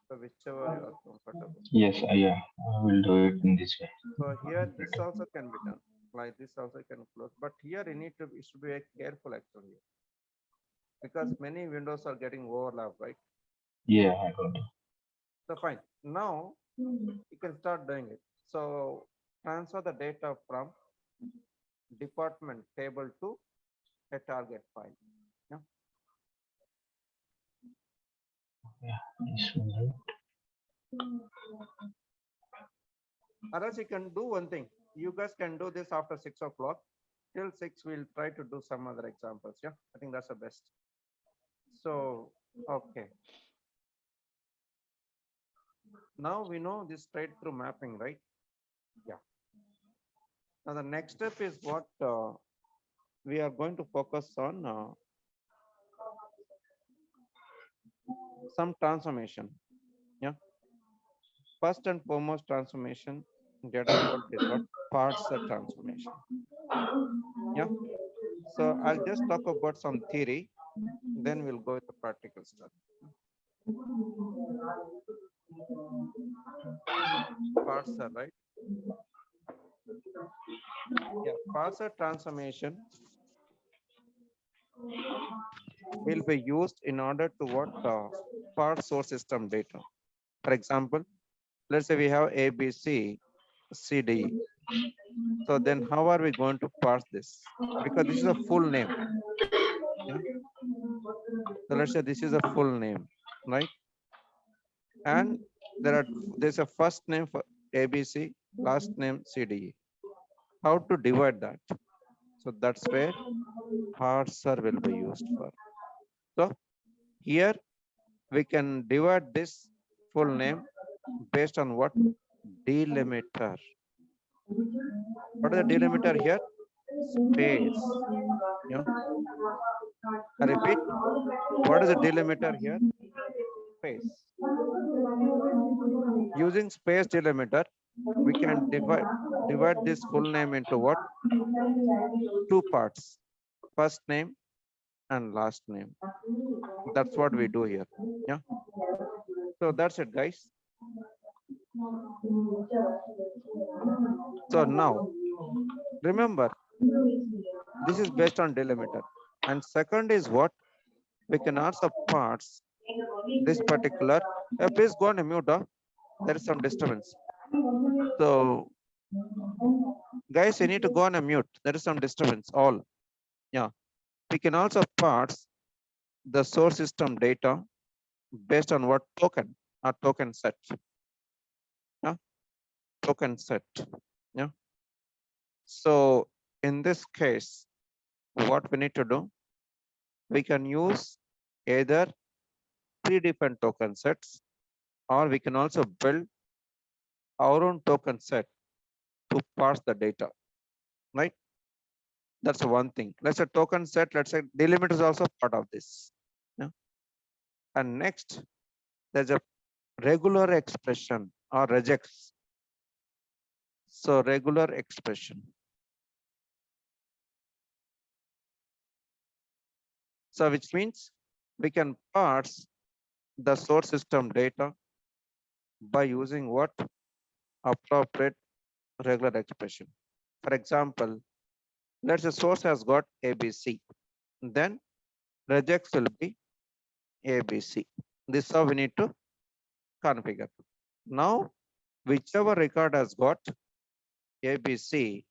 So whichever you are comfortable. Yes. Yeah. I will do it in this way. So here this also can be done. Like this also can close. But here you should be very careful actually. Because many windows are getting overlapped, right? Yeah, I got it. So fine. Now you can start doing it. So transfer the data from department table to a target file. This one, Or else you can do one thing. You guys can do this after 6 o'clock. Till 6, we'll try to do some other examples. Yeah, I think that's the best. So, okay. Now we know this straight through mapping, right? Yeah. Now the next step is what we are going to focus on some transformation. Yeah. First and foremost transformation, data world is what parser transformation. Yeah. So I'll just talk about some theory, then we'll go with the practical stuff. Parser, right? Yeah, parser transformation will be used in order to what parse source system data. For example, let's say we have A, B, C, C, D. So then how are we going to parse this? Because this is a full name. Yeah. So let's say this is a full name, right? And there's a first name for ABC, last name CDE. How to divide that? So that's where parser will be used for. So here we can divide this full name based on what? Delimiter. What is the delimiter here? Space. Yeah. I repeat, what is the delimiter here? Space. Using space delimiter, we can divide this full name into what? Two parts, first name and last name. That's what we do here. Yeah. So that's it, guys. So now, remember, this is based on delimiter. And second is what? We can also parse this particular. Please go on a mute. There is some disturbance. So, guys, you need to go on a mute. There is some disturbance. All. Yeah. We can also parse the source system data based on what token or token set. Yeah. Token set. Yeah. So in this case, what we need to do, we can use either 3 different token sets, or we can also build our own token set to parse the data, right? That's one thing. Let's say token set, let's say delimiter is also part of this. Yeah. And next, there's a regular expression or regex. So regular expression. So which means we can parse the source system data by using what? Appropriate regular expression. For example, let's say source has got ABC, then regex will be ABC. This is how we need to configure. Now, whichever record has got ABC,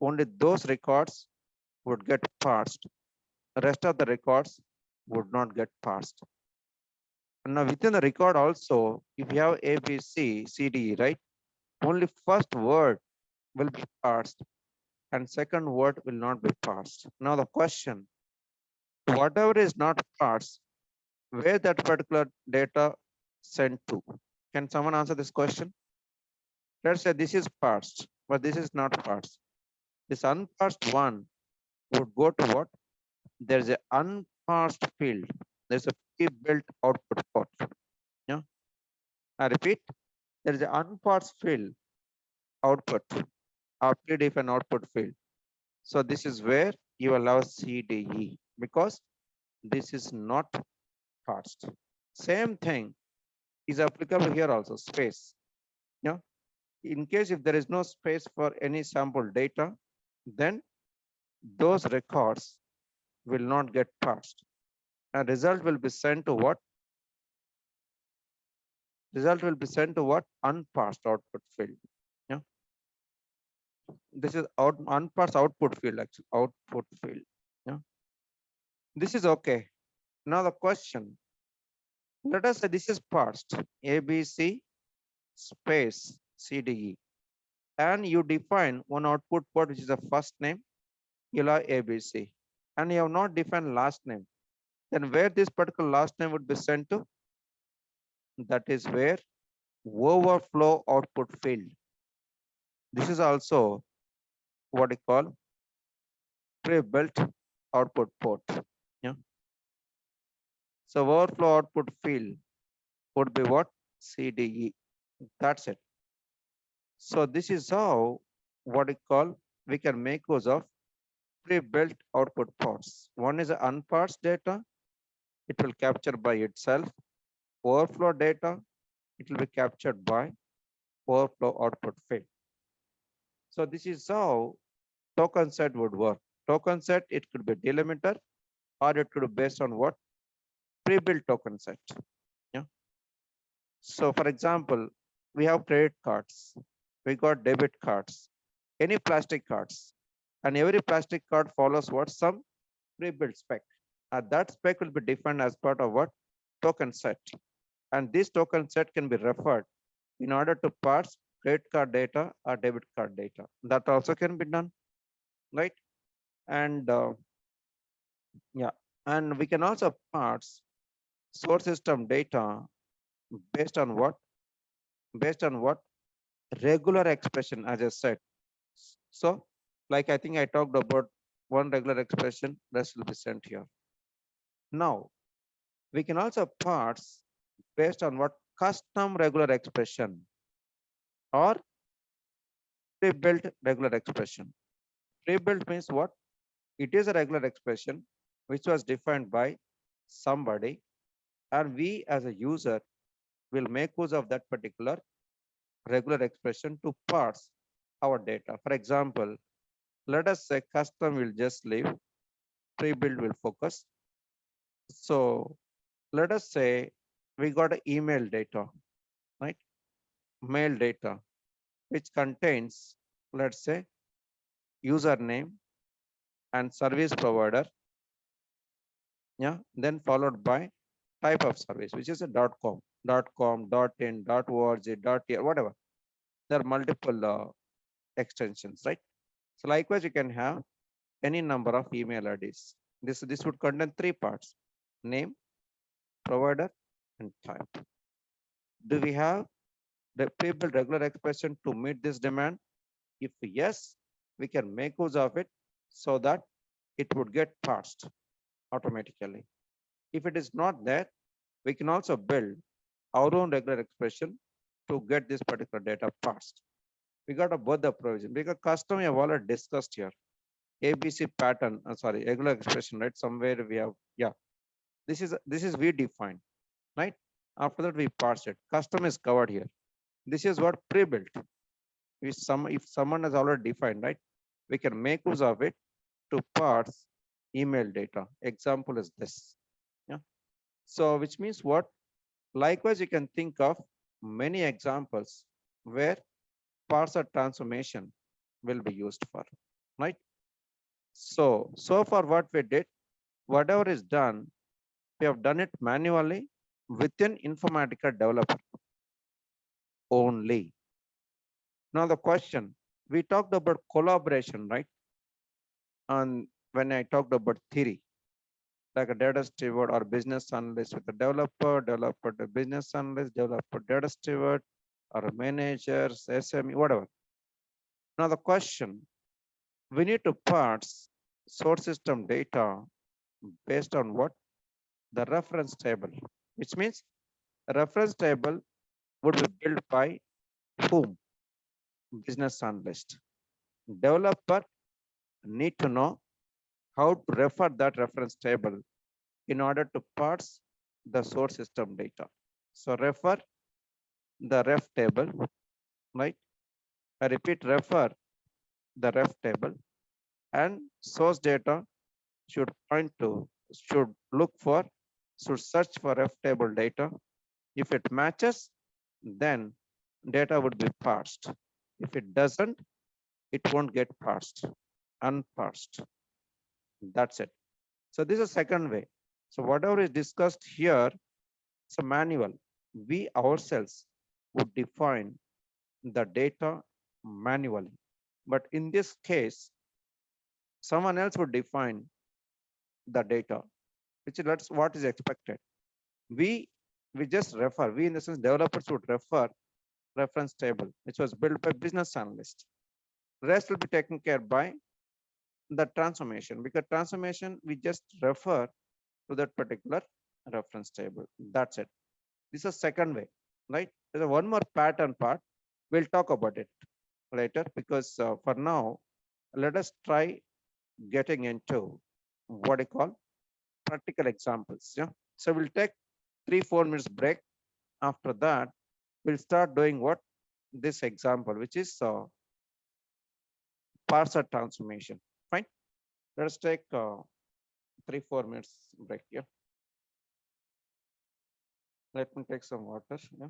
only those records would get parsed. the rest of the records would not get parsed. And now within the record also, if you have A, B, C, C, D, right? Only first word will be parsed and second word will not be parsed. Now the question, whatever is not parsed, where that particular data sent to? Can someone answer this question? Let's say this is parsed, but this is not parsed. This unparsed one would go to what? There's an unparsed field. There's a pre-built output port. Yeah. I repeat, there is an unparsed field output or predefined output field. So this is where you allow CDE because this is not parsed. Same thing is applicable here also, space. Yeah. In case if there is no space for any sample data, then those records will not get parsed. And result will be sent to what? Result will be sent to what? Unparsed output field. Yeah. This is unparsed output field, actually, output field. Yeah. This is okay. Now the question, let us say this is parsed, ABC space CDE. And you define one output port, which is the first name, you'll have ABC. And you have not defined last name. Then where this particular last name would be sent to? That is where overflow output field. This is also what we call pre-built output port. Yeah. So overflow output field would be what? CDE. That's it. So this is how what we call we can make use of pre-built output ports. One is unparsed data. It will capture by itself. Overflow data, it will be captured by overflow output field. So this is how token set would work. Token set, it could be delimiter or it could be based on what? Pre-built token set. Yeah. So for example, we have credit cards, we got debit cards, any plastic cards, and every plastic card follows what? Some pre-built spec. That spec will be defined as part of what? Token set. And this token set can be referred in order to parse credit card data or debit card data. That also can be done, right? And yeah, and we can also parse source system data based on what? Based on what? Regular expression, as I said. So, like I think I talked about one regular expression, rest will be sent here. Now, we can also parse based on what? Custom regular expression or pre-built regular expression. Pre-built means what? It is a regular expression which was defined by somebody, and we as a user will make use of that particular regular expression to parse our data. For example, let us say custom will just leave, pre-built will focus. So let us say we got an email data, right? Mail data, which contains, let's say, username and service provider. Yeah, then followed by type of service, which is a .com, .in, .org, whatever. There are multiple extensions, right? So likewise, you can have any number of email IDs. This would contain three parts: name, provider, and type. Do we have the pre-built regular expression to meet this demand? If yes, we can make use of it so that it would get parsed automatically. If it is not there, we can also build our own regular expression to get this particular data parsed. We got a both the provision because custom we have already discussed here. ABC pattern, sorry, regular expression, right? Somewhere we have, yeah. This is we define, right? After that we parse it. Custom is covered here. This is what pre-built. If someone has already defined, right? We can make use of it to parse email data. Example is this. Yeah. So which means what? Likewise, you can think of many examples where parser transformation will be used for, right? So far what we did, whatever is done, we have done it manually within Informatica developer only. Now the question, we talked about collaboration, right? And when I talked about theory, like a data steward or business analyst with a developer, developer to business analyst, developer data steward, or a manager, SME, whatever. Now the question, we need to parse source system data based on what? The reference table, which means a reference table would be built by whom? Business analyst. Developer need to know how to refer that reference table in order to parse the source system data. So refer the ref table, right? I repeat, refer the ref table, and source data should point to, should look for, should search for ref table data. If it matches, then data would be parsed. If it doesn't, it won't get parsed, unparsed. That's it. So this is second way. So whatever is discussed here, it's a manual. We ourselves would define the data manually. But in this case, someone else would define the data, which is that's what is expected. We just refer, we in the sense developers would refer reference table, which was built by business analyst. Rest will be taken care by the transformation, because transformation we just refer to that particular reference table. That's it. This is second way, right? There's one more pattern part. We'll talk about it later, because for now, let us try getting into what I call practical examples. Yeah. So we'll take 3-4 minutes break. After that, we'll start doing what? This example, which is parser transformation. Fine. Let us take 3-4 minutes break here. Let me take some water. Yeah.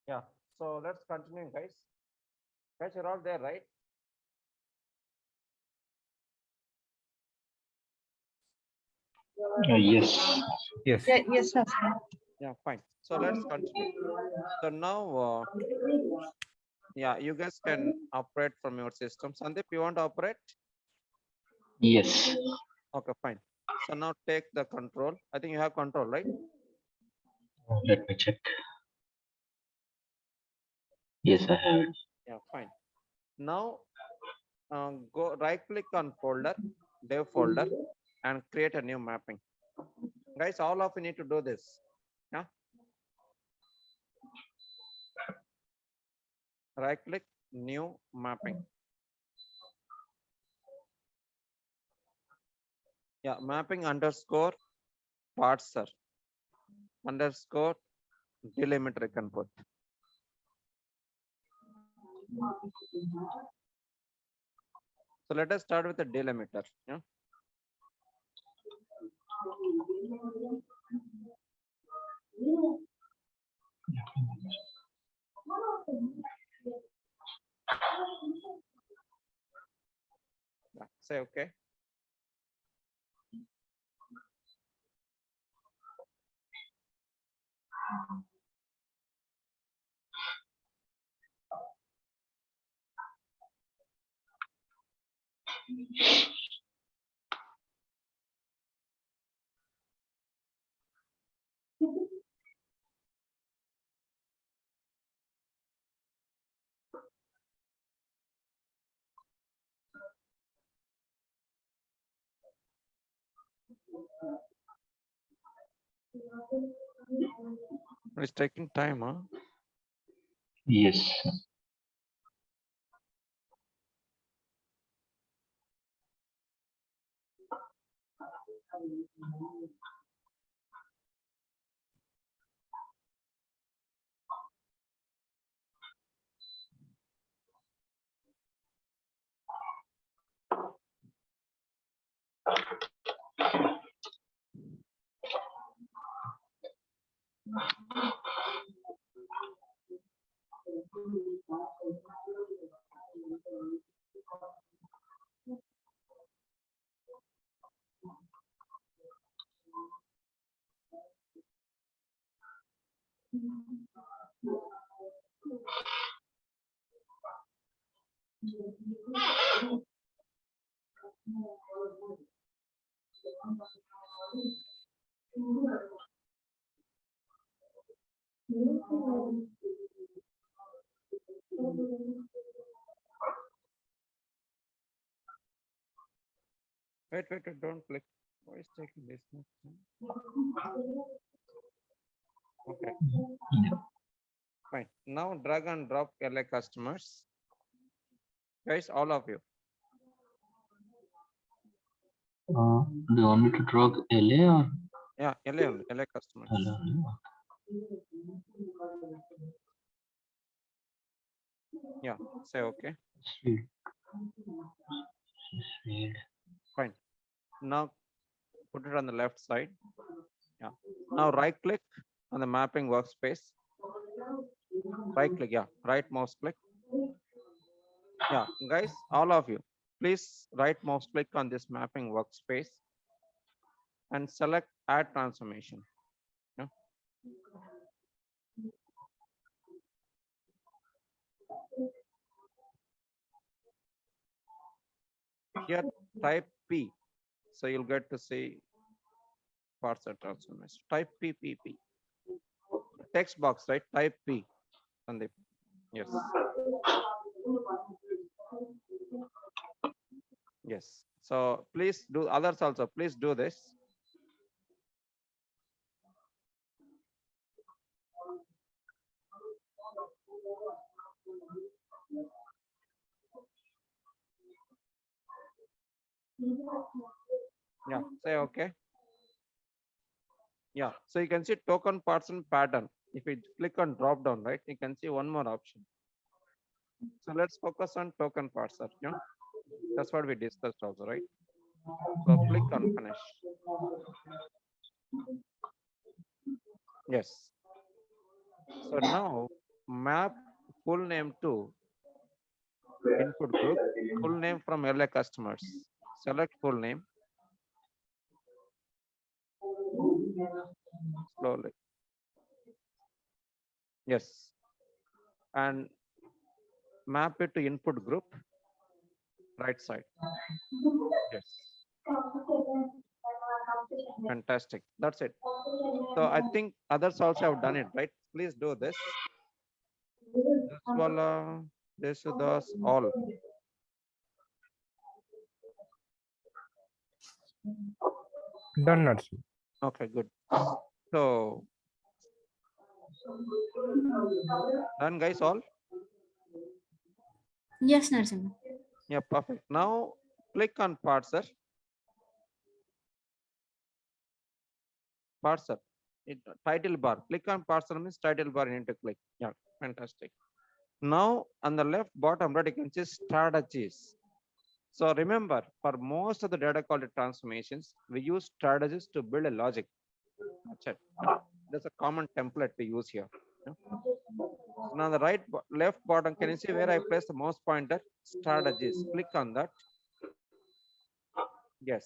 Yeah, so let's continue, guys. Guys, you're all there, right? Yes. Yes. Yes, sir. Yeah, fine. So let's continue. So now, yeah, you guys can operate from your system. Sandeep, you want to operate? Yes. Okay, fine. So now take the control. I think you have control, right? Let me check. Yes, I have it. Yeah, fine. Now, go right click on folder, dev folder, and create a new mapping. Guys, all of you need to do this. Yeah. Right click, new mapping. Yeah, mapping underscore parser underscore delimiter you can put. So let us start with the delimiter. Yeah. Yeah, say okay. It's taking time, huh? Yes. Wait, don't click. Why is taking this much time? Okay, Yeah. fine. Now drag and drop LA customers. Guys, all of you. Do you want me to draw LA or Yeah, LA only, LA customers. LA? Yeah, say okay. Sweet. Sweet. Fine. Now put it on the left side. Yeah. Now right click on the mapping workspace. Right click, yeah, right mouse click. Yeah, guys, all of you, please right mouse click on this mapping workspace and select add transformation. Yeah. Here type P. So you'll get to see parser transformation. Type PPP. Text box, right? Type P. Sandeep. Yes. Yes. So please do others also. Please do this. Yeah. Say okay. Yeah. So you can see token parser pattern. If you click on drop down, right, you can see one more option. So let's focus on token parser. Yeah. That's what we discussed also, right? So click on finish. Yes. So now map full name to input group, full name from LA customers. Select full name. Slowly. Yes. And map it to input group, right side. Yes. Fantastic. That's it. So I think others also have done it, right? Please do this. Ujjwala, Jesudas, all. Done, Narsi. Okay, good. So done, guys, all? Yes, Narasimha. Yeah, perfect. Now click on parser. Parser. Title bar. Click on parser means title bar. You need to click. Yeah, fantastic. Now on the left bottom right, you can see strategies. So remember, for most of the data quality transformations, we use strategies to build a logic. That's it. There's a common template we use here. Yeah. Now the left bottom, can you see where I place the mouse pointer? Strategies. Click on that. Yes.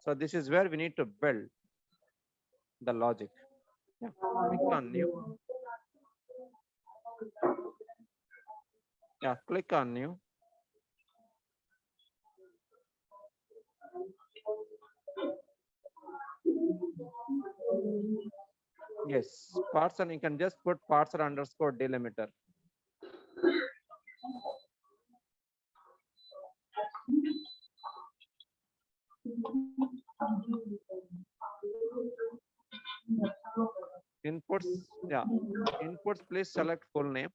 So this is where we need to build the logic. Yeah. Click on new. Yeah, click on new. Yes, parser, you can just put parser underscore delimiter. Inputs, yeah. Inputs, please select full name.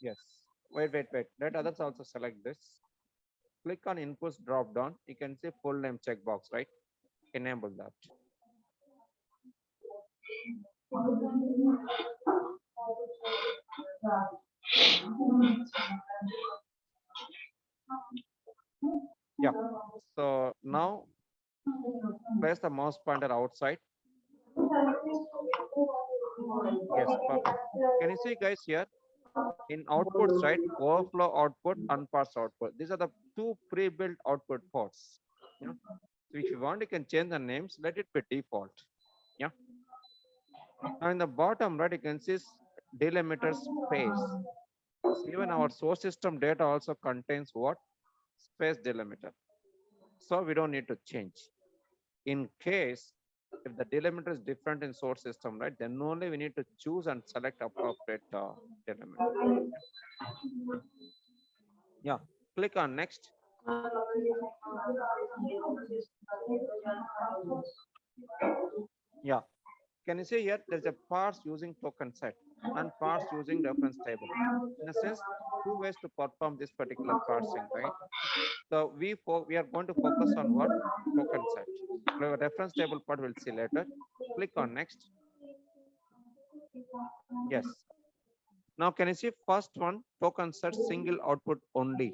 Yes. Wait. Let others also select this. Click on inputs drop down. You can see full name checkbox, right? Enable that. Yeah. So now place the mouse pointer outside. Yes, perfect. Can you see, guys, here in outputs, right? Overflow output, unparsed output. These are the two pre-built output ports. Yeah. So if you want, you can change the names. Let it be default. Yeah. Now in the bottom right, you can see delimiter space. Even our source system data also contains what? Space delimiter. So we don't need to change. In case if the delimiter is different in source system, right, then only we need to choose and select appropriate delimiter. Yeah, click on next. Yeah, can you see here there's a parse using token set and parse using reference table. In a sense, two ways to perform this particular parsing, right? So we are going to focus on what? Token set. The reference table part we'll see later. Click on next. Yes. Now can you see first one, token set single output only?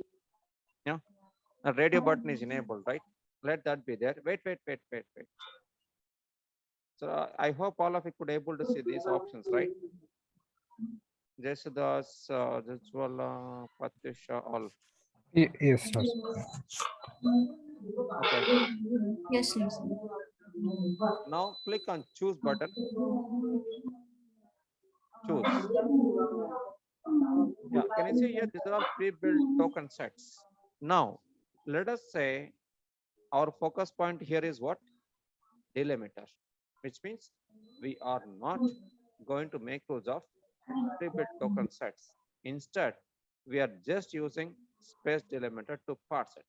Yeah. The radio button is enabled, right? Let that be there. Wait. So I hope all of you could able to see these options, right? Jesudas, Ujjwala, Patricia, all. Yes, Narsi. Okay. Yes, Narasimha. Now click on choose button. Choose. Yeah, can you see here? These are all pre-built token sets. Now, let us say our focus point here is what? Delimiter, which means we are not going to make use of pre-built token sets. Instead, we are just using space delimiter to parse it.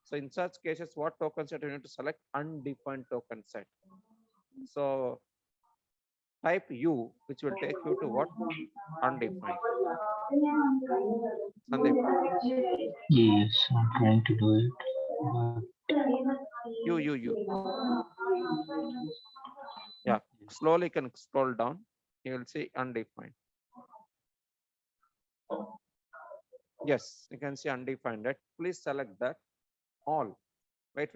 So in such cases, what token set you need to select? Undefined token set. So type U, which will take you to what? Undefined. Sandeep, Yes, I'm trying to do it. But you. Yeah, slowly you can scroll down. You will see undefined. Yes, you can see undefined, right? Please select that. All. Wait.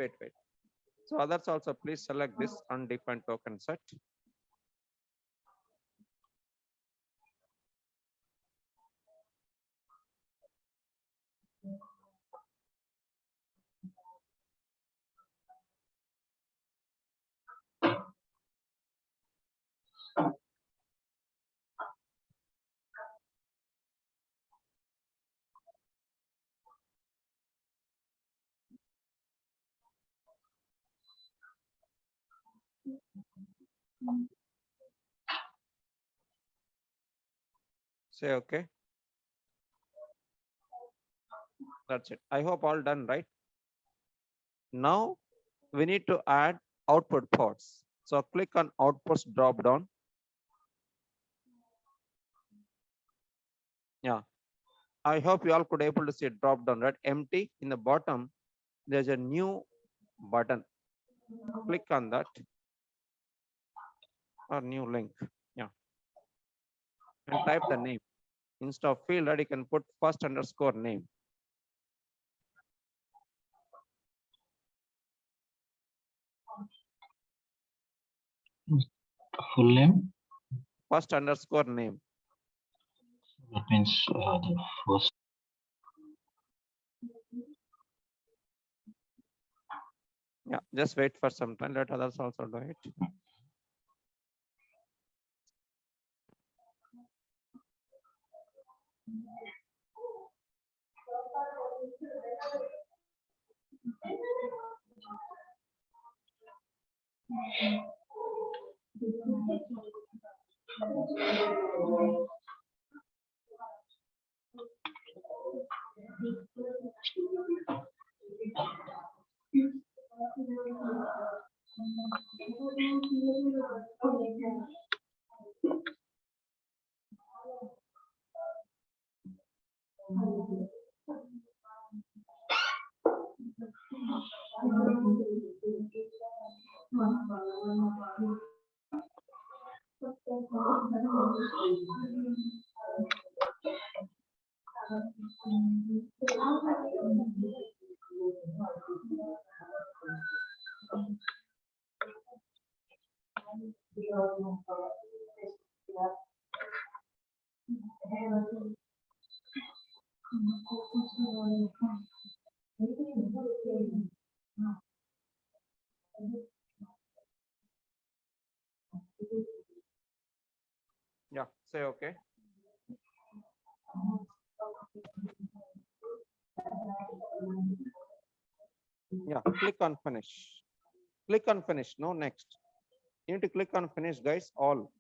So others also please select this undefined token set. Say okay. That's it. I hope all done, right? Now we need to add output ports. So click on outputs drop down. Yeah. I hope you all could able to see it drop down, right? Empty in the bottom. There's a new button. Click on that or new link. Yeah. And type the name. Instead of field, right, you can put first underscore name. Full name. First underscore name. That means the first. Yeah, just wait for some time. Let others also do it. Yeah, say okay. Yeah, click on finish. Click on finish. No, next. You need to click on finish, guys. All.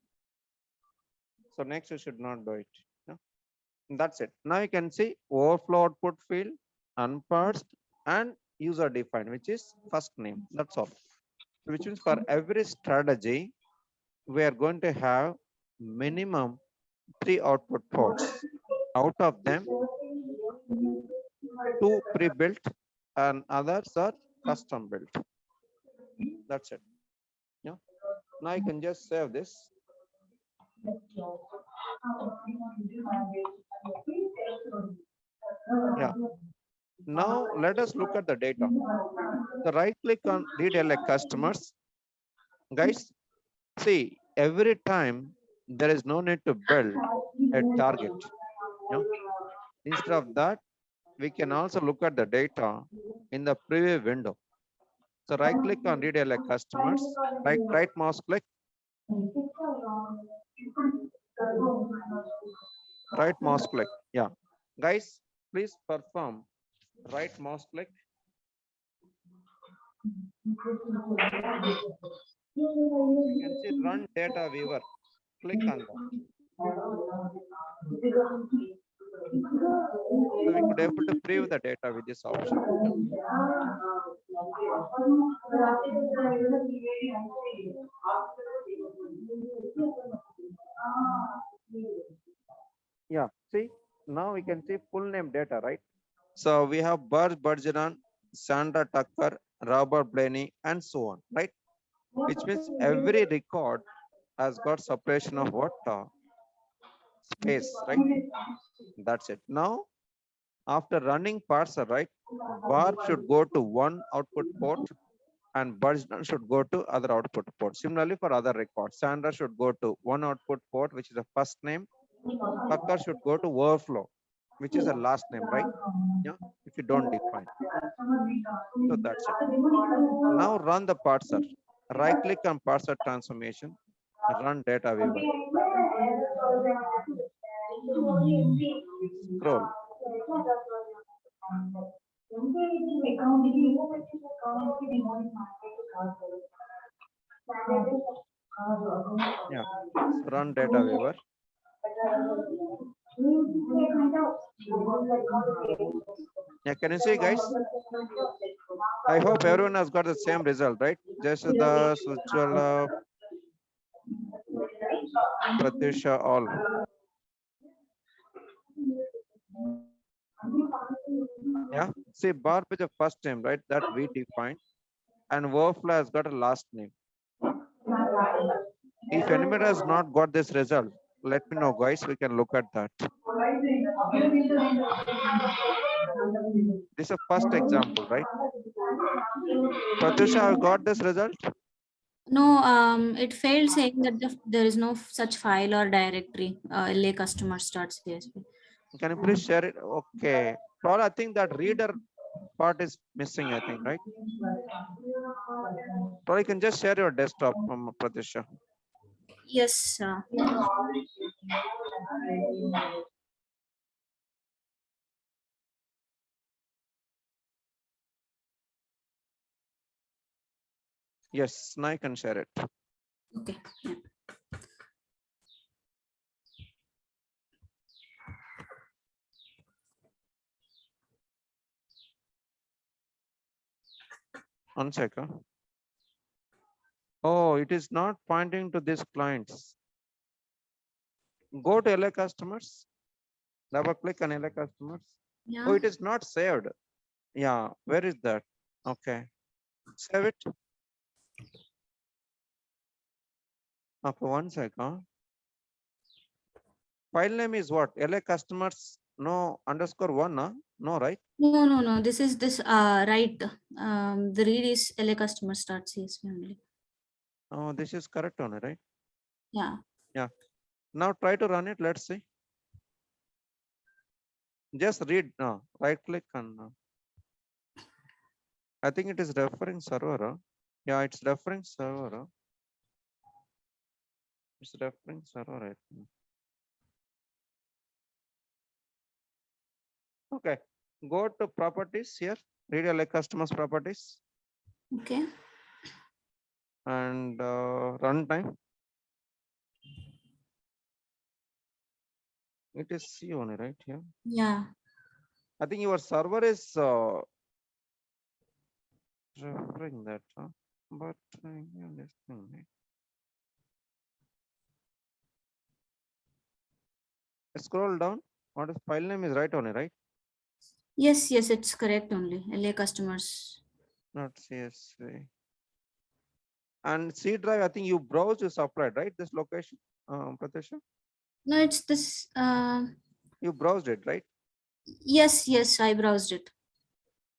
So next you should not do it. Yeah. That's it. Now you can see overflow output field, unparsed, and user defined, which is first name. That's all. Which means for every strategy, we are going to have minimum 3 output ports. Out of them, 2 pre-built and others are custom built. That's it. Yeah. Now you can just save this. Yeah. Now let us look at the data. The right click on read LA customers. Guys, see, every time there is no need to build a target. Yeah. Instead of that, we can also look at the data in the preview window. So right click on read LA customers, right mouse click, right mouse click. Yeah. Guys, please perform right mouse click. You can see run data viewer. Click on that. So we could able to preview the data with this option. Yeah, see, now we can see full name data, right? So we have Burj Bergeron, Sandra Tucker, Robert Blaney, and so on, right? Which means every record has got separation of what? Space, right? That's it. Now, after running parser, right, Barb should go to one output port and Bergeron should go to other output port. Similarly, for other records, Sandra should go to one output port, which is the first name. Tucker should go to overflow, which is a last name, right? Yeah, if you don't define. So that's it. Now run the parser. Right click on parser transformation, run data viewer. Scroll. run data viewer. Yeah, can you see, guys? I hope everyone has got the same result, right? Jasudha, Suchala, Pratyusha, all. Yeah, see, Barb is the first name, right? That we defined, and workflow has got a last name. If anybody has not got this result, let me know, guys. We can look at that. This is a first example, right? Pratyusha, have you got this result? No, it failed saying that there is no such file or directory. LA customer starts CSV. Can you please share it? Okay. Probably I think that reader part is missing, I think, right? Probably you can just share your desktop, Pratyusha. Yes. Yes, now you can share it. Okay. Yeah. One second. Oh, it is not pointing to these clients. Go to LA customers. Double click on LA customers. Yeah. Oh, it is not saved. Yeah, where is that? Okay. Save it. Okay, one second. File name is what? LA customers, no _1, no? No, right? No. This is this right. The read is LA customer start CSV only. Oh, this is correct only, right? Yeah. Yeah. Now try to run it. Let's see. Just read. No, right click and. I think it is referring server. Huh? Yeah, it's referring server. Huh? It's referring server, I think. Okay. Go to properties here. Read LA customers properties Okay. and runtime. It is C only, right here. Yeah. I think your server is referring that, huh? But this thing, right? Scroll down. What is file name is right only, right? Yes, it's correct only. LA customers. Not CSV. And C drive, I think you browse you supplied, right? This location, Pratyusha? No, it's this. You browsed it, right? Yes, I browsed it.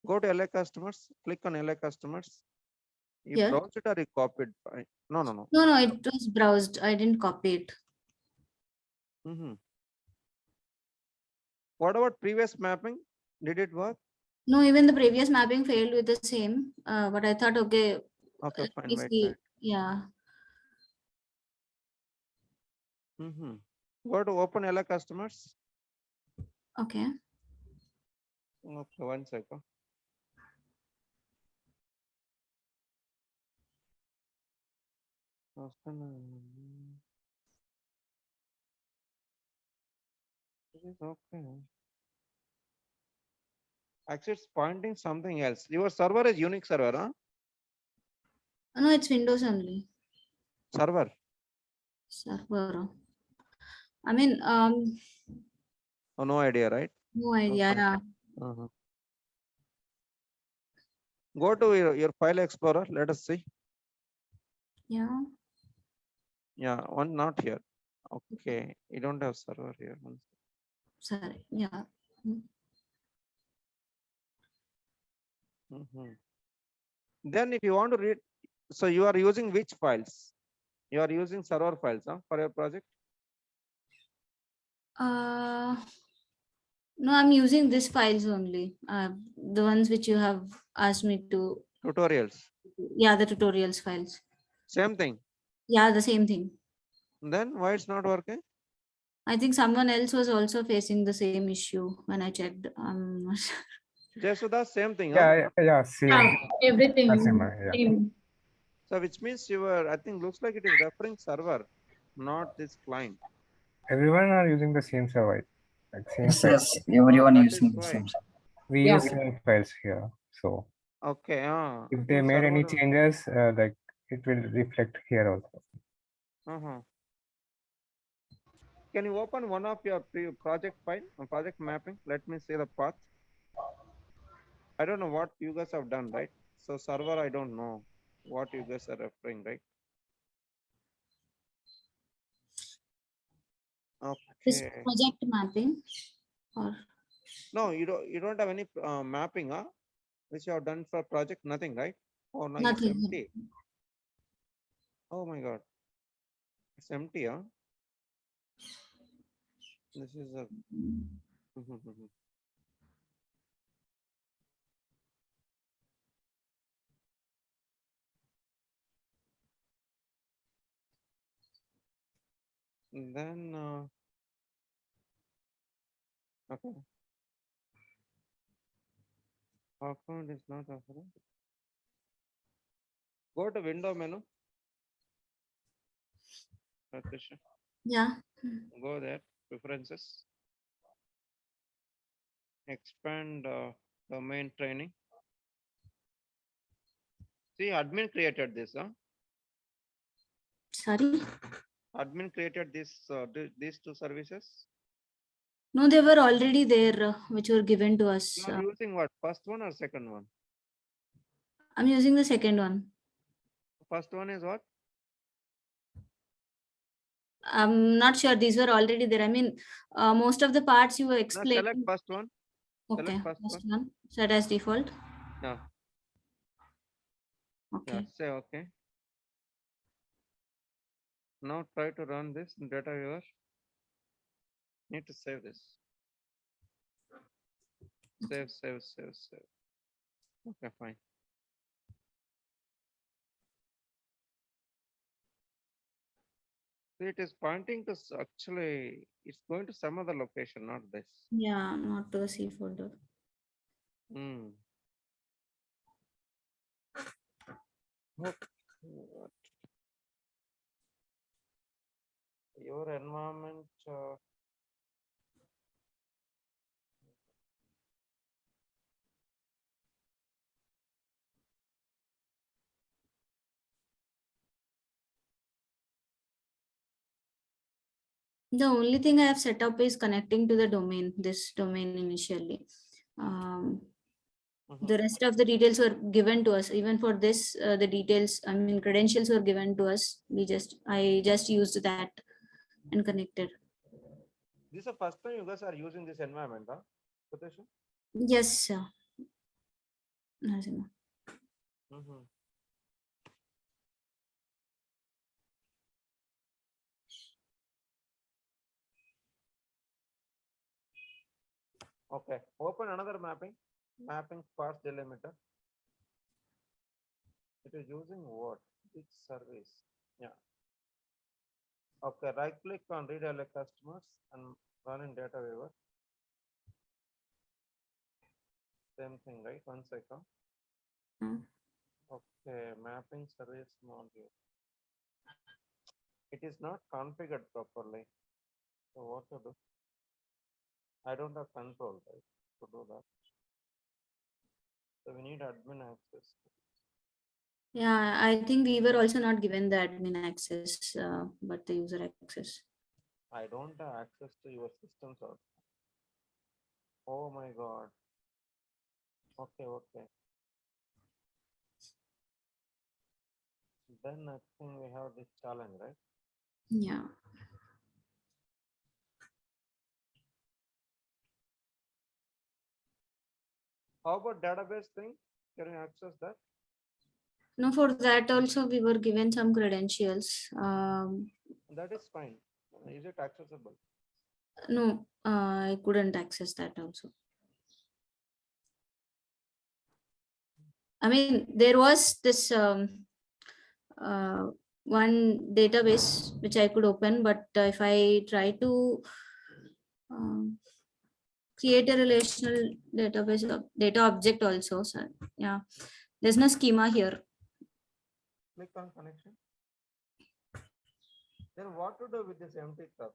Go to LA customers, click on LA customers. You Here? browsed it or you copied? No. No, it was browsed. I didn't copy it. What about previous mapping? Did it work? No, even the previous mapping failed with the same. But I thought, okay, Okay, let fine. me Wait. see. Yeah. Go to open LA customers. Okay. Okay, one second. It is okay. Actually, it's pointing something else. Your server is Unix server, huh? No, it's Windows only. Server. Server. I mean, Oh, no idea, right? no idea. Okay. Yeah. Go to your file explorer. Let us see. Yeah. Yeah, one not here. Okay, you don't have server here. Sorry. Yeah. Then if you want to read, so you are using which files? You are using server files, huh, for your project? No, I'm using these files only. The ones which you have asked me to. Tutorials. Yeah, the tutorials files. Same thing. Yeah, the same thing. Then why it's not working? I think someone else was also facing the same issue when I checked. Just the same thing, huh? Yeah, same. Yeah, everything. Same, yeah. Same. So which means you were, I think looks like it is referring server. not this client. Everyone are using the same server, like same Yes, file. yes, everyone that using is the why. same. We Yeah. use same files here. So Okay, if they made any changes, like it will reflect here also. Uh-huh. Can you open one of your project file, project mapping? Let me see the path. I don't know what you guys have done, right? So server, I don't know what you guys are referring, right? This Okay. project mapping or No, you don't have any mapping, huh? Which you have done for project, nothing, right? Oh no, it's nothing. empty. Oh my god. It's empty, huh? This is a then okay. Account is not offering. Go to window menu. Natasha, Yeah. go there, preferences. Expand domain training. See, admin created this, huh? Sorry. Admin created this these two services. No, they were already there, which were given to us. You are using what? First one or second one? I'm using the second one. First one is what? I'm not sure these were already there. I mean, most of the parts you were Now explaining. select first one. Okay, Select first first one set as default. Yeah. Okay. Yeah, say okay. Now try to run this in data viewer. Need to save this. Save. Okay, fine. See, it is pointing to actually, it's going to some other location, not this. Yeah, not to the C folder. Hmm. Okay. Your environment. The only thing I have set up is connecting to the domain, this domain initially. The rest of the details were given to us. Even for this, the details, I mean, credentials were given to us. I just used that and connected. This is the first time you guys are using this environment, huh? Satish? Yes, sir. Narasimha. Okay, open another mapping. Mapping sparse delimiter. It is using what? Which service? Yeah. Okay, right click on read LA customers and run in data viewer. Same thing, right? 1 second. Okay, mapping service module. It is not configured properly. So what to do? I don't have control, right, to do that. So we need admin access. Yeah, I think we were also not given the admin access, but the user access. I don't have access to your systems also. Oh my god. Okay. Then I think we have this challenge, right? Yeah. How about database thing? Can you access that? No, for that also we were given some credentials. That is fine. Is it accessible? No, I couldn't access that also. I mean, there was this one database which I could open, but if I try to create a relational database of data object also, so yeah, there's no schema here. Click on connection. Then what to do with this empty stuff?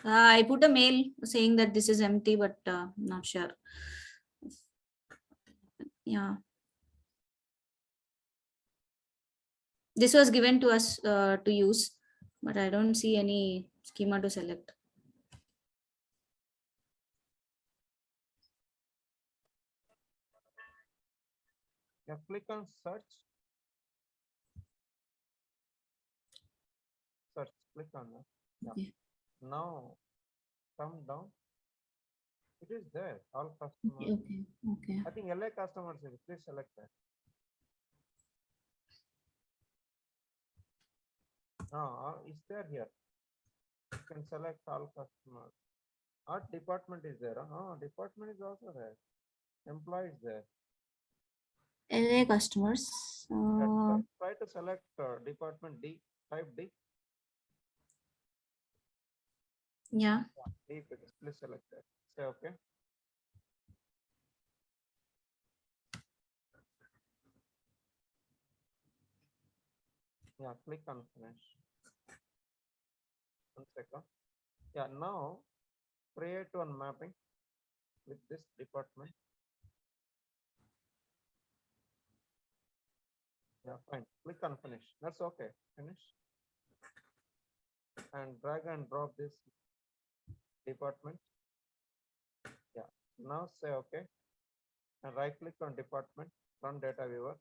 I put a mail saying that this is empty, but not sure. Yeah. This was given to us to use, but I don't see any schema to select. Yeah, click on search. Search, click on that. Yeah. Okay. Now come down. It is there, all customers. Okay. Okay. I think LA customers, please select that. No, it's there here. You can select all customers. Art department is there. Department is also there. Employees there. LA customers. Try to select department D, type D. Yeah. D, please select that. Say okay. Yeah, click on finish. 1 second. Yeah, now create one mapping with this department. Yeah, fine. Click on finish. That's okay. Finish. And drag and drop this department. Yeah. Now say okay. And right click on department. Run data viewer.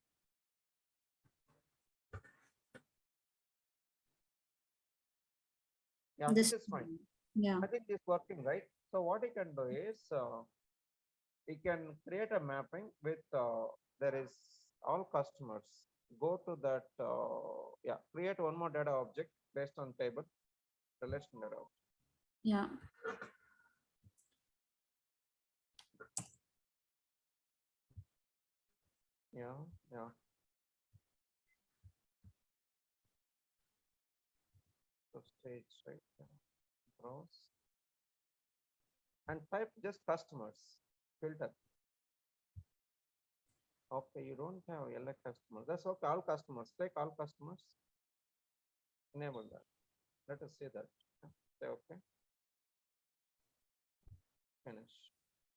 Yeah, this is fine. Yeah. I think it's working, right? So what you can do is you can create a mapping with there is all customers. Go to that. Yeah, create one more data object based on table relation data object. Yeah. Yeah. So stage, right? Browse and type just customers. Filter. Okay, you don't have LA customers. That's okay. All customers. Take all customers. Enable that. Let us see that. Say okay. Finish.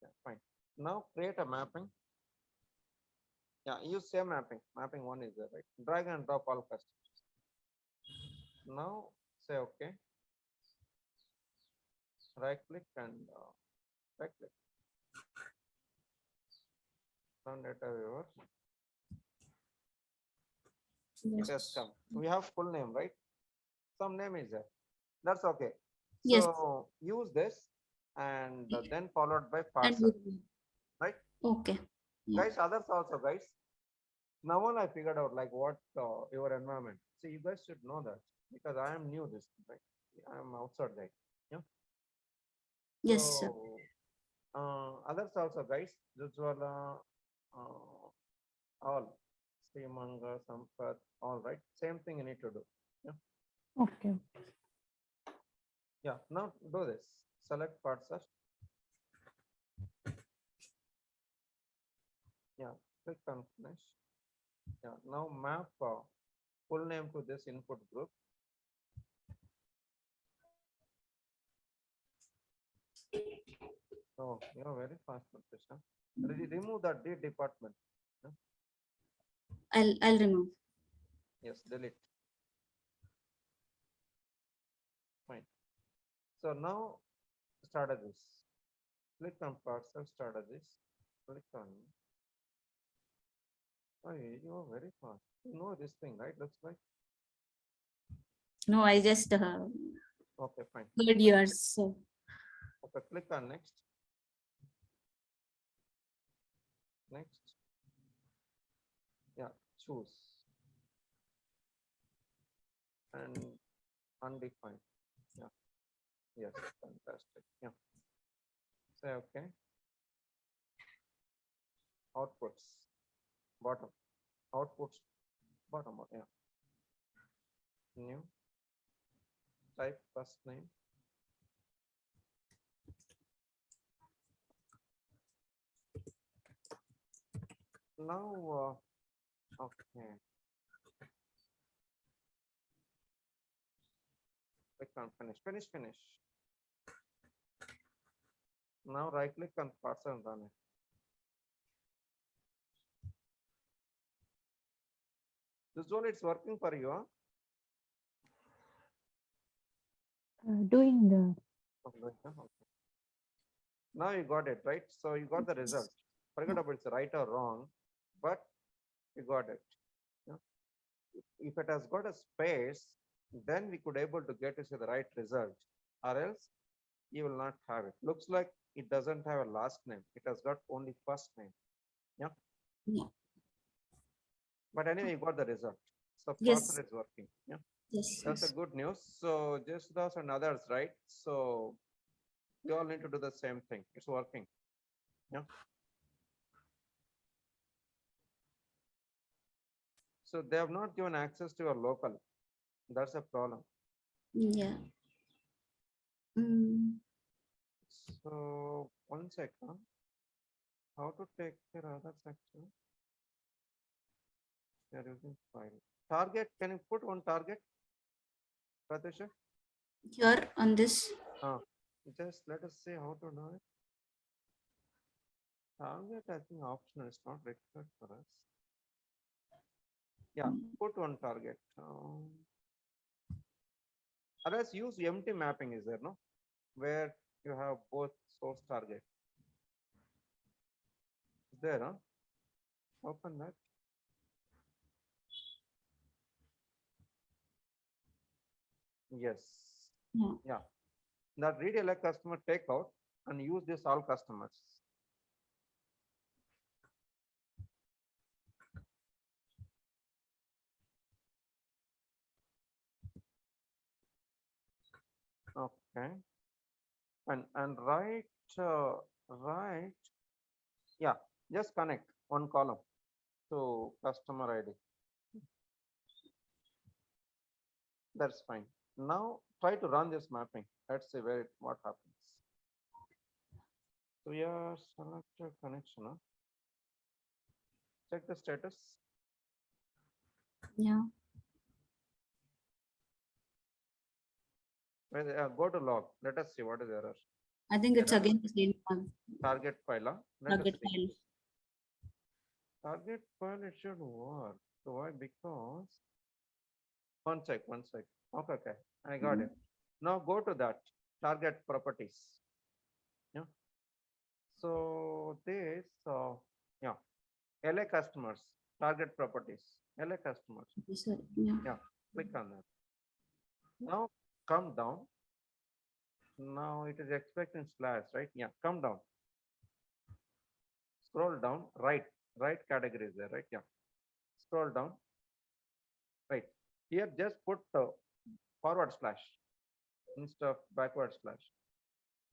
Yeah, fine. Now create a mapping. Yeah, use same mapping. Mapping one is there, right? Drag and drop all customers. Now say okay. Right click and right click. Run data viewer. It has come. We have full name, right? Some name is there. That's okay. Yes. So use this and then followed by And parser, right? okay. Yeah. Guys, others also, guys. Now on I figured out like what your environment. So you guys should know that because I am new this, right? I am outside guy. Yeah. Yes, sir. So others also, guys. Jujwala, all. Srimanga, Sampath, all right. Same thing you need to do. Yeah. Okay. Yeah. Now do this. Select parser. Yeah. Click on finish. Yeah. Now map full name to this input group. Oh, you're very fast, Krishna. Remove that D department. I'll remove. Yes, delete. Fine. So now strategies. Click on parser strategies. Click on. Oh, you're very fast. You know this thing, right? Looks like. No, I just Okay, fine. heard yours. So Okay, click on next. Next. Yeah, choose. And undefined. Yeah. Yes, fantastic. Yeah. Say okay. Outputs. Bottom. Outputs. Bottom. Yeah. New. Type first name. Now, okay. Click on finish, finish, finish. Now right click on parser and run it. This one it's working for you, huh? Doing the Okay. Now you got it, right? So you got the result. Forget about it's right or wrong, but you got it. Yeah. If it has got a space, then we could able to get to see the right result, or else you will not have it. Looks like it doesn't have a last name. It has got only first name. Yeah. Yeah. But anyway, you got the result. So Yes. parser is working. Yeah. Yes. That's a good news. So just those and others, right? So you all need to do the same thing. It's working. Yeah. So they have not given access to your local. That's a problem. Yeah. Mm, So 1 second. How to take care of that section? They are using file. Target, can you put one target? Pratisha? here on this. Just let us see how to do it. Target, I think optional is not required for us. Yeah, put one target. Otherwise, use empty mapping is there, no? Where you have both source target. Is there, huh? Open that. Yes. Yeah. Yeah. That read elect customer take out and use this all customers. Okay. And right, right. Yeah, just connect one column to customer ID. That's fine. Now try to run this mapping. Let's see what happens. So yeah, select a connection. Huh? Check the status. Yeah. Go to log. Let us see what is error. I think it's Error. again the same one. Target file. Huh? Let us Target see. file. Target file it should work. So why? Because one sec. Okay, okay. I got it. Now go to that target properties. Yeah. So this yeah. LA customers, target properties, LA customers. Yes, sir. Yeah. Yeah, click on that. Now come down. Now it is expecting slash, right? Yeah, come down. Scroll down, right category is there, right? Yeah. Scroll down. Right. Here just put forward slash instead of backward slash.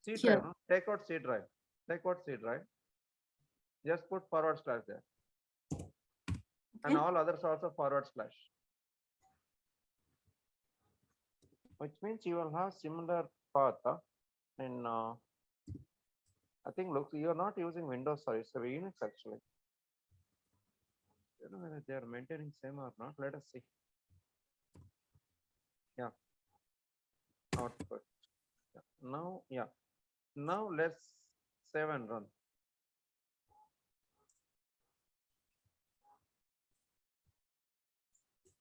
C Here. drive, no? Take out C drive. Take out C drive. Just put forward slash there. And Okay. all others also forward slash. Which means you will have similar path in I think look, you are not using Windows, sorry, it's a Unix actually. I don't know whether they are maintaining same or not. Let us see. Yeah. Output. Yeah. Now, yeah. Now let's save and run.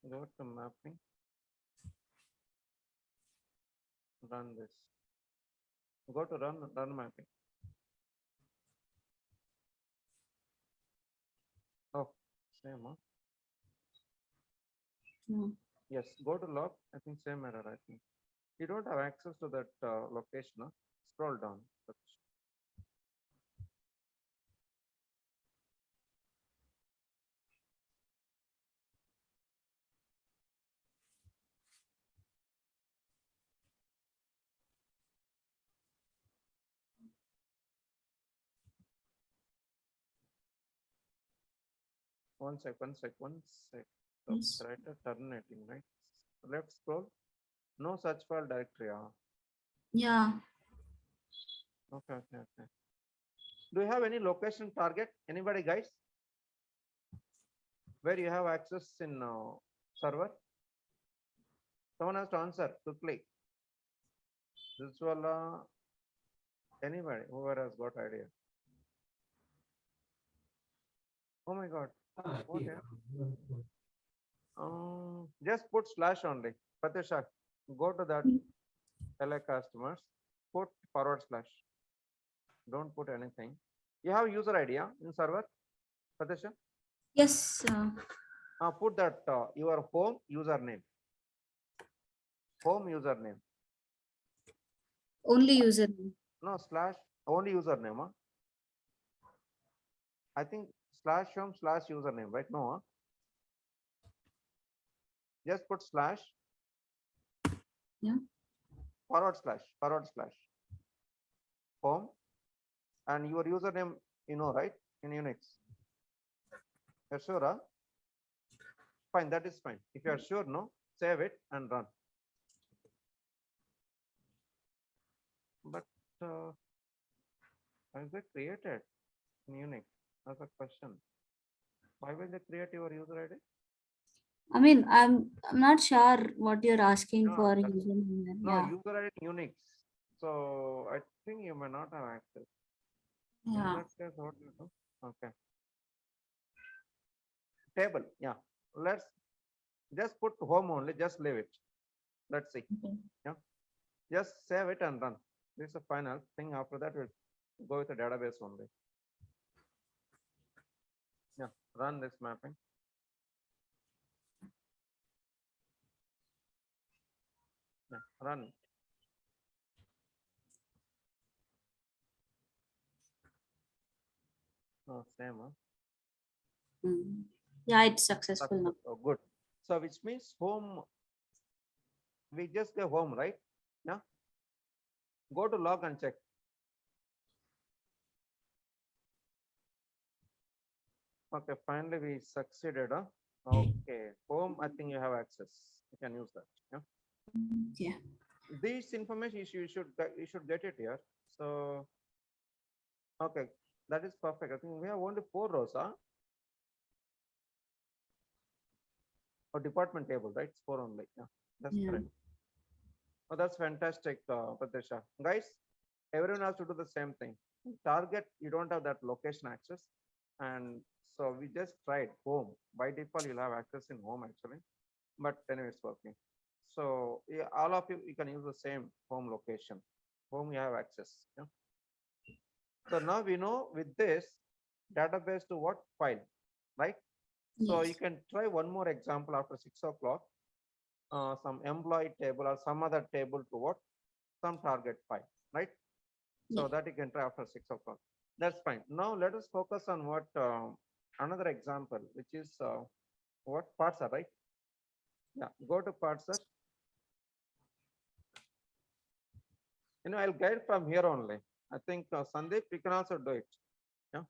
Go to mapping. Run this. Go to run mapping. Oh, same, huh? Yeah. Yes, go to log. I think same error, I think. You don't have access to that location, huh? Scroll down. 1 sec. So Yes. right terminating, right? Left scroll. No such file directory. Yeah. Okay. Do you have any location target? Anybody, guys? Where you have access in server? Someone has to answer quickly. Visuala, anybody, whoever has got idea. Oh my God. What here? Just put slash only. Pratisha, go to that LA customers, put forward slash. Don't put anything. You have user ID in server, Pratisha? Yes, Put that your home username. Home username. only user. No, slash only username. Huh? I think slash home slash username, right? No. Huh? Just put slash. Yeah. Forward slash. Home. And your username, you know, right? In Unix. You're sure? Huh? Fine, that is fine. If you are sure, no, save it and run. But is it created in Unix? That's a question. Why will they create your user ID? I mean, I'm not sure what you're asking No, for. that's- Username. No, Yeah. user ID in Unix. So I think you may not have access. In Yeah. that case, what do you do? Okay. Table, yeah. Let's just put home only, just leave it. Let's see. Okay. Yeah. Just save it and run. This is the final thing. After that, we'll go with the database only. Yeah, run this mapping. Yeah, run. Oh, same. Huh? Mm. Yeah, it's successful now. Oh, good. So which means home, we just go home, right? Yeah. Go to log and check. Okay, finally we succeeded. Huh? Okay, home, I think you have access. You can use that. Yeah. Yeah. This information you should get it here. So okay, that is perfect. I think we have only 4 rows, huh? Or department table, right? It's 4 only. Yeah, that's Yeah. correct. Oh, that's fantastic, Pratisha. Guys, everyone has to do the same thing. Target, you don't have that location access. And so we just tried home. By default, you'll have access in home actually. But anyway, it's working. So yeah, all of you can use the same home location. Home, you have access. Yeah. So now we know with this database to what file, right? So you Yes. can try one more example after 6 o'clock. Some employee table or some other table to what? Some target file, right? So Yeah. that you can try after 6 o'clock. That's fine. Now let us focus on what another example, which is what parser, right? Yeah, go to parser. You know, I'll guide from here only. I think Sandeep, you can also do it. Yeah.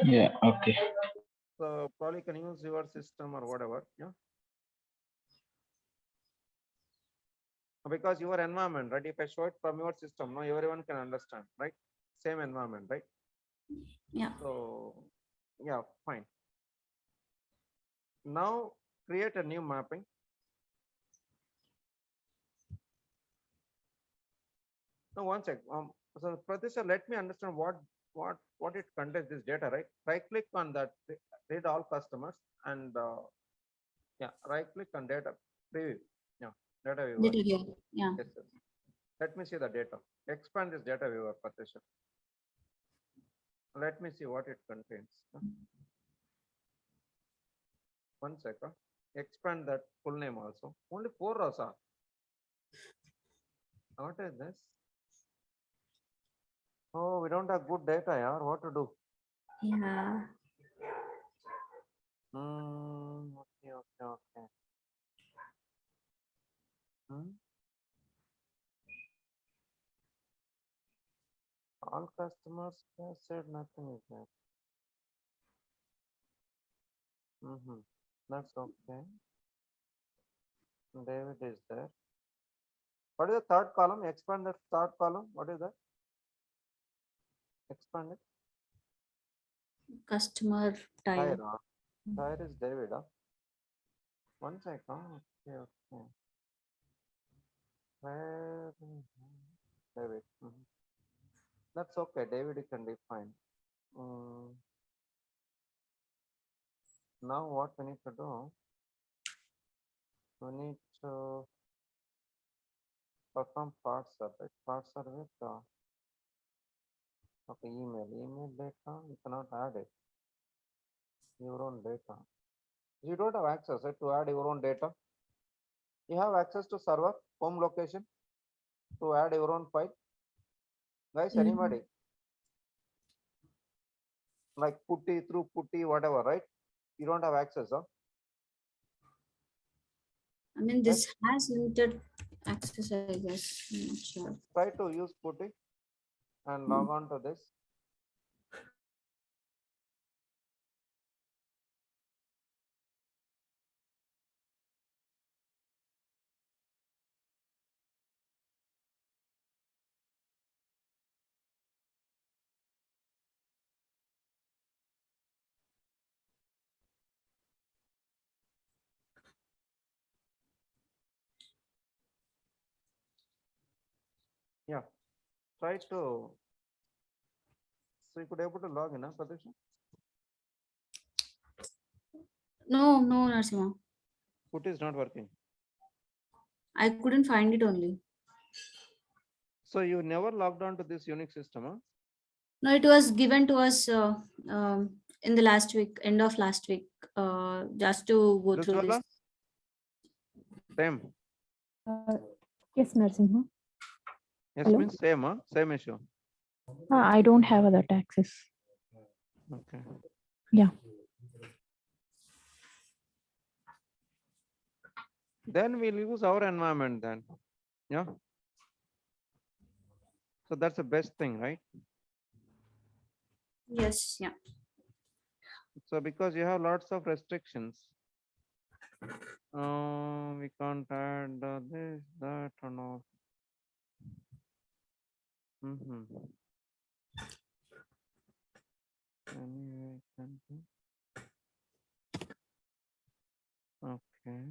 Yeah, okay. So probably can use your system or whatever. Yeah. Because your environment, right? If I show it from your system, no, everyone can understand, right? Same environment, right? Yeah. So yeah, fine. Now create a new mapping. Now one sec. So Pratisha, let me understand what it contains this data, right? Right click on that, read all customers, and yeah, right click on data preview. Yeah, data viewer. Data viewer. Yeah. Yes, yes. Let me see the data. Expand this data viewer, Pratisha. Let me see what it contains. One second. Expand that full name also. Only 4 rows are. What is this? Oh, we don't have good data, yeah. What to do? Yeah. Okay. All customers said nothing is there. That's okay. David is there. What is the third column? Expand the third column. What is that? Expand it. Customer Tire. type. Tire is David. One second. Okay, okay. Where? David. That's okay. David, you can define. Now what we need to do? We need to perform part survey. Part survey with okay, email data. You cannot add it. Your own data. You don't have access right, to add your own data. You have access to server home location to add your own file. Guys, anybody? Like putty through putty, whatever, right? You don't have access, huh? I mean, this has limited access, I guess. I'm not sure. Try to use putty and log on to this. Yeah, try to. So you could able to log in, huh, Pratisha? No, Narasimha. Putty is not working. I couldn't find it only. So you never logged on to this Unix system, huh? No, it was given to us in the last week, end of last week, just to go through this. Ujjwala? Same. Yes, Narasimha. Yes, Hello? means same, huh? Same issue. I don't have that access. Okay. Yeah. Then we'll use our environment then. Yeah. So that's the best thing, right? Yes, yeah. So because you have lots of restrictions, we can't add this, that, and all. Anyway, can do. Okay.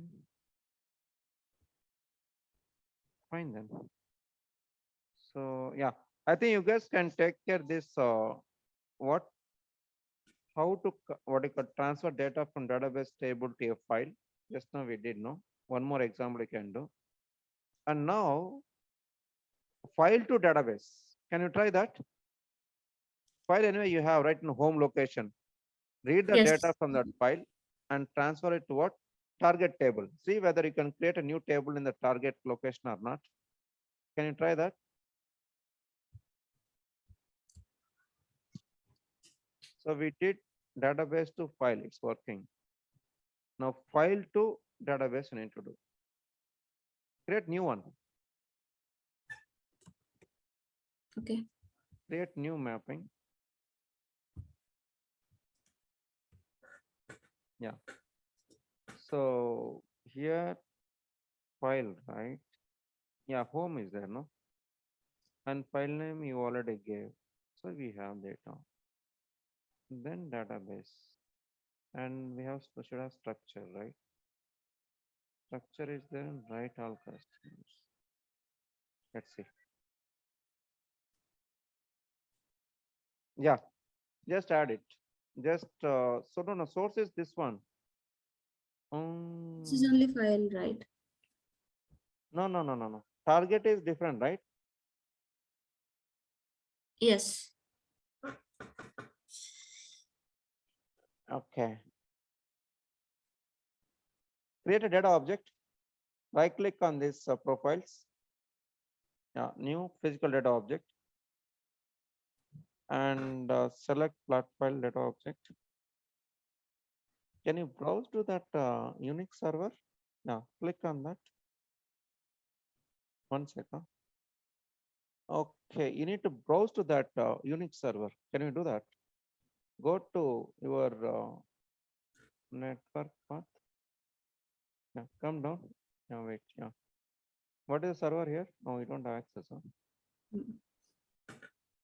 Fine then. So yeah, I think you guys can take care this what how to what you could transfer data from database table to a file. Just now we did no. One more example you can do. And now file to database. Can you try that? File anyway you have right in home location. Read the Yes. data from that file and transfer it to what? Target table. See whether you can create a new table in the target location or not. Can you try that? So we did database to file, it's working. Now file to database you need to do. Create new one. Okay. Create new mapping. Yeah. So here file, right? Yeah, home is there, no? And file name you already gave. So we have data. Then database. And we have should have structure, right? Structure is there, write all customers. Let's see. Yeah, just add it. Just so no source is this one. This is only file, right? No. Target is different, right? Yes. Okay. Create a data object. Right click on this profiles. Yeah, new physical data object. And select flat file data object. Can you browse to that Unix server? Yeah, click on that. 1 second. Okay, you need to browse to that Unix server. Can you do that? Go to your network path. Yeah, come down. Yeah, wait. Yeah. What is the server here? No, you don't have access. Huh?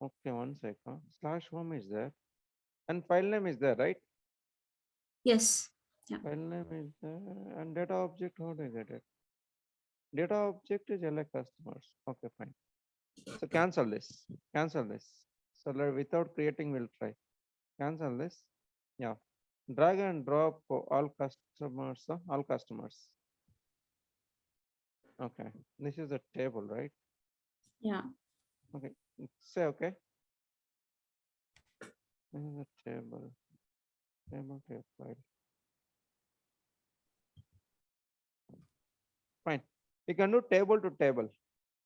Okay, 1 second. /home is there. And file name is there, right? Yes. Yeah. File name is there. And data object, how do I get it? Data object is LA customers. Okay, fine. So cancel this, cancel this. So without creating, we'll try. Cancel this. Yeah. Drag and drop all customers, all customers. Okay. This is a table, right? Yeah. Okay. Say okay. This is a table. Table to file. Fine. You can do table to table.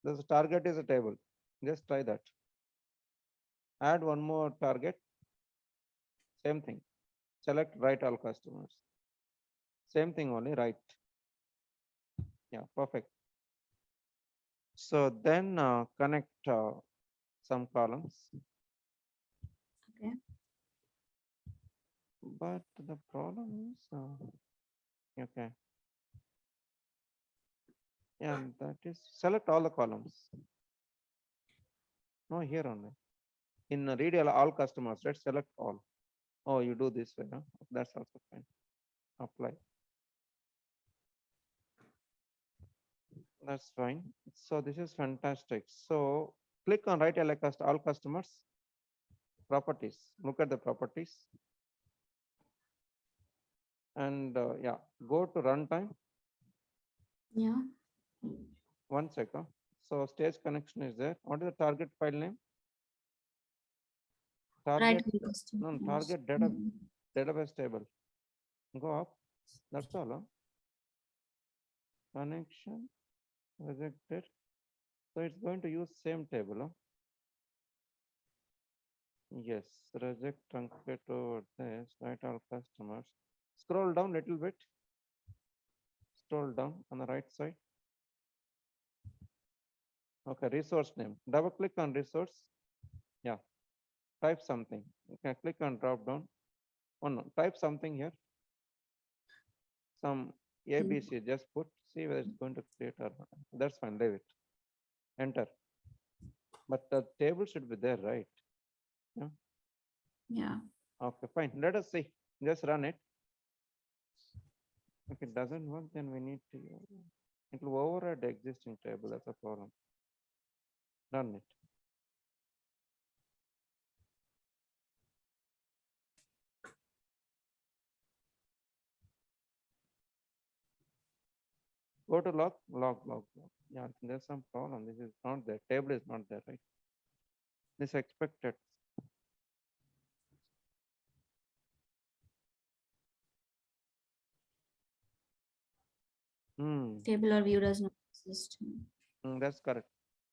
This target is a table. Just try that. Add one more target. Same thing. Select write all customers. Same thing only, right? Yeah, perfect. So then connect some columns. Okay. But the problem is, okay. Yeah, that is select all the columns. No, here only. In read all customers, let's select all. Oh, you do this way, huh? That's also fine. Apply. That's fine. So this is fantastic. So click on write all customers. Properties. Look at the properties. And yeah, go to runtime. Yeah. 1 second. So stage connection is there. What is the target file name? Target, Right. no, target database table. Go up. That's all. Huh? Connection rejected. So it's going to use same table. Huh? Yes, reject truncate over this. Write all customers. Scroll down little bit. Scroll down on the right side. Okay, resource name. Double click on resource. Yeah. Type something. Okay, click on drop down. Oh no, type something here. Some ABC, just put, see whether it's going to create or not. That's fine, leave it. Enter. But the table should be there, right? Yeah. Yeah. Okay, fine. Let us see. Just run it. If it doesn't work, then we need to, it will override the existing table. That's a problem. Run it. Go to log. Yeah, there's some problem. This is not there. Table is not there, right? This expected. Table or view does not exist. That's correct.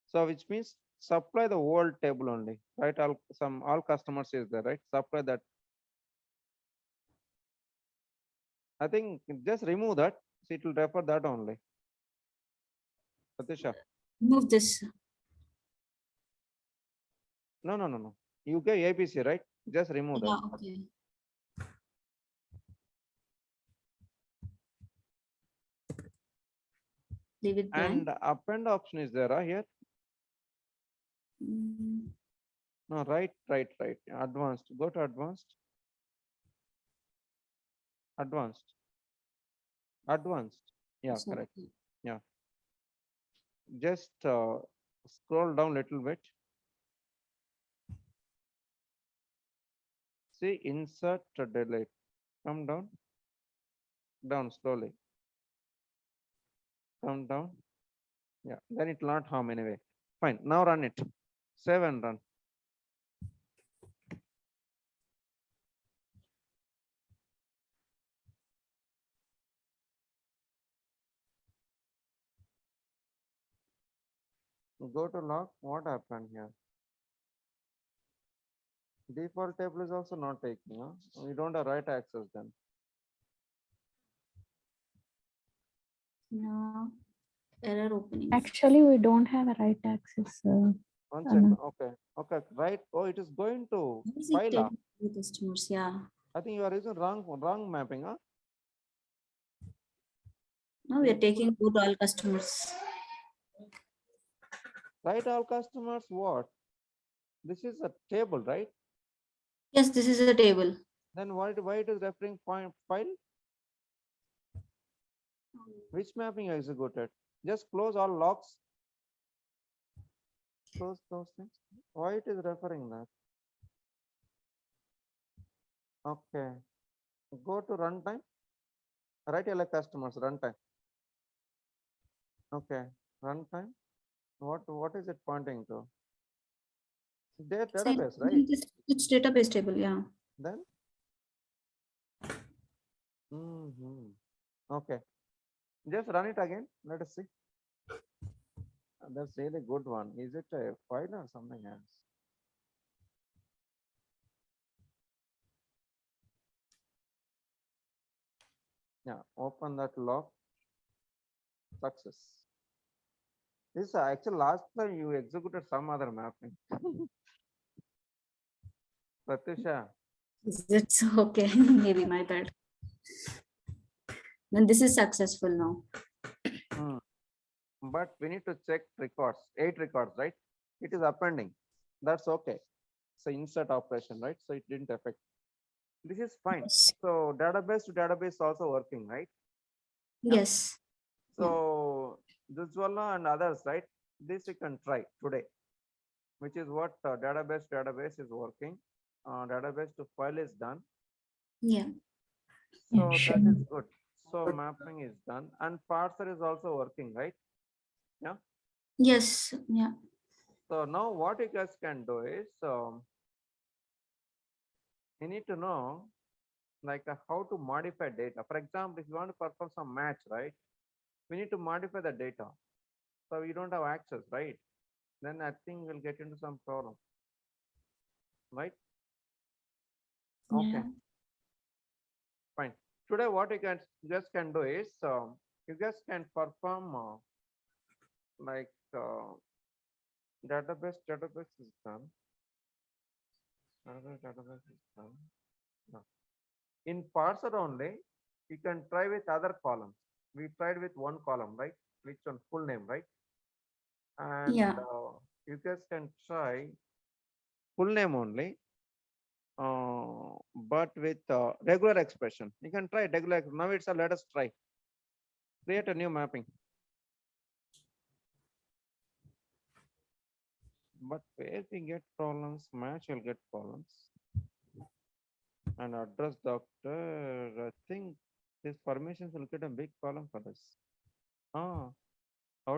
So which means supply the old table only, right? All customers is there, right? Supply that. I think just remove that. So it will refer that only. Satisha. Move this. No. You get ABC, right? Just remove that. Yeah, okay. Leave it blank. And append option is there here. No, right. Advanced. Go to advanced. Advanced. Yeah, So, correct. Yeah. Just scroll down little bit. See insert delete. Come down. Down slowly. Come down. Yeah, then it will not harm anyway. Fine. Now run it. Save and run. Go to log. What happened here? Default table is also not taking. Huh? We don't have right access then. no error opening. Actually, we don't have a right access. 1 second. Okay. Right. Oh, it is going to Why is it file. telling the customers? Yeah. I think you are using wrong mapping. Huh? No, we are taking good all customers. Right, all customers. What? This is a table, right? Yes, this is a table. Then why it is referring file? Which mapping you executed? Just close all locks. Close those things. Why it is referring that? Okay. Go to runtime. Write like customers runtime. Okay. Runtime. What is it pointing to? Their database, right? It's database table, yeah. Then. Okay. Just run it again. Let us see. That's really good one. Is it a file or something else? Yeah, open that log. Success. This is actually last time you executed some other mapping. Pratyusha, It's okay. Maybe my bad. Then this is successful now. but we need to check records, 8 records, right? It is appending. That's okay. So insert operation, right? So it didn't affect. This is fine. Yes. So database to database also working, right? Yeah. Yes. So Dujwala and others, right? This you can try today, which is what database to database is working. Database to file is done. Yeah. So that is good. So mapping is done and parser is also working, right? Yeah. Yes. Yeah. So now what you guys can do is you need to know like how to modify data. For example, if you want to perform some match, right? We need to modify the data. So we don't have access, right? Then I think we'll get into some problem, right? Okay. Yeah. Fine. Today, what you guys can do is you guys can perform like database is done. Database is done. No. In parser only, you can try with other columns. We tried with one column, right? Which one? Full name, right? And Yeah. you guys can try full name only, but with regular expression. You can try regular. Now it's a let us try. Create a new mapping. But where we get problems, match will get problems. And address doctor, I think this permissions will get a big problem for us. How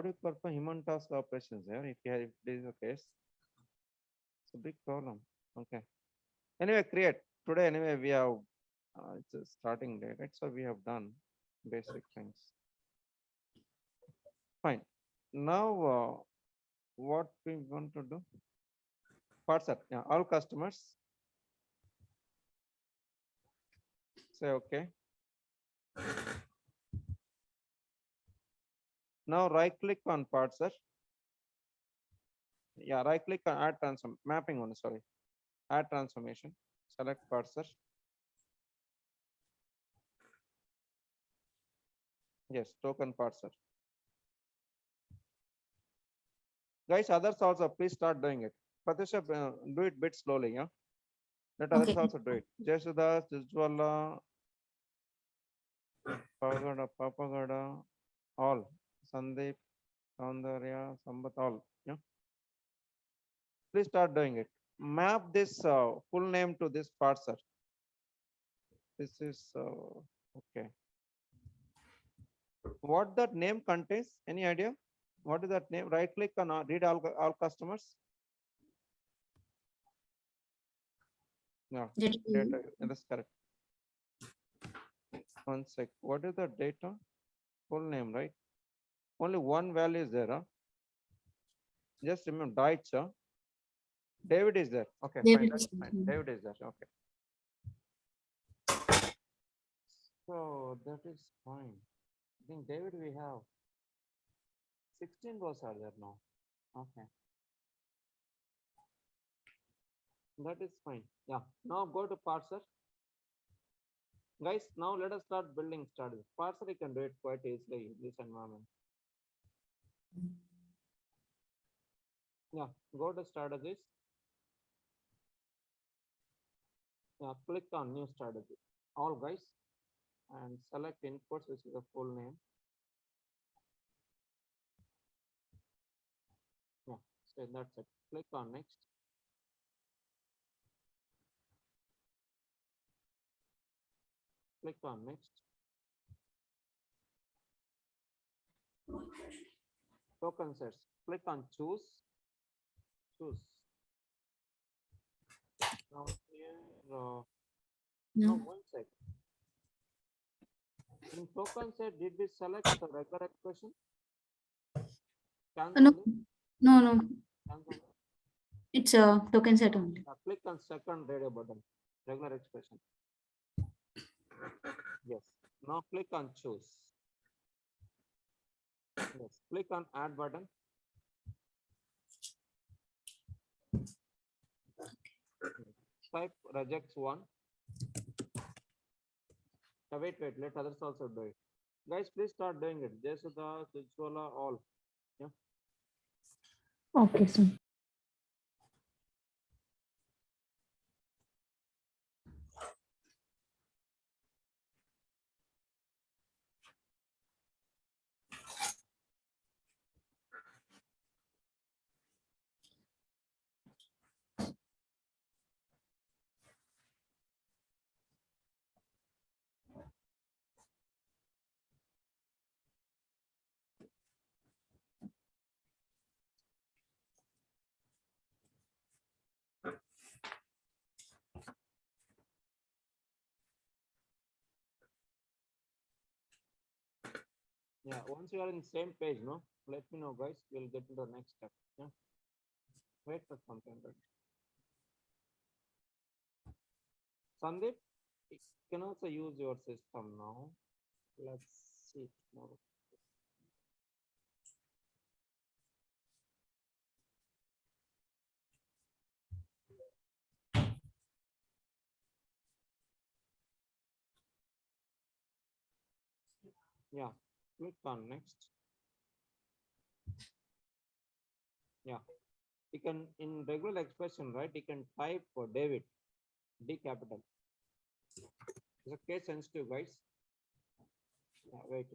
do you perform human task operations here if this is the case? It's a big problem. Okay. Anyway, create. Today, anyway, we have it's a starting day, right? So we have done basic things. Fine. Now, what we want to do? Parser. Yeah, all customers. Say okay. Now right click on parser. Yeah, right click on add transform mapping one, sorry. Add transformation. Select parser. Yes, token parser. Guys, others also please start doing it. Pratyusha, do it bit slowly, yeah. Let others Okay. also do it. Jasudas, Jujwala, Papagada, all. Sandeep, Soundarya, Sambat, all. Yeah. Please start doing it. Map this full name to this parser. This is okay. What that name contains? Any idea? What is that name? Right click on read all customers. No, data. That's correct. One sec. What is the data? Full name, right? Only one value is there. Huh? Just remember Deutsch. David is there. Okay, fine. That's fine. David is there. Okay. So that is fine. I think David we have 16 rows are there now. Okay. That is fine. Yeah. Now go to parser. Guys, now let us start building strategy. Parser you can do it quite easily in this environment. Yeah, go to strategies. Yeah, click on new strategy. All guys, and select inputs, which is the full name. So that's it. Click on next. Click on next. Token sets. Click on choose. Choose. Now here, no, No. 1 sec. In token set, did we select the regular expression? Cancel No, it. no. Cancel it. It's a token set only. Click on second radio button. Regular expression. Yes. Now click on choose. Yes. Click on add button. Type rejects one. Wait, let others also do it. Guys, please start doing it. Jesudha, Sujwala, all. Okay, sir. Yeah, once you are in same page, no, let me know, guys. We'll get to the next step. Yeah. Wait for something. Sandeep, you can also use your system now. Let's see tomorrow. Yeah, click on next. Yeah, you can in regular expression, right? You can type for David, D capital. It's a case sensitive, guys. Yeah, wait.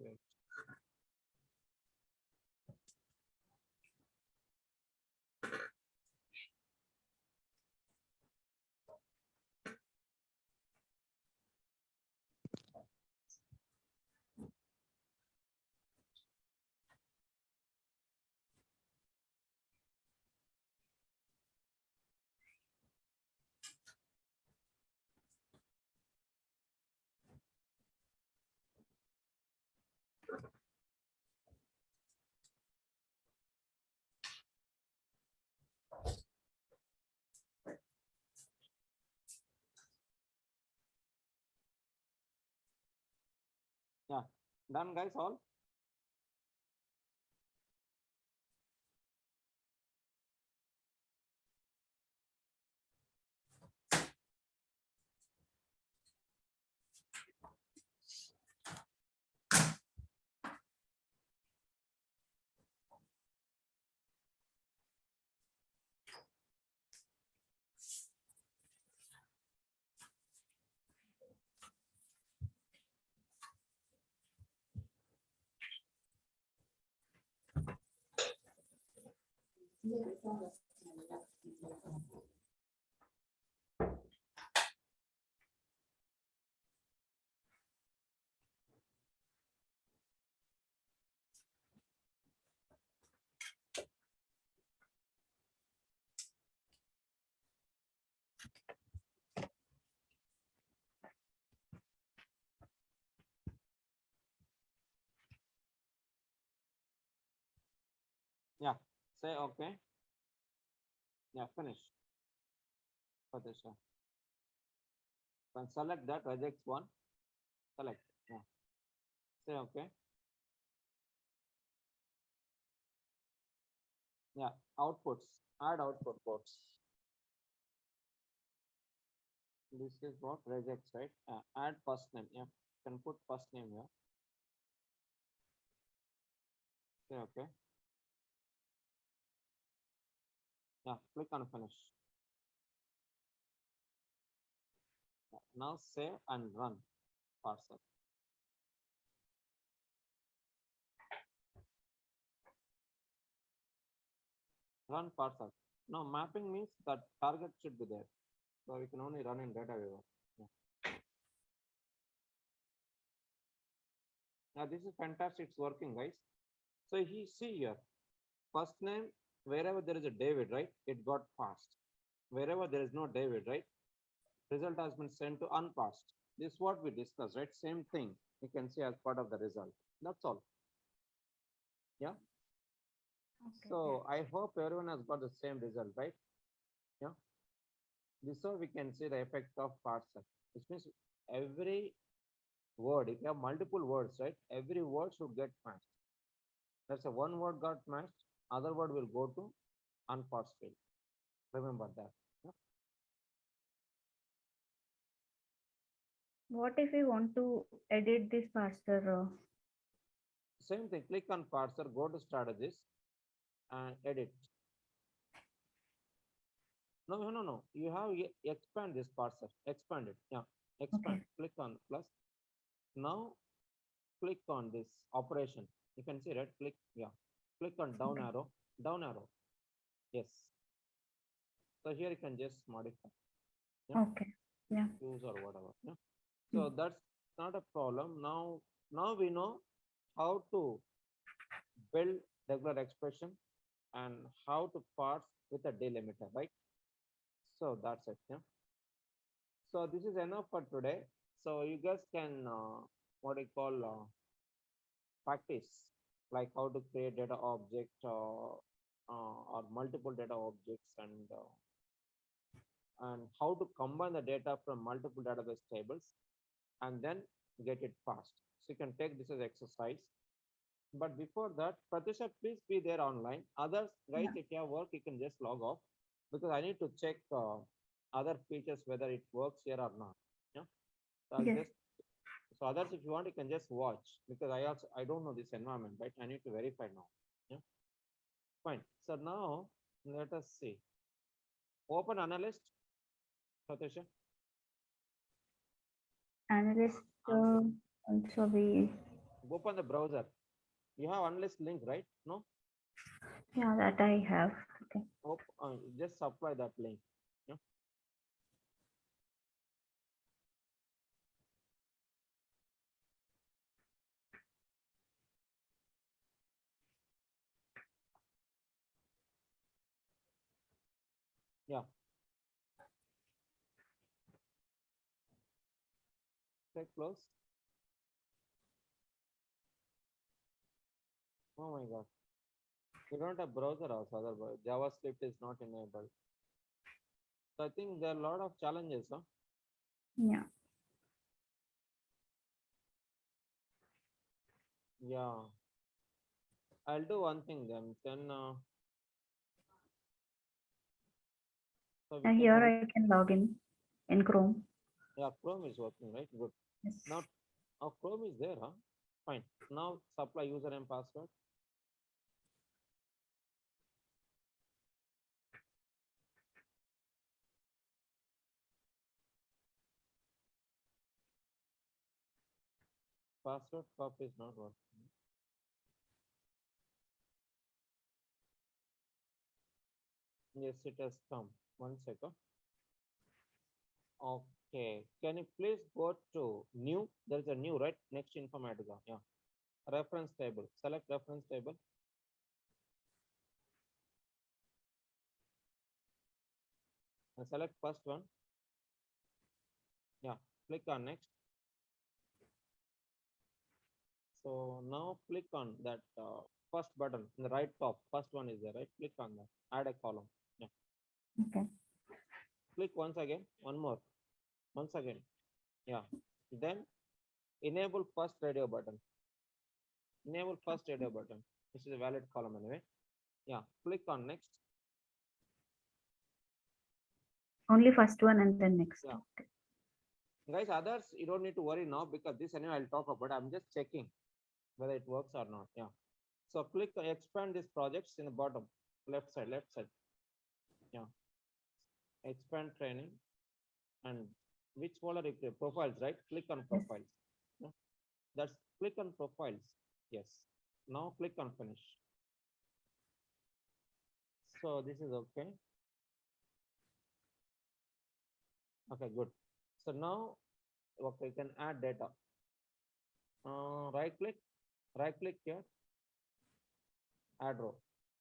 Yeah, done, guys, all. Yeah, say okay. Yeah, finish. Pratisha. Then select that, rejects one. Select. Yeah. Say okay. Yeah, outputs. Add output box. This is what rejects, right? Add first name. Yeah, you can put first name here. Say okay. Yeah, click on finish. Yeah, now save and run parcel. Run parser. Now mapping means that target should be there. So we can only run in data viewer. Yeah. Now this is fantastic. It's working, guys. So he see here. First name, wherever there is a David, right? It got passed. Wherever there is no David, right? Result has been sent to unpassed. This is what we discussed, right? Same thing you can see as part of the result. That's all. Yeah. So I hope everyone has got the same result, right? Yeah. This so we can see the effect of parser, which means every word, if you have multiple words, right? Every word should get matched. That's a one word got matched, other word will go to unpassed field. Remember that. Yeah? What if we want to edit this parser? Same thing, click on parser, go to strategies and edit. No. You have expand this parser, expand it. Yeah, expand. Click on plus. Now click on this operation. You can see right click. Yeah, click on down arrow, down arrow. Yes. So here you can just modify. Yeah? Okay. Yeah. Use or whatever. Yeah. So that's not a problem. Now we know how to build regular expression and how to parse with a delimiter, right? So that's it. Yeah. So this is enough for today. So you guys can what I call practice, like how to create data object or multiple data objects and how to combine the data from multiple database tables and then get it fast. So you can take this as exercise. But before that, Pratisha, please be there online. Others, guys, if you have work, you can just log off because I need to check other features whether it works here or not. Yeah. So I'll just so others, if you want, you can just watch because I don't know this environment, right? I need to verify now. Yeah. Fine. So now let us see. Open analyst, Pratisha. Analyst also we. Open the browser. You have analyst link, right? No? Yeah, that I have. Okay. Just supply that link. Yeah. Yeah. Say close. Oh my God. You don't have browser also, otherwise JavaScript is not enabled. So I think there are a lot of challenges, huh? Yeah. Yeah. I'll do one thing then. So Here I can log in Chrome. Yeah, Chrome is working, right? Good. Yes. Now, Chrome is there, huh? Fine. Now supply username password. Password copy is not working. Yes, it has come. 1 second. Okay. Can you please go to new? There is a new, right? Next Informatica. Yeah. Reference table. Select reference table. And select first one. Yeah. Click on next. So now click on that first button in the right top. First one is there, right? Click on that. Add a column. Yeah. Okay. Click once again. One more. Once again. Yeah. Then enable first radio button. Enable first radio button. This is a valid column anyway. Yeah. Click on next. Only first one and then next. Yeah. Guys, others you don't need to worry now because this anyway I'll talk about. I'm just checking whether it works or not. Yeah. So click expand these projects in the bottom left side. Yeah. Expand training and which folder you create? Profiles, right? Click on profiles. Yeah. That's click on profiles. Yes. Now click on finish. So this is okay. Okay, good. So now, okay, you can add data. Right click here, add row.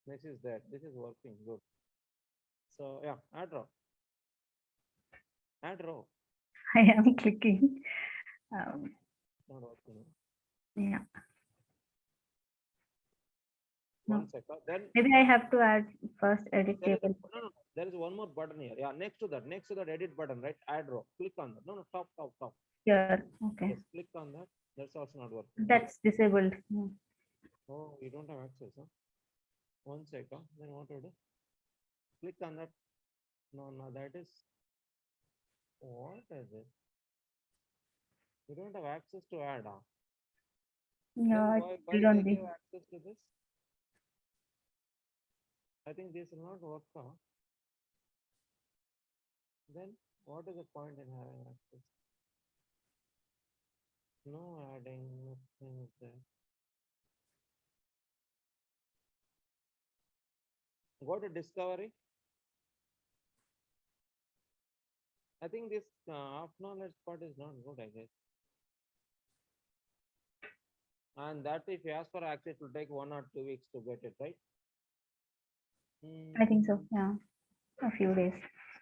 This is there. This is working good. So yeah, add row. Add row. I am clicking. Not working. Yeah. No. One second. Then Maybe I have to add first edit there is table. no. There is one more button here. Yeah, next to that edit button, right? Add row. Click on that. No, top. Here. Okay. Yes, click on that. That's also not working. That's disabled. Oh, you don't have access, huh? One second. Then what to do? Click on that. No, that is. What is it? You don't have access to add, huh? Yeah, Then I why clicked they on give the. access to this? I think this will not work, huh? Then what is the point in having access? No adding, nothing is there. Go to discovery. I think this knowledge part is not good, I guess. And that if you ask for access, it will take 1 or 2 weeks to get it, right? I think so. Yeah. A few days.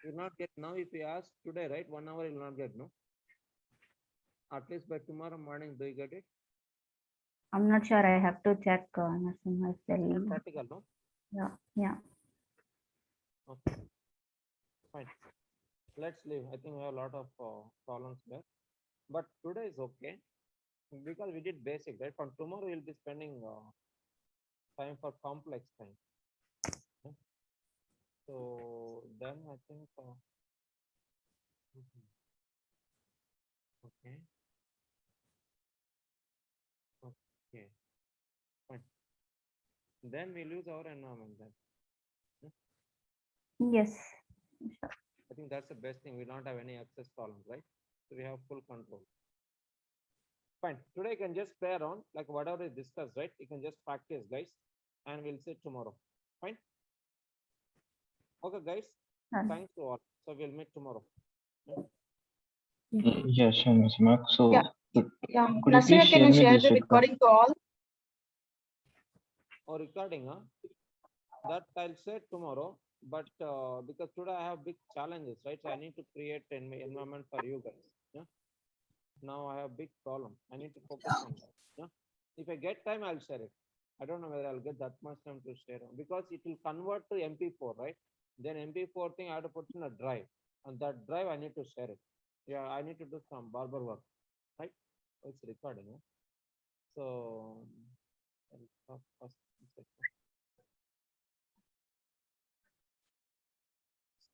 You will not get now. If you ask today, right? 1 hour you will not get, no? At least by tomorrow morning, do you get it? I'm not sure. I have to check myself. Not practical, no? Yeah. Okay. Fine. Let's leave. I think we have a lot of problems there. But today is okay. Because we did basic, right? From tomorrow, we'll be spending time for complex things. Okay. So then I think, okay. Okay. Fine. Then we lose our environment then. Yes. I think that's the best thing. We don't have any access problems, right? So we have full control. Fine. Today you can just play around, like whatever is discussed, right? You can just practice, guys, and we'll see tomorrow. Fine. Okay, guys. Done. Thanks to all. So we'll meet tomorrow. Yeah, sure, Mr. Mark. So Yeah. could, Yeah. could you Nasina, please can you share me share this the recording to all? Or recording, huh? That I'll say tomorrow. But because today I have big challenges, right? So I need to create an environment for you guys. Yeah. Now I have big problem. I need to focus on that. Yeah. If I get time, I'll share it. I don't know whether I'll get that much time to share it because it will convert to MP4, right? Then MP4 thing I have to put in a drive, and that drive I need to share it. Yeah, I need to do some barber work, right? It's recording. Huh? So I'll stop first.